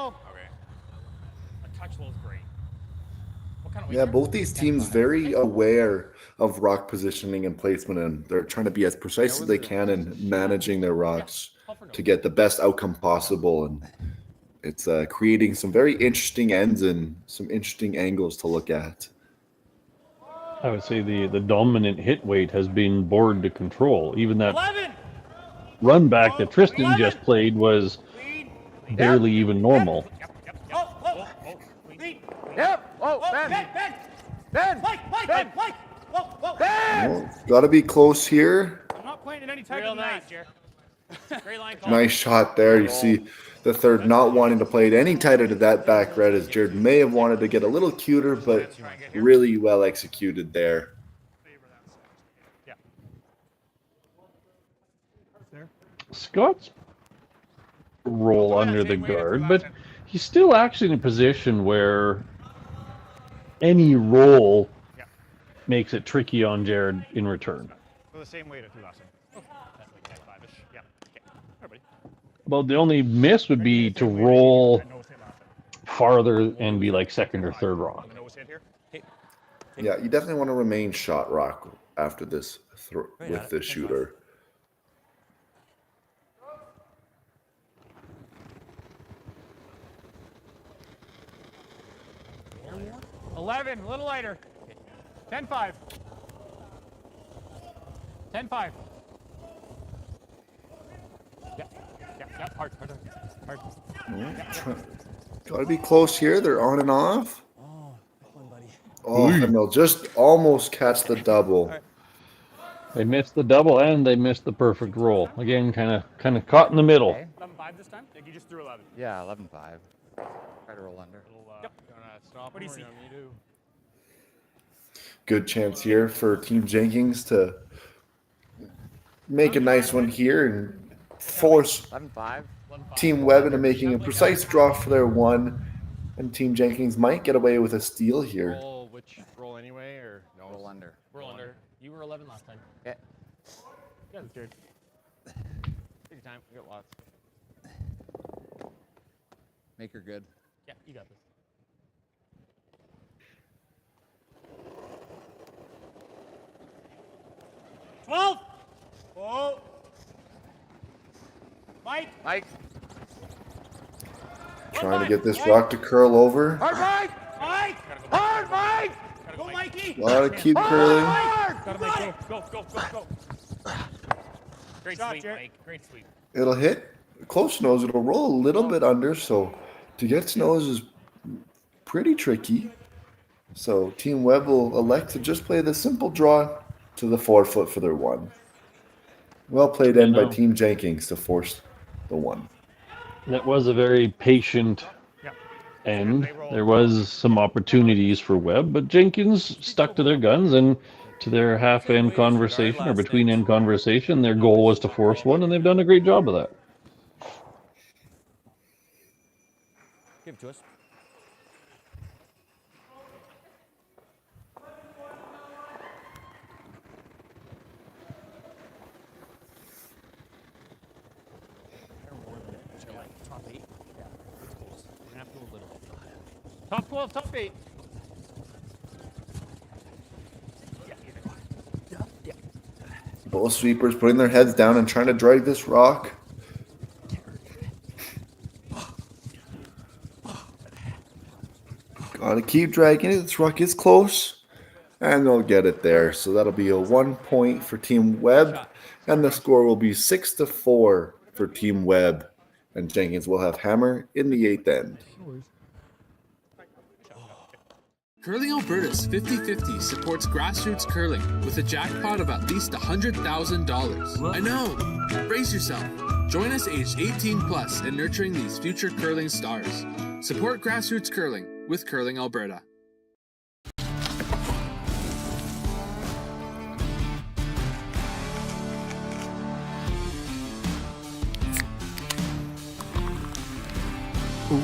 Yeah, both these teams very aware of rock positioning and placement, and they're trying to be as precise as they can in managing their rocks to get the best outcome possible. And it's creating some very interesting ends and some interesting angles to look at. I would say the dominant hit weight has been board to control. Even that 11. Run back that Tristan just played was barely even normal. Yep. Oh, Ben. Mike. Whoa. Got to be close here. I'm not playing in any type of match, Jer. Great line call. Nice shot there. You see the third not wanting to play it any tighter to that back red, as Jared may have wanted to get a little cuter, but really well executed there. Scott's roll under the guard, but he's still actually in a position where any roll makes it tricky on Jared in return. For the same weight as last time. That's like 5-ish. Yeah. Okay. Everybody. Well, the only miss would be to roll farther and be like second or third rock. Yeah, you definitely want to remain shot rock after this with this shooter. $11, a little lighter. 10-5. 10-5. Yeah. Hard. Got to be close here. They're on and off. Oh, and they'll just almost catch the double. They missed the double and they missed the perfect roll. Again, kind of caught in the middle. 11-5 this time? You just threw 11. Yeah, 11-5. Try to roll under. What do you see? Good chance here for Team Jenkins to make a nice one here and force 11-5. Team Webb into making a precise draw for their one. And Team Jenkins might get away with a steal here. Roll anyway, or no? Roll under. Roll under. You were 11 last time. Yeah. Yeah, that's good. Take your time. We got lots. Make her good. Yeah, you got this. $12. Oh. Mike. Trying to get this rock to curl over. Hard, Mike. Go, Mikey. A lot of keep curling. Gotta make go. Great sweep, Mike. Great sweep. It'll hit close nose. It'll roll a little bit under. So to get to nose is pretty tricky. So Team Webb will elect to just play the simple draw to the 4-foot for their 1. Well played in by Team Jenkins to force the 1. That was a very patient end. There was some opportunities for Webb, but Jenkins stuck to their guns and to their half-end conversation or between-end conversation. Their goal was to force 1, and they've done a great job of that. Give it to us. Top 12, top 8. Both sweepers putting their heads down and trying to drag this rock. Gotta keep dragging it. This rock is close. And they'll get it there. So that'll be a 1 point for Team Webb. And the score will be 6-4 for Team Webb. And Jenkins will have hammer in the 8th end. Curling Alberta's 50-50 supports grassroots curling with a jackpot of at least $100,000. I know! Brace yourself. Join us aged 18 plus in nurturing these future curling stars. Support grassroots curling with Curling Alberta.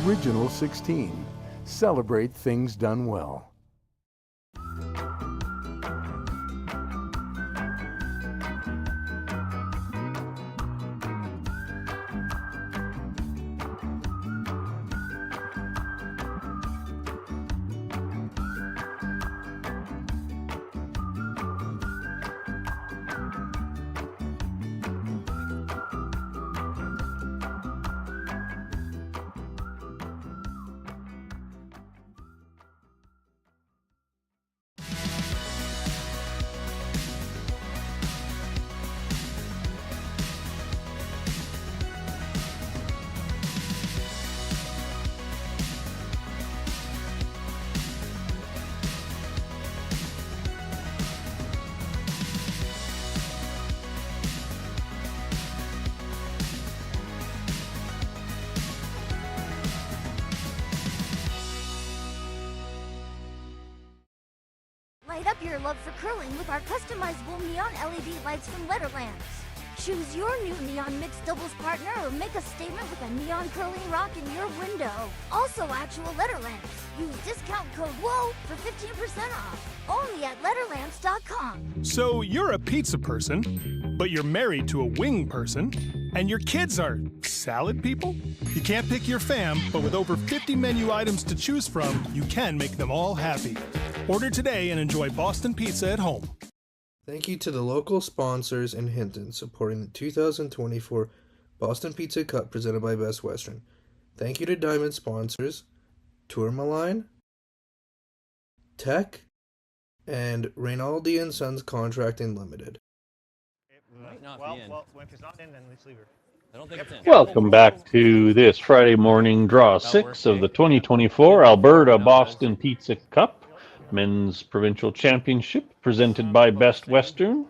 Original 16. Celebrate things done well. Light up your love for curling with our customizable neon LED lights from Letterlands. Choose your new neon mixed doubles partner or make a statement with a neon curling rock in your window. Also actual Letterlands. Use discount code WHOA for 15% off. Only at Letterlands.com. So you're a pizza person, but you're married to a wing person, and your kids are salad people? You can't pick your fam, but with over 50 menu items to choose from, you can make them all happy. Order today and enjoy Boston Pizza at home. Thank you to the local sponsors in Hinton supporting the 2024 Boston Pizza Cup presented by Best Western. Thank you to Diamond sponsors Tourmaline, Tech, and Rinaldi & Sons Contracting Limited. Well, if it's not in, then let's leave her. I don't think it's in. Welcome back to this Friday morning draw 6 of the 2024 Alberta Boston Pizza Cup Men's Provincial Championship presented by Best Western.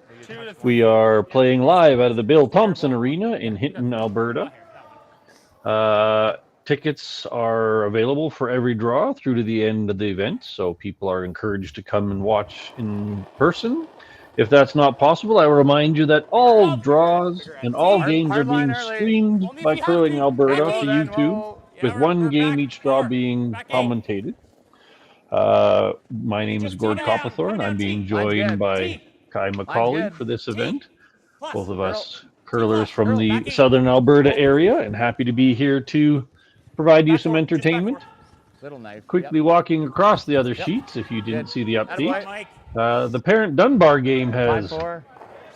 We are playing live out of the Bill Thomson Arena in Hinton, Alberta. Tickets are available for every draw through to the end of the event, so people are encouraged to come and watch in person. If that's not possible, I will remind you that all draws and all games are being streamed by Curling Alberta to YouTube, with one game each draw being commentated. My name is Gord Copplethorne. I'm being joined by Kai McCauley for this event. Both of us curlers from the southern Alberta area, and happy to be here to provide you some entertainment. Quickly walking across the other sheets, if you didn't see the update. The Parent Dunbar game has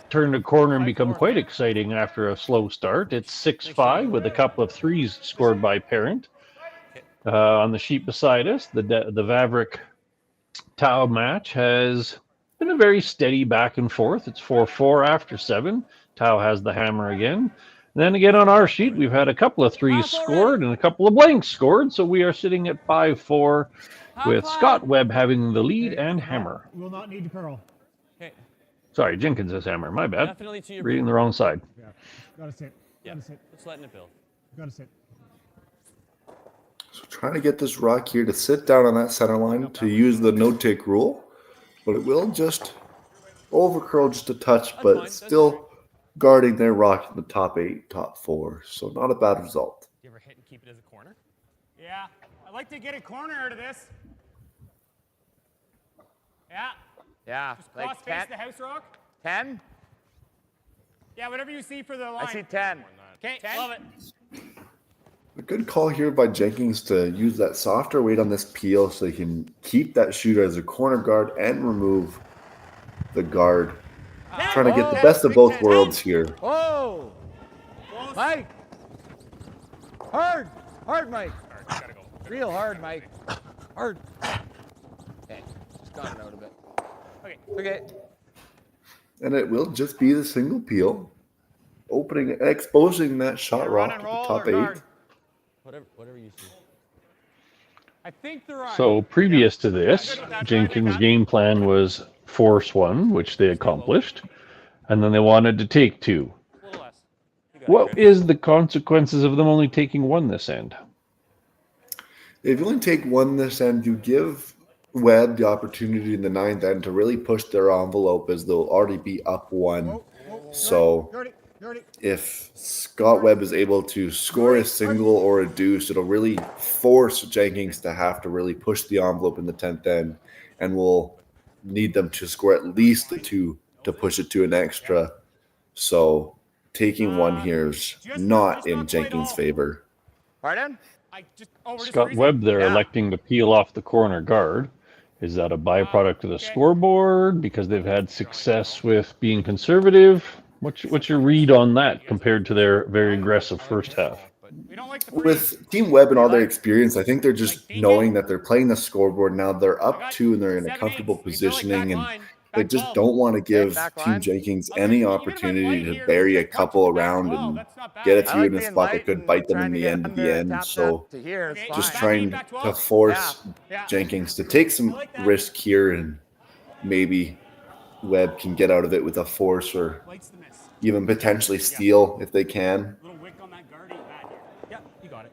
turned a corner and become quite exciting after a slow start. It's 6-5 with a couple of threes scored by Parent. On the sheet beside us, the Vavrick Tau match has been a very steady back and forth. It's 4-4 after 7. Tao has the hammer again. Then again on our sheet, we've had a couple of threes scored and a couple of blanks scored. So we are sitting at 5-4 with Scott Webb having the lead and hammer. You will not need to curl. Okay. Sorry, Jenkins has hammer. My bad. Definitely to your Reading the wrong side. Yeah. Gotta sit. Yeah. Gotta sit. Just letting it build. Gotta sit. So trying to get this rock here to sit down on that center line to use the no-take rule, but it will just overcurl just a touch, but it's still guarding their rock in the top 8, top 4. So not a bad result. You ever hit and keep it as a corner? Yeah. I'd like to get a corner out of this. Yeah. Yeah. Just cross face the house rock. 10? Yeah, whatever you see for the line. I see 10. Okay, love it. A good call here by Jenkins to use that softer weight on this peel so he can keep that shooter as a corner guard and remove the guard. Trying to get the best of both worlds here. Oh! Mike! Hard! Hard, Mike! Gotta go. Real hard, Mike. Hard. Okay, just got it out a bit. Okay. Okay. And it will just be the single peel, opening, exposing that shot rock at the top 8. Whatever you see. I think they're right. So previous to this, Jenkins' game plan was force 1, which they accomplished, and then they wanted to take 2. What is the consequences of them only taking 1 this end? If you only take 1 this end, you give Webb the opportunity in the 9th end to really push their envelope as they'll already be up 1. So if Scott Webb is able to score a single or a deuce, it'll really force Jenkins to have to really push the envelope in the 10th end, and we'll need them to score at least a 2 to push it to an extra. So taking 1 here is not in Jenkins' favor. Pardon? Scott Webb there electing to peel off the corner guard. Is that a byproduct of the scoreboard because they've had success with being conservative? What's your read on that compared to their very aggressive first half? With Team Webb and all their experience, I think they're just knowing that they're playing the scoreboard now. They're up 2 and they're in a comfortable positioning, and they just don't want to give Team Jenkins any opportunity to bury a couple around and get a few in a spot that could bite them in the end of the end. So just trying to force Jenkins to take some risk here, and maybe Webb can get out of it with a force or even potentially steal if they can. Little wick on that guard ain't bad here. Yep, you got it.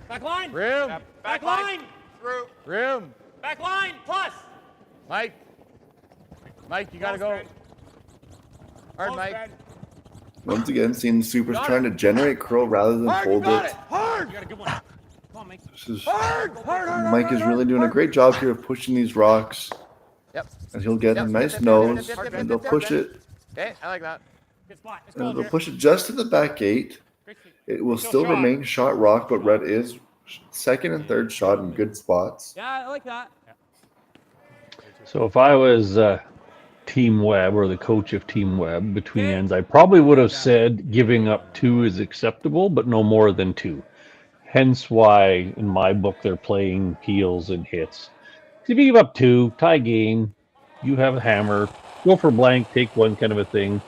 Back line. Room. Back line. Through. Room. Back line. Plus. Mike. Mike, you gotta go. Hard, Mike. Once again, seeing the Supers trying to generate curl rather than hold it. Hard. You got a good one. Come on, Mike. Mike is really doing a great job here of pushing these rocks. Yep. And he'll get a nice nose, and they'll push it. Okay, I like that. Good spot. And they'll push it just to the back 8. It will still remain shot rock, but Red is second and third shot in good spots. Yeah, I like that. So if I was Team Webb or the coach of Team Webb between ends, I probably would have said giving up 2 is acceptable, but no more than 2. Hence why, in my book, they're playing peels and hits. If you give up 2, tie game, you have a hammer, go for blank, take 1 kind of a thing.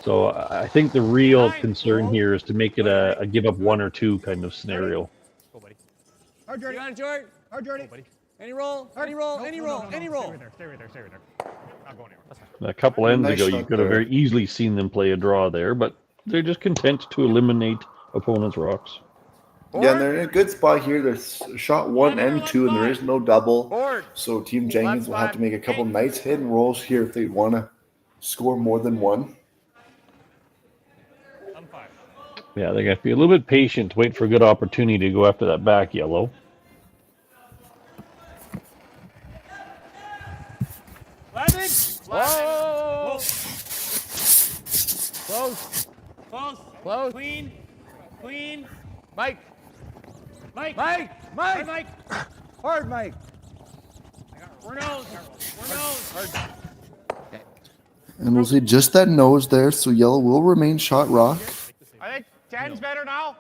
So I think the real concern here is to make it a give up 1 or 2 kind of scenario. Go, buddy. Hard, Jordy. You got it, Jordy. Hard, Jordy. Any roll, any roll, any roll, any roll. Stay right there. Not going anywhere. A couple ends Nice ago, shot you could have there. very easily seen them play a draw there, but they're just content to eliminate opponents' rocks. Yeah, and they're in a good spot here. There's shot 1 and 2, and there is no double. So Team Jenkins will have to make a couple nice hidden rolls here if they want to score more than 1. Yeah, they got to be a little bit patient to wait for a good opportunity to go after that back yellow. Landing. Whoa. Close. Close. Clean. Mike. Mike. Mike. Mike. Hard, Mike. We're nose. And we'll see just that nose there, so yellow will remain shot rock. I think 10's better now.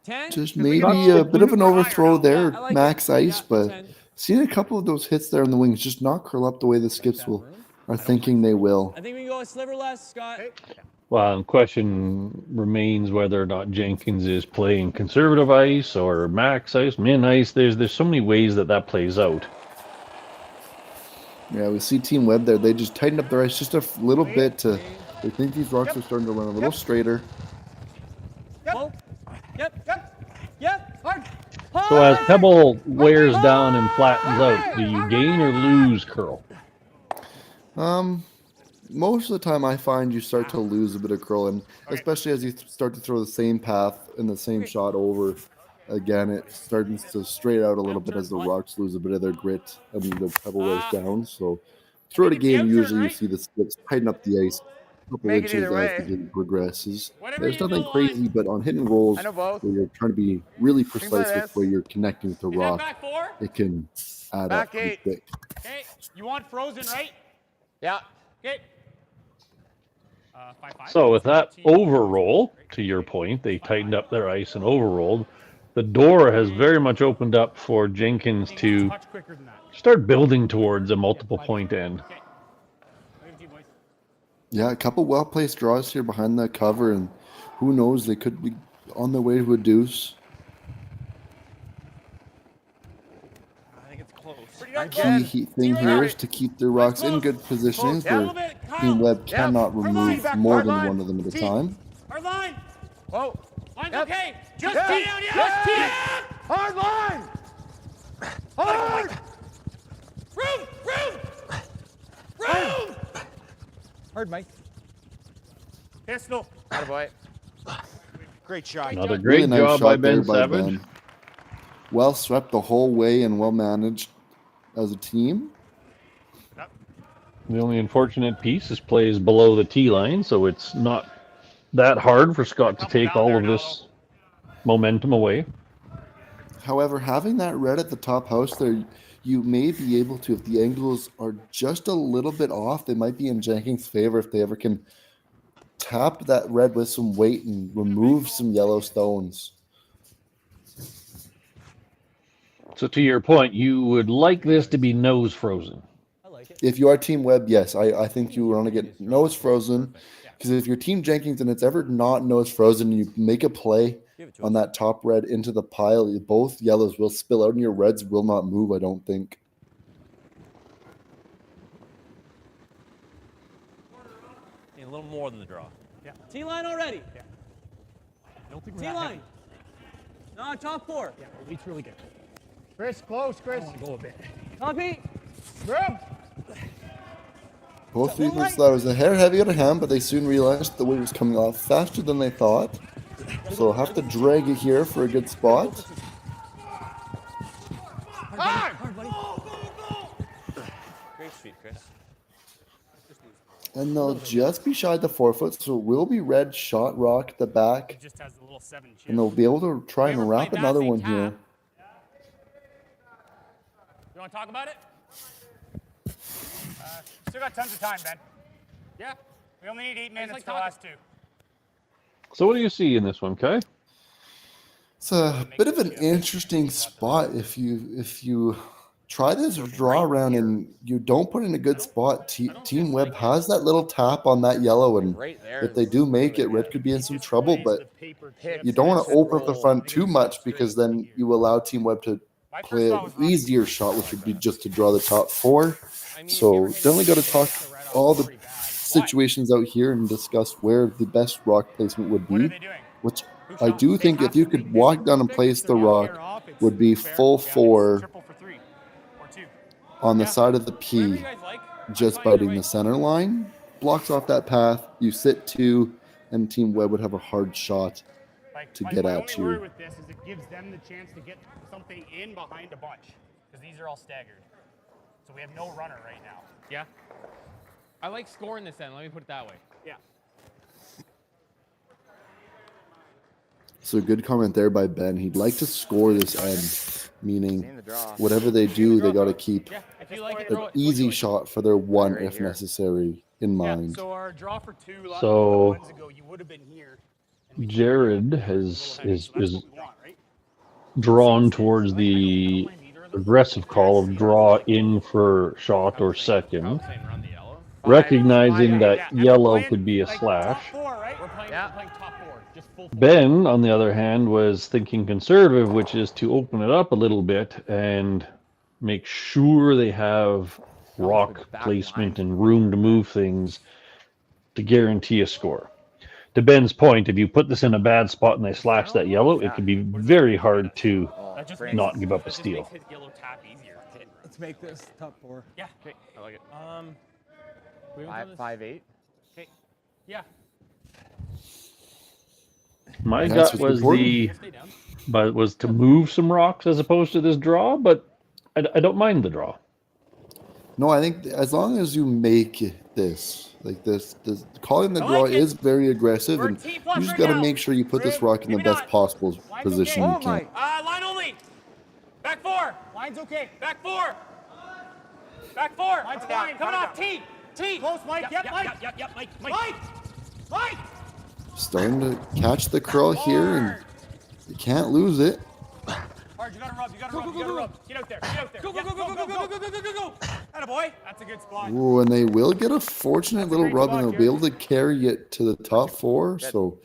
10? Just maybe a bit of an overthrow there, max ice, but Seen a couple of those hits there in the wings just not curl up the way the skips are thinking they will. I think we can go a sliver less, Scott. Well, the question remains whether or not Jenkins is playing conservative ice or max ice, min ice. There's so many ways that plays out. Yeah, we see Team Webb there. They just tightened up their ice just a little bit to. They think these rocks are starting to run a little straighter. Yep. Hard. So as Pebble wears down and flattens out, do you gain or lose curl? Most of the time I find you start to lose a bit of curl, and especially as you start to throw the same path and the same shot over again, it starts to straight out a little bit as the rocks lose a bit of their grit and the pebble wears down. So throughout a game, usually you see the skips tighten up the ice a couple inches as the game progresses. There's nothing crazy, but on hit and rolls where you're trying to be really precise with where you're connecting with the rock, it can add up pretty quick. Okay, you want frozen, right? Yeah. Okay. So with that overroll, to your point, they tightened up their ice and overrolled. The door has very much opened up for Jenkins to start building towards a multiple point end. Yeah, a couple well-placed draws here behind the cover, and who knows, they could be on their way to a deuce. Key thing here is to keep their rocks in good positions where Team Webb cannot remove more than one of them at a time. Hard line. Whoa. Line's okay. Just Yep. tee down, Just tee it. Hard line. Hard. Room. Hard, Mike. Pistol. Attaboy. Great shot. Another great Really nice job by shot there Ben Savage. Ben. Well swept the whole way and well managed as a team. The only unfortunate piece is plays below the tee line, so it's not that hard for Scott to take all of this momentum away. However, having that red at the top house there, you may be able to, if the angles are just a little bit off, they might be in Jenkins' favor if they ever can tap that red with some weight and remove some yellow stones. So to your point, you would like this to be nose frozen. If you are Team Webb, yes, I think you want to get nose frozen, because if you're Team Jenkins and it's ever not nose frozen and you make a play on that top red into the pile, both yellows will spill out and your reds will not move, I don't think. Need a little more than the draw. Yeah. T-line already. Yeah. I don't think we're T-line. No, top four. Yeah, it's really good. Chris, close, Chris. Go a bit. Copy. Grab. Both defense thought it was a hair heavy on a hand, but they soon realized the weight was coming off faster than they thought. So they'll have to drag it here for a good spot. Hard, buddy. Great speed, Chris. And they'll just be shy of the 4 foot, so it will be red shot rock at the back. It just has a little 7 chip. And they'll be able to try and wrap another one here. You want to talk about it? Still got tons of time, Ben. Yeah. We only need 8 minutes for the last 2. So what do you see in this one, Kai? It's a bit of an interesting spot if you try this draw around and you don't put in a good spot. Team Webb has that little tap on that yellow, and if they do make it, red could be in some trouble, but you don't want to open up the front too much because then you allow Team Webb to play an easier shot, which would be just to draw the top 4. So definitely got to talk all the situations out here and discuss where the best rock placement would be, which I do think if you could walk down and place the rock would be full 4 on the side of the P, just biting the center line, blocks off that path, you sit 2, and Team Webb would have a hard shot to get at you. My only worry with this is it gives them the chance to get something in behind a bunch, because these are all staggered. So we have no runner right now. Yeah. I like scoring this end. Let me put it that way. Yeah. So good comment there by Ben. He'd like to score this end, meaning whatever they do, they got to keep an easy shot for their 1 if necessary in mind. So our draw for 2 So months ago, you would have been here. Jared is drawn towards the aggressive call of draw in for shot or second, recognizing that yellow could be a slash. Ben, on the other hand, was thinking conservative, which is to open it up a little bit and make sure they have rock placement and room to move things to guarantee a score. To Ben's point, if you put this in a bad spot and they slash that yellow, it could be very hard to not give up a steal. Let's make this top 4. Yeah. Okay. I like it. 5-8. Okay. Yeah. My gut was was to move some rocks as opposed to this draw, but I don't mind the draw. No, I think as long as you make this, like this calling the draw is very aggressive, and you just got to make sure you put this rock in the best possible position you can. Line only. Back 4. Line's okay. Back 4. Back 4. Line's fine. Coming off T. Close, Mike. Yep, Mike. Mike. Starting to catch the curl here, and you can't lose it. Hard, you gotta rub. Get out there. Go. Attaboy. That's a good spot. Ooh, and they will get a fortunate little rub, and they'll be able to carry it to the top 4. So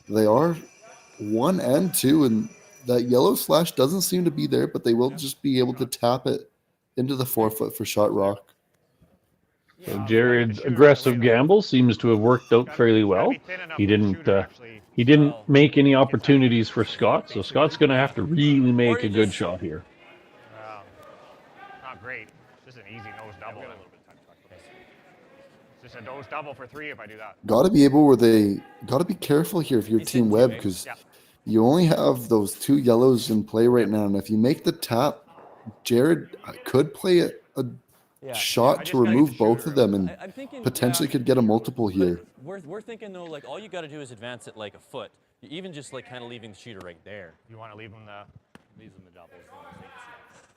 they are 1 and 2, and that yellow slash doesn't seem to be there, but they will just be able to tap it into the 4-foot for shot rock. So Jared's aggressive gamble seems to have worked out fairly well. He didn't make any opportunities for Scott, so Scott's going to have to really make a good shot here. Not great. Just an easy nose double. It's just a nose double for 3 if I do that. Got to be careful here if you're Team Webb, because you only have those 2 yellows in play right now, and if you make the tap, Jared could play a shot to remove both of them, and potentially could get a multiple here. We're thinking though, like all you got to do is advance it like a foot. You even just like kind of leaving the shooter right there. You want to leave them the doubles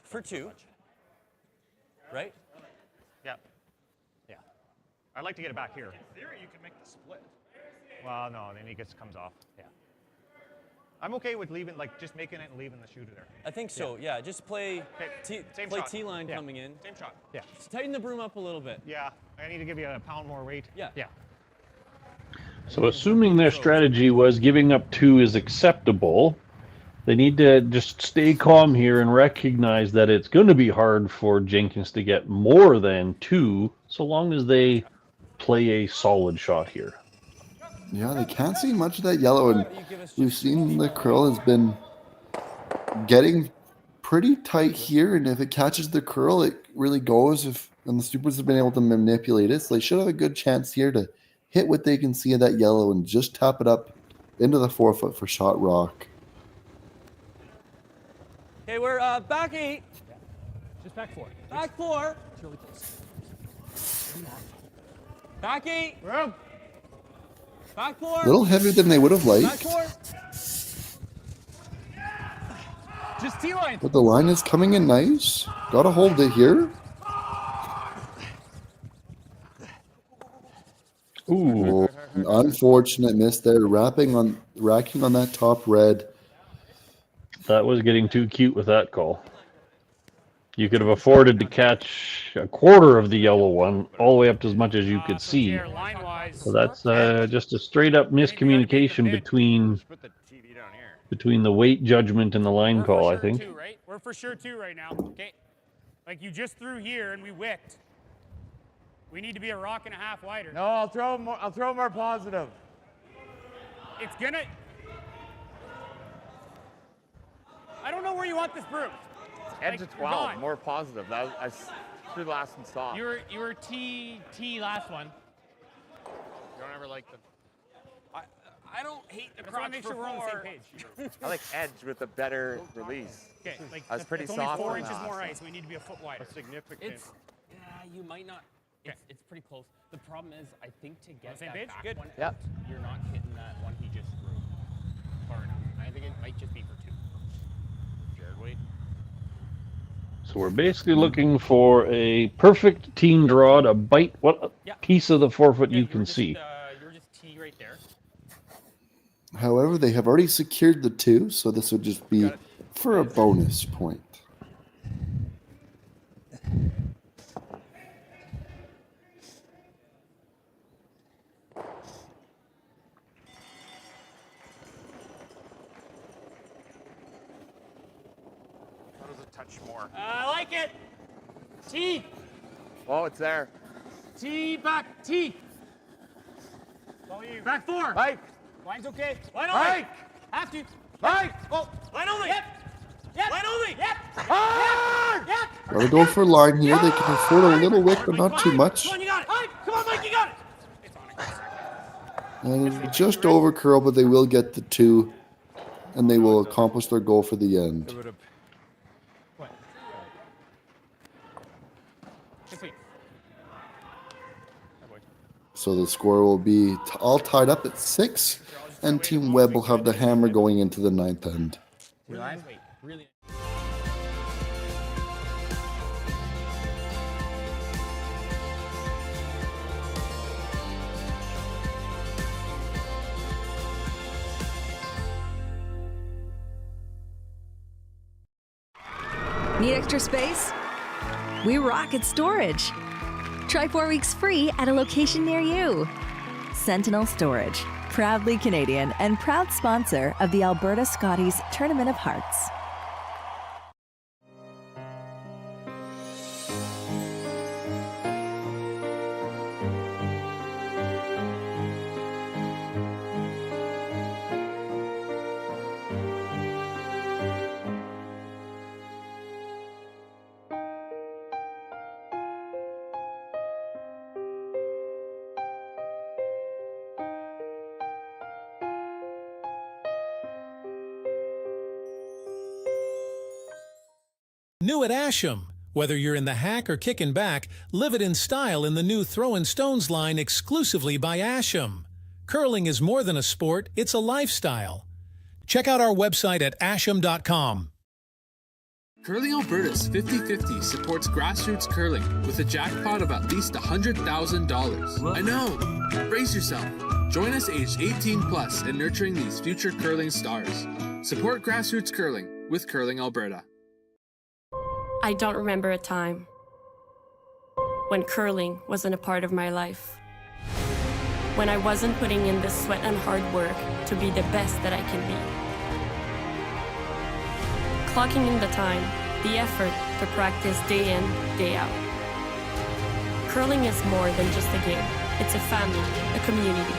for 2, right? Yeah. I'd like to get it back here. In theory, you can make the split. Well, no, then he comes off. Yeah. I'm okay with just making it and leaving the shooter there. I think so. Yeah, just play T-line coming in. Same shot. Yeah. Just tighten the broom up a little bit. Yeah. I need to give you a pound more weight. Yeah. So assuming their strategy was giving up 2 is acceptable, they need to just stay calm here and recognize that it's going to be hard for Jenkins to get more than 2, so long as they play a solid shot here. Yeah, they can't see much of that yellow, and we've seen the curl has been getting pretty tight here, and if it catches the curl, it really goes, and the Supers have been able to manipulate it, so they should have a good chance here to hit what they can see of that yellow and just tap it up into the 4-foot for shot rock. Okay, we're back 8. Just back 4. Back 4. It's really close. Back 8. Room. Back 4. A little heavier than they would have liked. Back 4. Just T-line. But the line is coming in nice. Got to hold it here. Ooh, an unfortunate miss there. Racking on that top red. That was getting too cute with that call. You could have afforded to catch a quarter of the yellow one, all the way up to as much as you could see. So that's just a straight up miscommunication between the weight judgment and the line call, I think. We're for sure 2 right now. Okay. Like you just threw here and we wicked. We need to be a rock and a half wider. No, I'll throw more positive. It's gonna. I don't know where you want this broom. Edge of 12, more positive. I threw the last one soft. You were T last one. You don't ever like the. I don't hate the crotch. Make sure we're on the same page. I like edge with a better release. Okay, like I was pretty it's soft. Only 4 inches more ice. We need to be a foot wider. A significant. You might not. It's pretty close. The problem is, I think to get same that page? back Good. one out, you're not hitting that one he just threw far enough. I think it might just be for 2. Jared, wait. So we're basically looking for a perfect team draw to bite what piece of the 4-foot you can see. You're just T right there. However, they have already secured the 2, so this would just be for a bonus point. That was a touch more. I like it. T. Oh, it's there. T back. T. Follow you. Back 4. Mike. Line's okay. Line only. Mike. Have to. Mike. Oh. Line only. Yep. Yep. Line only. Yep. Hard. Yep. Gotta go for line here. They can afford a little width, but not too much. Come on, you got it. Come on, Mike, you got it. And just over curl, but they will get the 2, and they will accomplish their goal for the end. What? So the score will be all tied up at 6, and Team Webb will have the hammer going into the 9th end. Really. Need extra space? We rock at storage. Try 4 weeks free at a location near you. Sentinel Storage, proudly Canadian and proud sponsor of the Alberta Scotties Tournament of Hearts. New at Asham. Whether you're in the hack or kicking back, live it in style in the new Throwin' Stones line exclusively by Asham. Curling is more than a sport, it's a lifestyle. Check out our website at asham.com. Curling Alberta's 50-50 supports grassroots curling with a jackpot of at least $100,000. I know! Brace yourself. Join us aged 18 plus in nurturing these future curling stars. Support grassroots curling with Curling Alberta. I don't remember a time when curling wasn't a part of my life. When I wasn't putting in the sweat and hard work to be the best that I can be. Clocking in the time, the effort to practice day in, day out. Curling is more than just a game. It's a family, a community.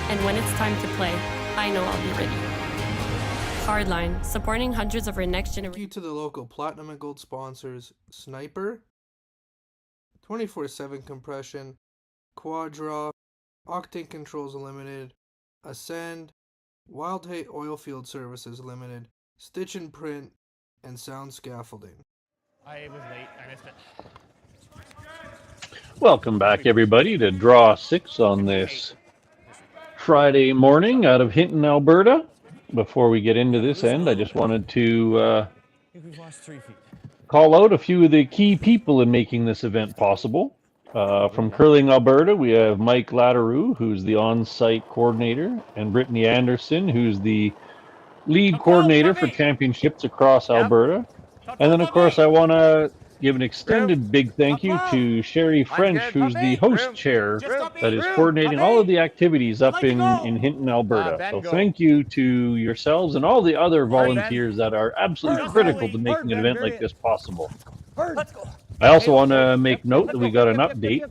And when it's time to play, I know I'll be ready. Hardline, supporting hundreds of our next generation. Thank you to the local Platinum and Gold sponsors, Sniper, 24/7 Compression, Quadra, Octane Controls Limited, Ascend, Wild Hate Oilfield Services Limited, Stitch and Print, and Sound Scaffolding. I was late. I missed it. Welcome back, everybody, to Draw 6 on this Friday morning out of Hinton, Alberta. Before we get into this end, I just wanted to call out a few of the key people in making this event possible. From Curling Alberta, we have Mike Latteroux, who's the on-site coordinator, and Brittany Anderson, who's the lead coordinator for championships across Alberta. And then, of course, I want to give an extended big thank you to Sherry French, who's the host chair that is coordinating all of the activities up in Hinton, Alberta. So thank you to yourselves and all the other volunteers that are absolutely critical to making an event like this possible. I also want to make note that we got an update.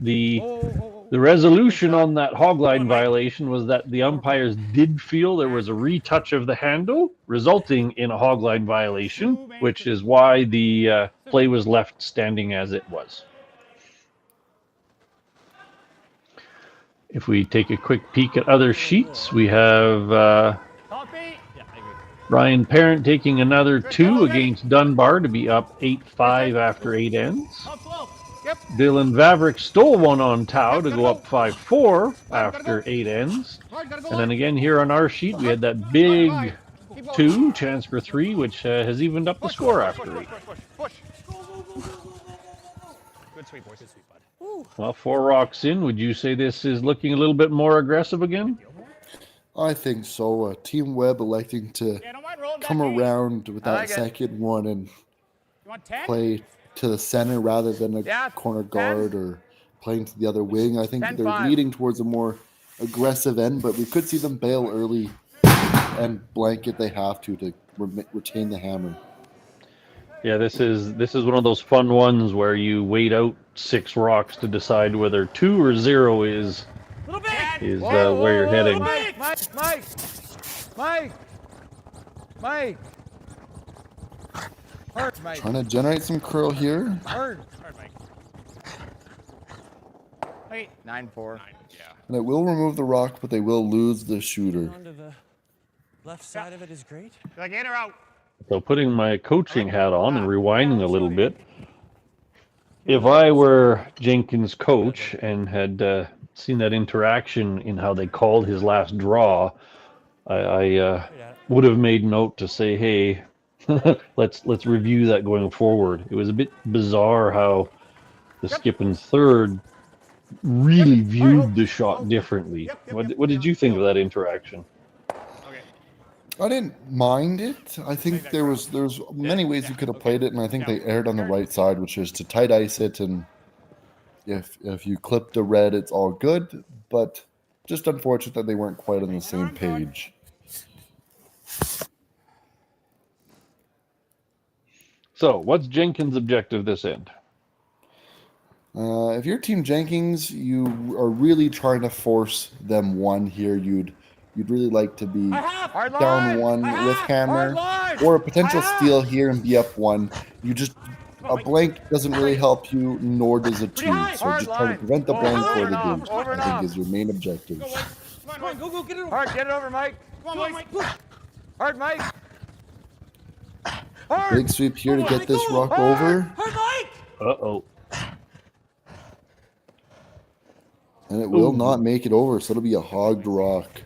The resolution on that hogline violation was that the umpires did feel there was a retouch of the handle, resulting in a hogline violation, which is why the play was left standing as it was. If we take a quick peek at other sheets, we have Ryan Parent taking another 2 against Dunbar to be up 8-5 after 8 ends. Dylan Vavrick stole one on Tau to go up 5-4 after 8 ends. And then again here on our sheet, we had that big 2, chance for 3, which has evened up the score after 8. Good sweep, boys. Good sweep, bud. Well, 4 rocks in. Would you say this is looking a little bit more aggressive again? I think so. Team Webb electing to come around with that second one and play to the center rather than a corner guard or playing to the other wing. I think they're leading towards a more aggressive end, but we could see them bail early and blank if they have to retain the hammer. Yeah, this is one of those fun ones where you wait out 6 rocks to decide whether 2 or 0 is where you're heading. Mike! Hard, Mike. Trying to generate some curl here. Hard, Mike. Wait. 9-4. And it will remove the rock, but they will lose the shooter. Onto the left side of it is great. Like in or out. So putting my coaching hat on and rewinding a little bit, if I were Jenkins' coach and had seen that interaction in how they called his last draw, I would have made note to say, hey, let's review that going forward. It was a bit bizarre how the skip and third really viewed the shot differently. What did you think of that interaction? I didn't mind it. I think there was many ways you could have played it, and I think they erred on the right side, which is to tight ice it, and if you clip the red, it's all good. But just unfortunate that they weren't quite on the same page. So, what's Jenkins' objective this end? If you're Team Jenkins, you are really trying to force them one here. You'd really like to be down one with hammer, or a potential steal here and be up one. A blank doesn't really help you, nor does a 2. So just trying to prevent the blank for the game, I think, is your main objective. Come on, go, get it over. Hard, get it over, Mike. Come on, Mike. Hard, Mike. Hard. Big sweep here to get this rock over. Hard, Mike. Uh-oh. And it will not make it over, so it'll be a hogged rock.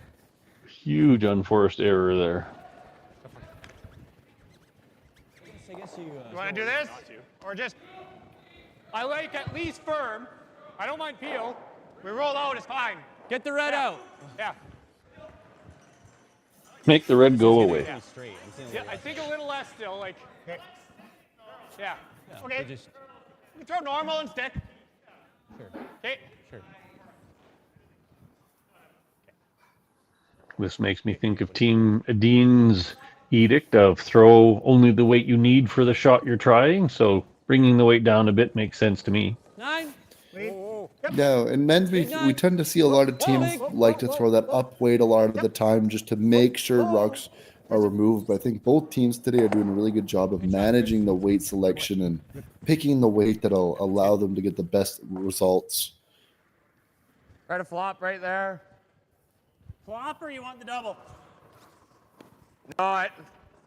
Huge unforced error there. You want to do this? Or just... I like at least firm. I don't mind peel. We roll out, it's fine. Get the red out. Yeah. Make the red go away. Yeah, I think a little less still, like... Yeah. Okay. We can throw normal and stick. Sure. Okay. Sure. This makes me think of Team Dean's edict of throw only the weight you need for the shot you're trying. So bringing the weight down a bit makes sense to me. 9. No, in men's we tend to see a lot of teams like to throw that up weight a lot of the time just to make sure rocks are removed. But I think both teams today are doing a really good job of managing the weight selection and picking the weight that'll allow them to get the best results. Try to flop right there. Flop or you want the double? No,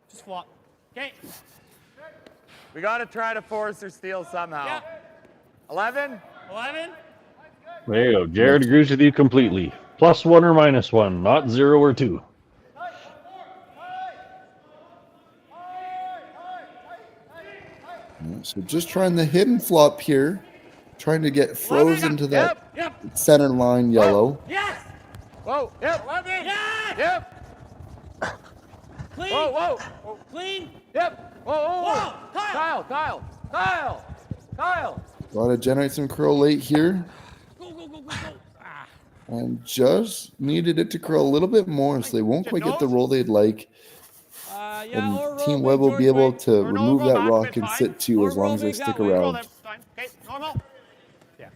Just flop. Okay. we got to try to force or steal somehow. Yeah. 11? 11? There you go. Jared agrees with you completely. +1 or -1, not 0 or 2. So just trying the hidden flop here, trying to get frozen to that center line yellow. Yes! Whoa, yep. 11! Yes! Yep. Clean! Whoa. Clean! Yep. Whoa. Kyle. Got to generate some curl late here. Go. And just needed it to curl a little bit more, so they won't quite get the roll they'd like. And Team Webb will be able to remove that rock and sit 2 as long as they stick around. Okay, normal. Yeah.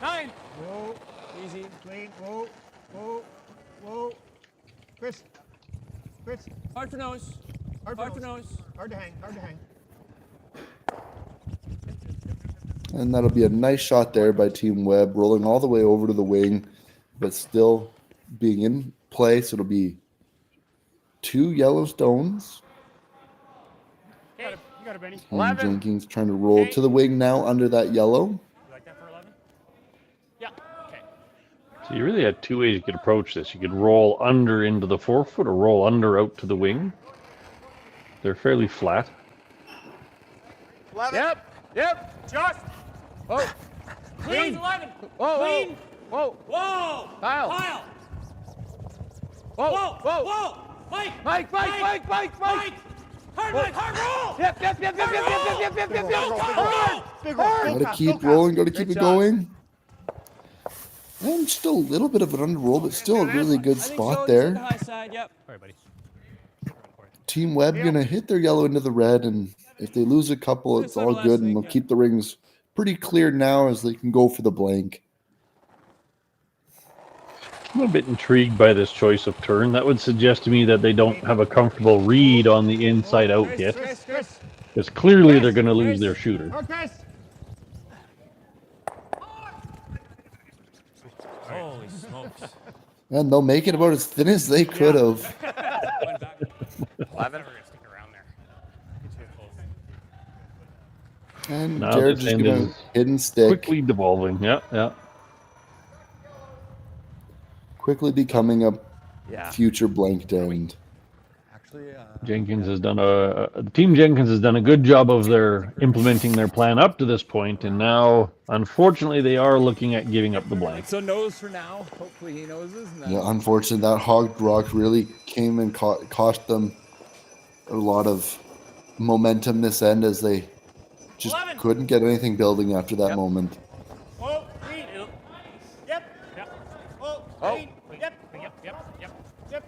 Nine. Whoa. Easy. Clean. Whoa. Chris. Hard for nose. Hard for nose. Hard to hang. And that'll be a nice shot there by Team Webb, rolling all the way over to the wing, but still being in play. So it'll be 2 yellow stones. Okay. You got it, Benny. And Jenkins trying to roll to the wing now under that yellow. You like that for 11? Yeah. Okay. So you really had 2 ways you could approach this. You could roll under into the 4-foot or roll under out to the wing. They're fairly flat. 11. Yep. Just. Whoa. Clean. 11. Whoa. Clean. Whoa. Kyle. Whoa. Mike. Hard, Mike. Hard roll. Yep. Got to keep rolling. Got to keep it going. And just a little bit of an underroll, but still a really good spot there. High side, yep. Sorry, buddy. Team Webb gonna hit their yellow into the red, and if they lose a couple, it's all good, and they'll keep the rings pretty clear now as they can go for the blank. I'm a bit intrigued by this choice of turn. That would suggest to me that they don't have a comfortable read on the inside out hit, because clearly they're going to lose their shooter. Holy smokes. And they'll make it about as thin as they could have. 11. And Now Jared's this just end gonna is hidden stick. quickly devolving. Yeah. Quickly becoming a future blanked end. Jenkins has done Team Jenkins has done a good job of implementing their plan up to this point, and now, unfortunately, they are looking at giving up the blank. So nose for now. Hopefully he noses. Yeah, unfortunately, that hogged rock really came and cost them a lot of momentum this end, as they just 11. couldn't get anything building after that moment. Oh, green. Yep. Oh, green. Yep.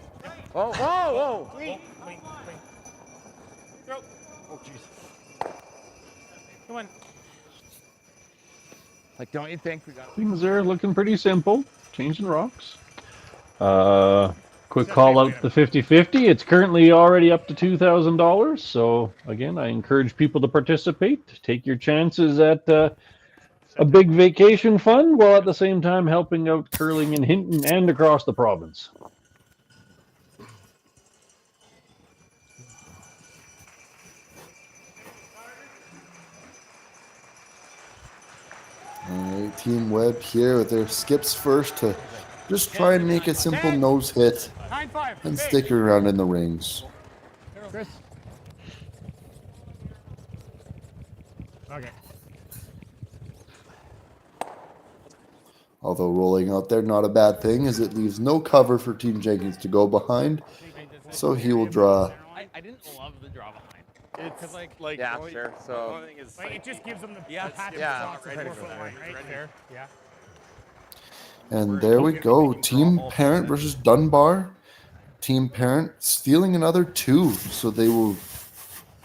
Oh, whoa. Green. Throw. Oh, jeez. Come on. Like, don't you think we got Things are looking pretty simple. Changing rocks. Quick call out the 50-50. It's currently already up to $2,000. So again, I encourage people to participate. Take your chances at a big vacation fund, while at the same time helping out curling in Hinton and across the province. All right, Team Webb here with their skips first to just try and make a simple nose hit and stick around in the rings. Chris. Okay. Although rolling out there, not a bad thing, as it leaves no cover for Team Jenkins to go behind. So he will draw. I didn't love the draw behind. It's like yeah, sure. So it just gives them the patch yeah. Right there. Yeah. And there we go. Team Parent versus Dunbar. Team Parent stealing another 2. So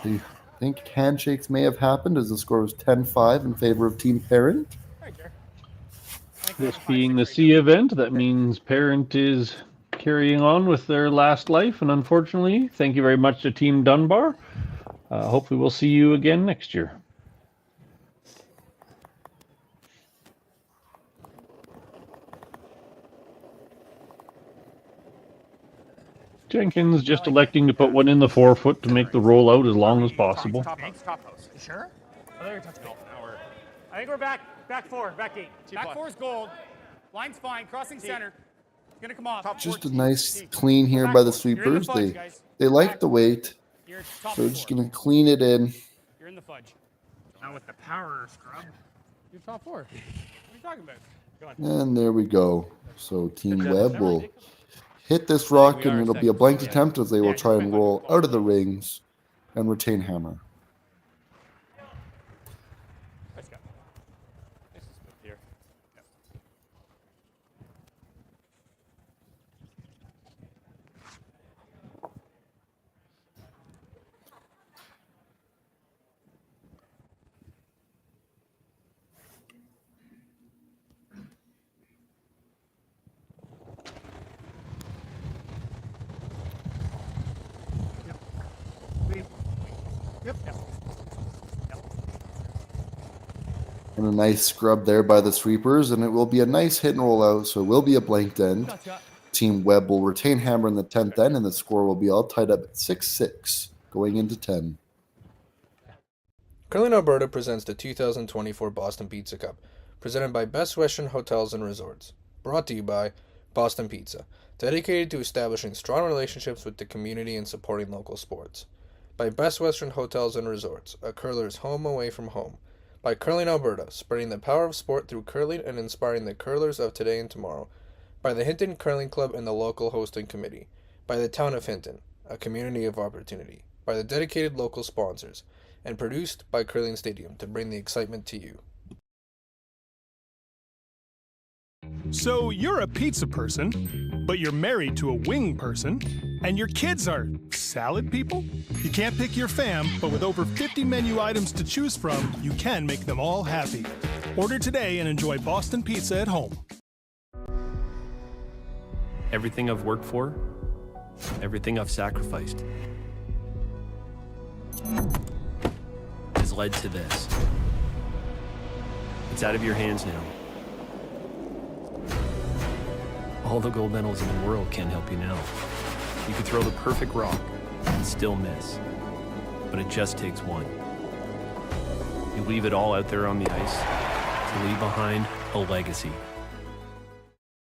I think handshakes may have happened, as the score was 10-5 in favor of Team Parent. This being the C event, that means Parent is carrying on with their last life, and unfortunately, thank you very much to Team Dunbar. Hopefully we'll see you again next year. Jenkins just electing to put one in the 4-foot to make the roll out as long as possible. Top post. You sure? I think we're touching golf now. I think we're back 4, back 8. Back 4 is gold. Line's fine. Crossing center. It's gonna come off. Just a nice clean here by the sweepers. They like the weight, so they're just going to clean it in. You're in the fudge. Now with the power scrub. You're top 4. What are you talking about? Go on. And there we go. So Team Webb will hit this rock, and it'll be a blank attempt, as they will try and roll out of the rings and retain hammer. Let's go. This is smooth here. Yep. And a nice scrub there by the sweepers, and it will be a nice hit and roll out, so it will be a blanked end. Team Webb will retain hammer in the 10th end, and the score will be all tied up at 6-6 going into 10. Curling Alberta presents the 2024 Boston Pizza Cup, presented by Best Western Hotels and Resorts. Brought to you by Boston Pizza, dedicated to establishing strong relationships with the community and supporting local sports. By Best Western Hotels and Resorts, a curler's home away from home. By Curling Alberta, spreading the power of sport through curling and inspiring the curlers of today and tomorrow. By the Hinton Curling Club and the local hosting committee. By the town of Hinton, a community of opportunity. By the dedicated local sponsors. And produced by Curling Stadium to bring the excitement to you. So you're a pizza person, but you're married to a wing person, and your kids are salad people? You can't pick your fam, but with over 50 menu items to choose from, you can make them all happy. Order today and enjoy Boston Pizza at home. Everything I've worked for, everything I've sacrificed, has led to this. It's out of your hands now. All the gold medals in the world can't help you now. You could throw the perfect rock and still miss, but it just takes one. You leave it all out there on the ice to leave behind a legacy.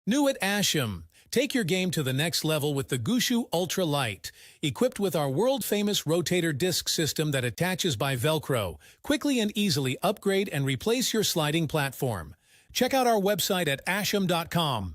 New at Asham. Take your game to the next level with the Gushu Ultra Light. Equipped with our world-famous rotator disc system that attaches by Velcro, quickly and easily upgrade and replace your sliding platform. Check out our website at asham.com.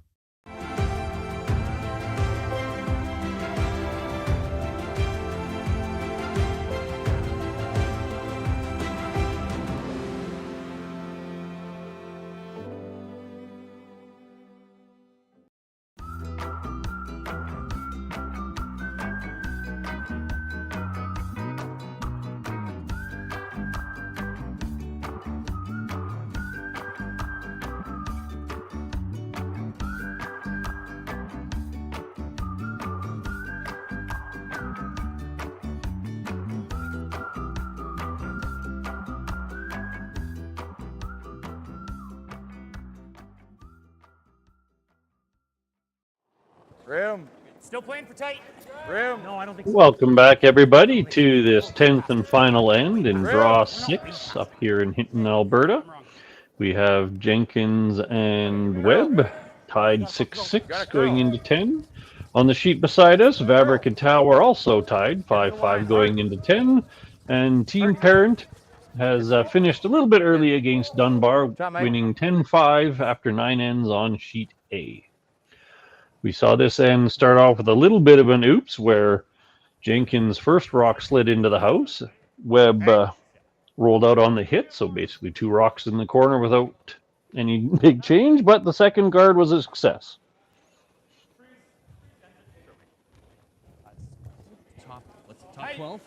Room. Still playing for tight. Room. No, I don't think so. Welcome back, everybody, to this 10th and final end in Draw 6 up here in Hinton, Alberta. We have Jenkins and Webb tied 6-6 going into 10. On the sheet beside us, Vavrick and Tao are also tied 5-5 going into 10. And Team Parent has finished a little bit early against Dunbar, winning 10-5 after 9 ends on sheet A. We saw this end start off with a little bit of an oops where Jenkins' first rock slid into the house. Webb rolled out on the hit, so basically 2 rocks in the corner without any big change, but the second guard was a success. Top 12?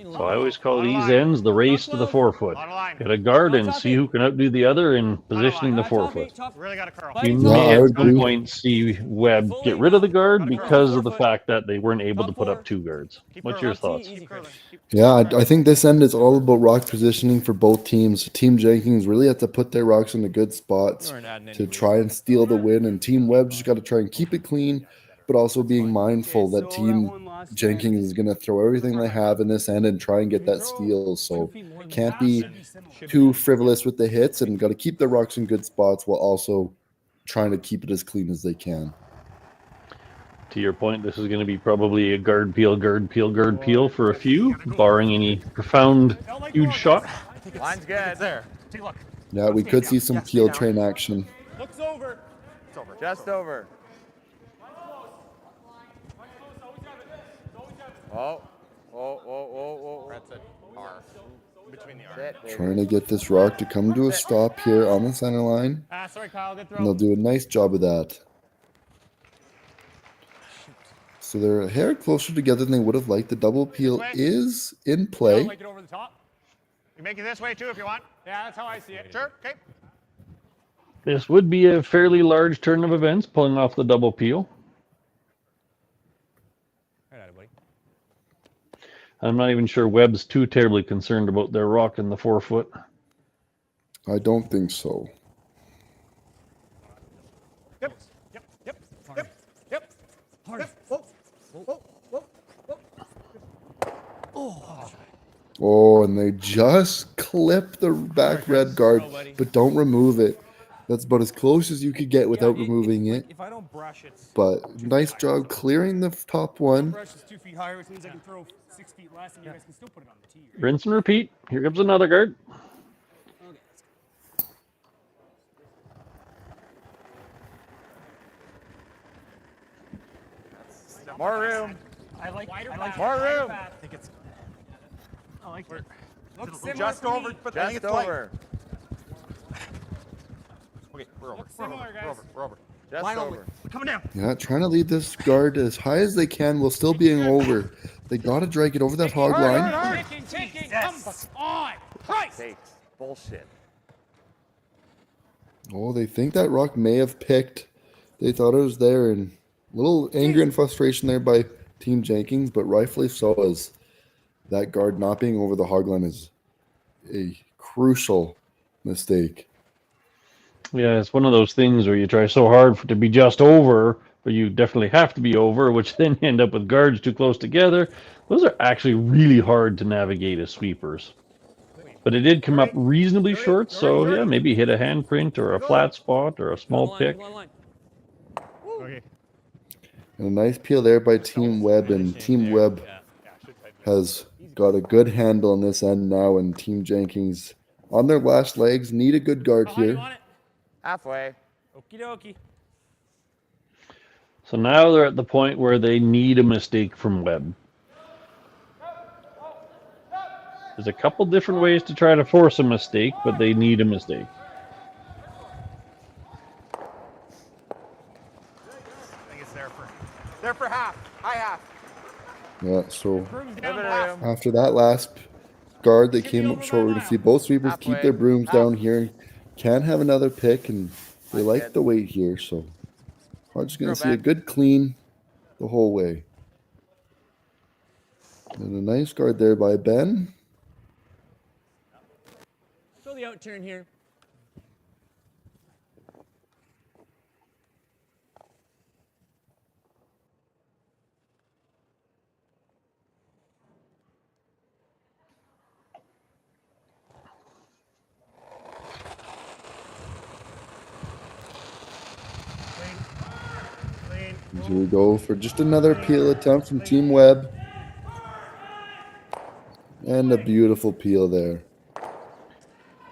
So I always call these ends the race to the 4-foot. Get a guard and see who can outdo the other in positioning the 4-foot. Really got to curl. You may at some point see Webb get rid of the guard because of the fact that they weren't able to put up 2 guards. What's your thoughts? Yeah, I think this end is all about rock positioning for both teams. Team Jenkins really had to put their rocks in the good spots to try and steal the win, and Team Webb just got to try and keep it clean, but also being mindful that Team Jenkins is going to throw everything they have in this end and try and get that steal. So can't be too frivolous with the hits and got to keep the rocks in good spots while also trying to keep it as clean as they can. To your point, this is going to be probably a guard peel for a few, barring any profound, huge shot. Line's good. There. Take a look. Yeah, we could see some peel train action. Looks over. It's over. Just over. Oh. That's it. R. Between the R. Trying to get this rock to come to a stop here on the center line. Sorry, Kyle. Good throw. And they'll do a nice job of that. So they're a hair closer together than they would have liked. The double peel is in play. Make it over the top. You make it this way too if you want. Yeah, that's how I see it. Sure. Okay. This would be a fairly large turn of events, pulling off the double peel. I'm not even sure Webb's too terribly concerned about their rock in the 4-foot. I don't think so. Yep. Hard. Oh, and they just clip the back red guard, but don't remove it. That's about as close as you could get without removing it. If I don't brush it. But nice job clearing the top one. Brush is 2 feet higher, which means I can throw 6 feet less, and you guys can still put it on the tee. Rinse and repeat. Here comes another guard. More room. I like more room. I think it's. I like it. Looks Just over, but I think it's over. We're over. Similar, guys. We're over. Just Line over. only. Coming down. Yeah, trying to lead this guard as high as they can while still being over. They got to drag it over that hog line. Taking. Come on. Price. Takes. Bullshit. Oh, they think that rock may have picked. They thought it was there, and a little anger and frustration there by Team Jenkins, but rightfully so, as that guard not being over the hog line is a crucial mistake. Yeah, it's one of those things where you try so hard to be just over, but you definitely have to be over, which then you end up with guards too close together. Those are actually really hard to navigate as sweepers. But it did come up reasonably short, so yeah, maybe hit a handprint or a flat spot or a small pick. Okay. And a nice peel there by Team Webb, and Team Webb has got a good handle on this end now, and Team Jenkins on their last legs need a good guard here. Halfway. Okie dokie. So now they're at the point where they need a mistake from Webb. There's a couple different ways to try to force a mistake, but they need a mistake. I think it's there for half. High half. Yeah, so Brooms down left. after that last guard that came up short, we're going to see both sweepers keep their brooms down here. Can have another pick, and they like the weight here, so I'm just going to see a good clean the whole way. And a nice guard there by Ben. Throw the out turn here. And here we go for just another peel attempt from Team Webb. And a beautiful peel there.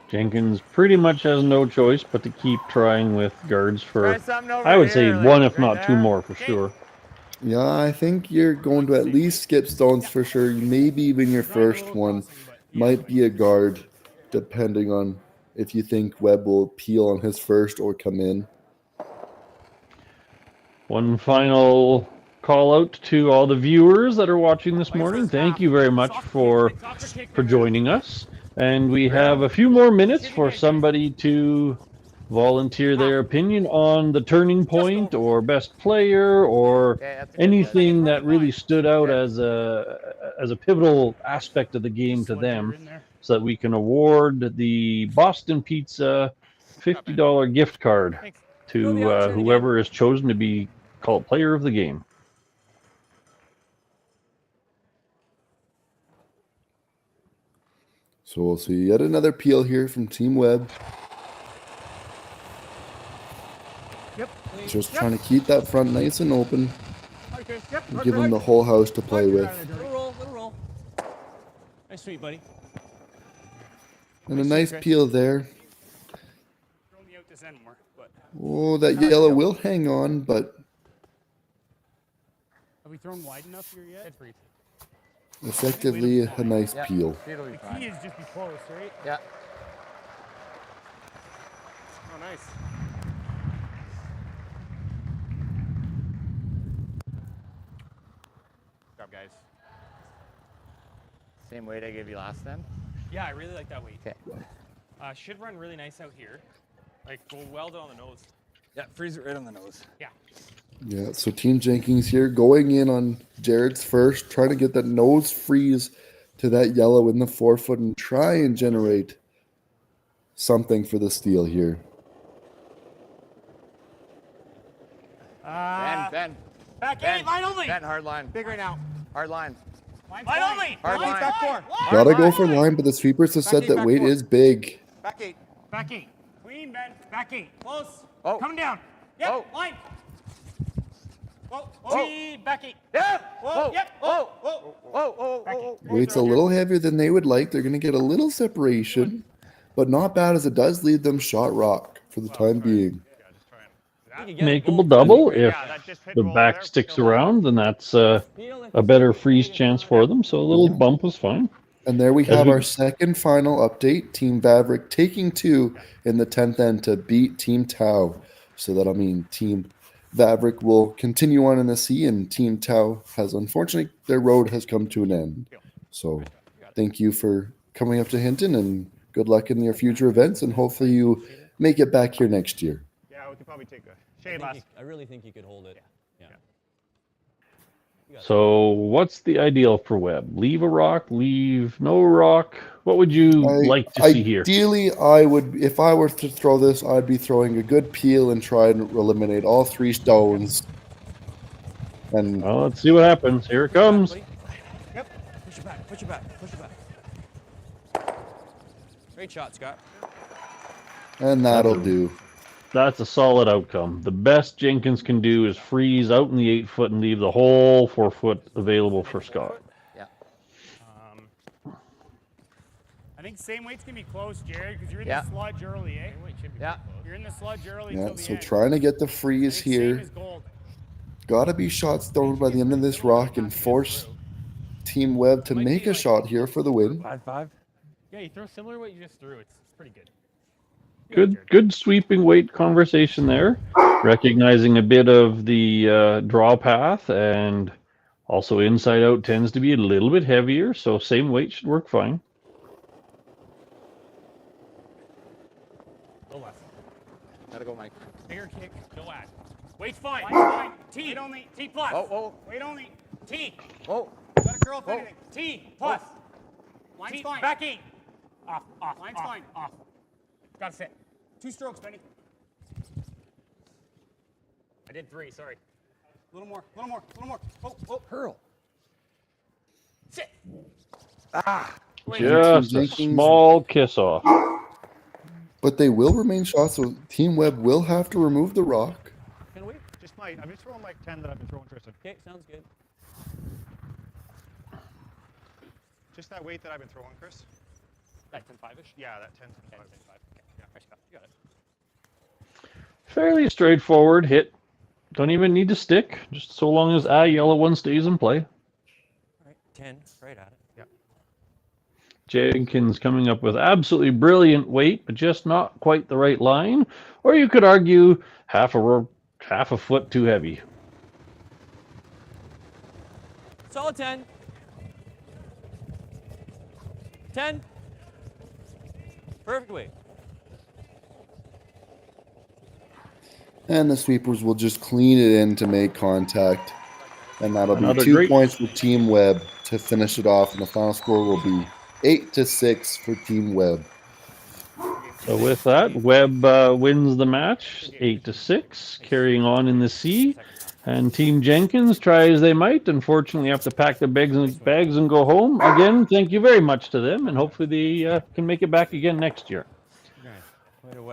Jenkins pretty much has no choice but to keep trying with guards for, I would say, one if not two more for sure. Yeah, I think you're going to at least skip stones for sure. Maybe even your first one might be a guard, depending on if you think Webb will peel on his first or come in. One final call out to all the viewers that are watching this morning. Thank you very much for joining us. And we have a few more minutes for somebody to volunteer their opinion on the turning point or best player or anything that really stood out as a pivotal aspect of the game to them, so that we can award the Boston Pizza $50 gift card to whoever is chosen to be called player of the game. So we'll see yet another peel here from Team Webb. Just trying to keep that front nice and open. And give them the whole house to play with. Little roll. Nice sweet, buddy. And a nice peel there. Oh, that yellow will hang on, but Have we thrown wide enough here yet? effectively a nice peel. The key is just be close, right? Yeah. Oh, nice. Good job, guys. Same weight I gave you last time? Yeah, I really like that weight. Okay. Should run really nice out here. Like, go well down on the nose. Yeah, freeze it right on the nose. Yeah. Yeah, so Team Jenkins here going in on Jared's first, trying to get that nose freeze to that yellow in the forefoot and try and generate something for the steal here. Ben. Back eight, line only. Ben, hard line. Big right now. Hard line. Line only. Hard line. Back four. Gotta go for line, but the sweepers have said that weight is big. Back eight. Back eight. Clean, Ben. Back eight. Close. Oh. Coming down. Yep. Oh. Line. Whoa. Whoa. Back eight. Yep. Whoa. Yep. Whoa. Whoa. Whoa. Whoa. Weight's a little heavier than they would like. They're going to get a little separation, but not bad as it does leave them shot rock for the time being. Makeable double. If the back sticks around, then that's a better freeze chance for them. So a little bump was fine. And there we As have we- our second final update. Team Vavrick taking 2 in the 10th end to beat Team Tau. So that'll mean Team Vavrick will continue on in the sea, and Team Tau has, unfortunately, their road has come to an end. So thank you for coming up to Hinton, and good luck in your future events, and hopefully you make it back here next year. Yeah, we could probably take a I, shade think last. I really think you could hold it. Yeah. So what's the ideal for Webb? Leave a rock, leave no rock? What would you like to see here? Ideally, I would, if I were to throw this, I'd be throwing a good peel and try and eliminate all 3 stones. And Well, let's see what happens. Here it comes. Yep. Push it back. Push it back. Push it back. Great shot, Scott. and that'll do. That's a solid outcome. The best Jenkins can do is freeze out in the 8-foot and leave the whole 4-foot available for Scott. Yeah. I think same weight's gonna be close, Jared, because you're in Yeah. the sludge early, eh? Yeah. You're in the sludge early Yeah, till the so end. trying to get the freeze Same here. as gold. Gotta be shots thrown by the end of this rock and force Team Webb to make a shot here for the win. 5-5. Yeah, you throw similar to what you just threw. It's pretty good. Good sweeping weight conversation there. Recognizing a bit of the draw path, and also inside out tends to be a little bit heavier, so same weight should work fine. Go left. Gotta go, Mike. Bigger kick, no add. Weight's fine. Weight's fine. T. Weight only. T plus. Oh. Weight only. T. Oh. Gotta curl if anything. T plus. Line's T. fine. Back 8. Off. Line's fine. Off. Gotta sit. 2 strokes, Benny. I did 3, sorry. A little more. Oh. Curl. Sit. Just a small kiss off. But they will remain shots, so Team Webb will have to remove the rock. Can we? I'm just throwing like 10 that I've been throwing, Tristan. Okay, sounds good. Just that weight that I've been throwing, Chris. That 10-5-ish? Yeah, that 10 Okay, 5. 10-5. Okay. Yeah, you got it. Fairly straightforward hit. Don't even need to stick, just so long as yellow one stays in play. Right, 10, right at it. Yeah. Jenkins coming up with absolutely brilliant weight, but just not quite the right line. Or you could argue half a foot too heavy. Solid 10. 10. Perfect weight. And the sweepers will just clean it in to make contact. And that'll Another be 2 great- points for Team Webb to finish it off. And the final score will be 8-6 for Team Webb. So with that, Webb wins the match 8-6, carrying on in the C. And Team Jenkins, try as they might, unfortunately have to pack their bags and go home. Again, thank you very much to them, and hopefully they can make it back again next year.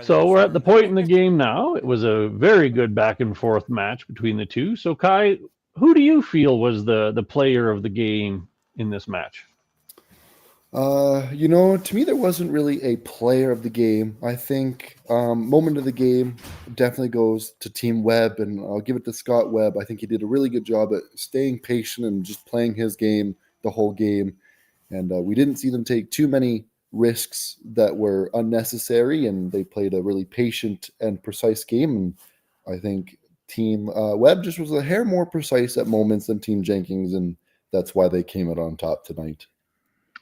So we're at the point in the game now. It was a very good back and forth match between the two. So Kai, who do you feel was the player of the game in this match? To me, there wasn't really a player of the game. I think moment of the game definitely goes to Team Webb, and I'll give it to Scott Webb. I think he did a really good job at staying patient and just playing his game the whole game. And we didn't see them take too many risks that were unnecessary, and they played a really patient and precise game. And I think Team Webb just was a hair more precise at moments than Team Jenkins, and that's why they came out on top tonight.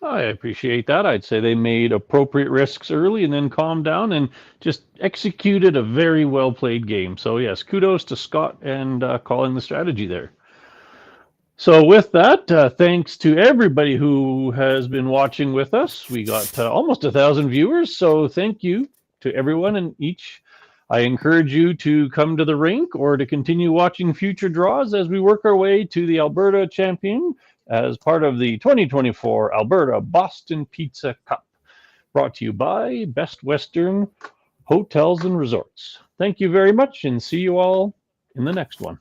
I appreciate that. I'd say they made appropriate risks early and then calmed down and just executed a very well played game. So yes, kudos to Scott and calling the strategy there. So with that, thanks to everybody who has been watching with us. We got almost 1,000 viewers, so thank you to everyone and each. I encourage you to come to the rink or to continue watching future draws as we work our way to the Alberta Champion as part of the 2024 Alberta Boston Pizza Cup, brought to you by Best Western Hotels and Resorts. Thank you very much, and see you all in the next one.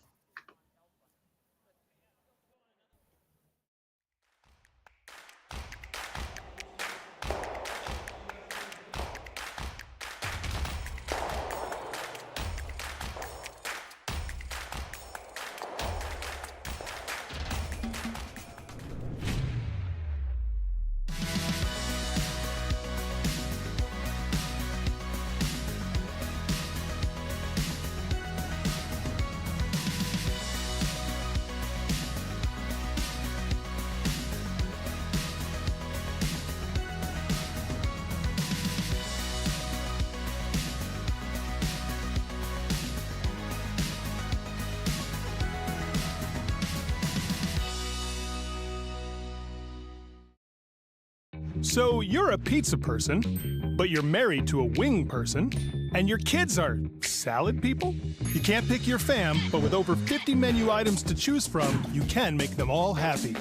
So you're a pizza person, but you're married to a wing person, and your kids are salad people? You can't pick your fam, but with over 50 menu items to choose from, you can make them all happy.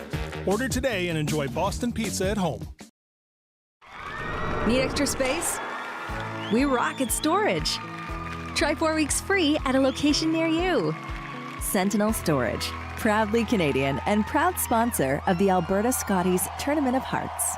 Order today and enjoy Boston Pizza at home. Need extra space? We rock at storage. Try 4 weeks free at a location near you. Sentinel Storage, proudly Canadian and proud sponsor of the Alberta Scotties Tournament of Hearts.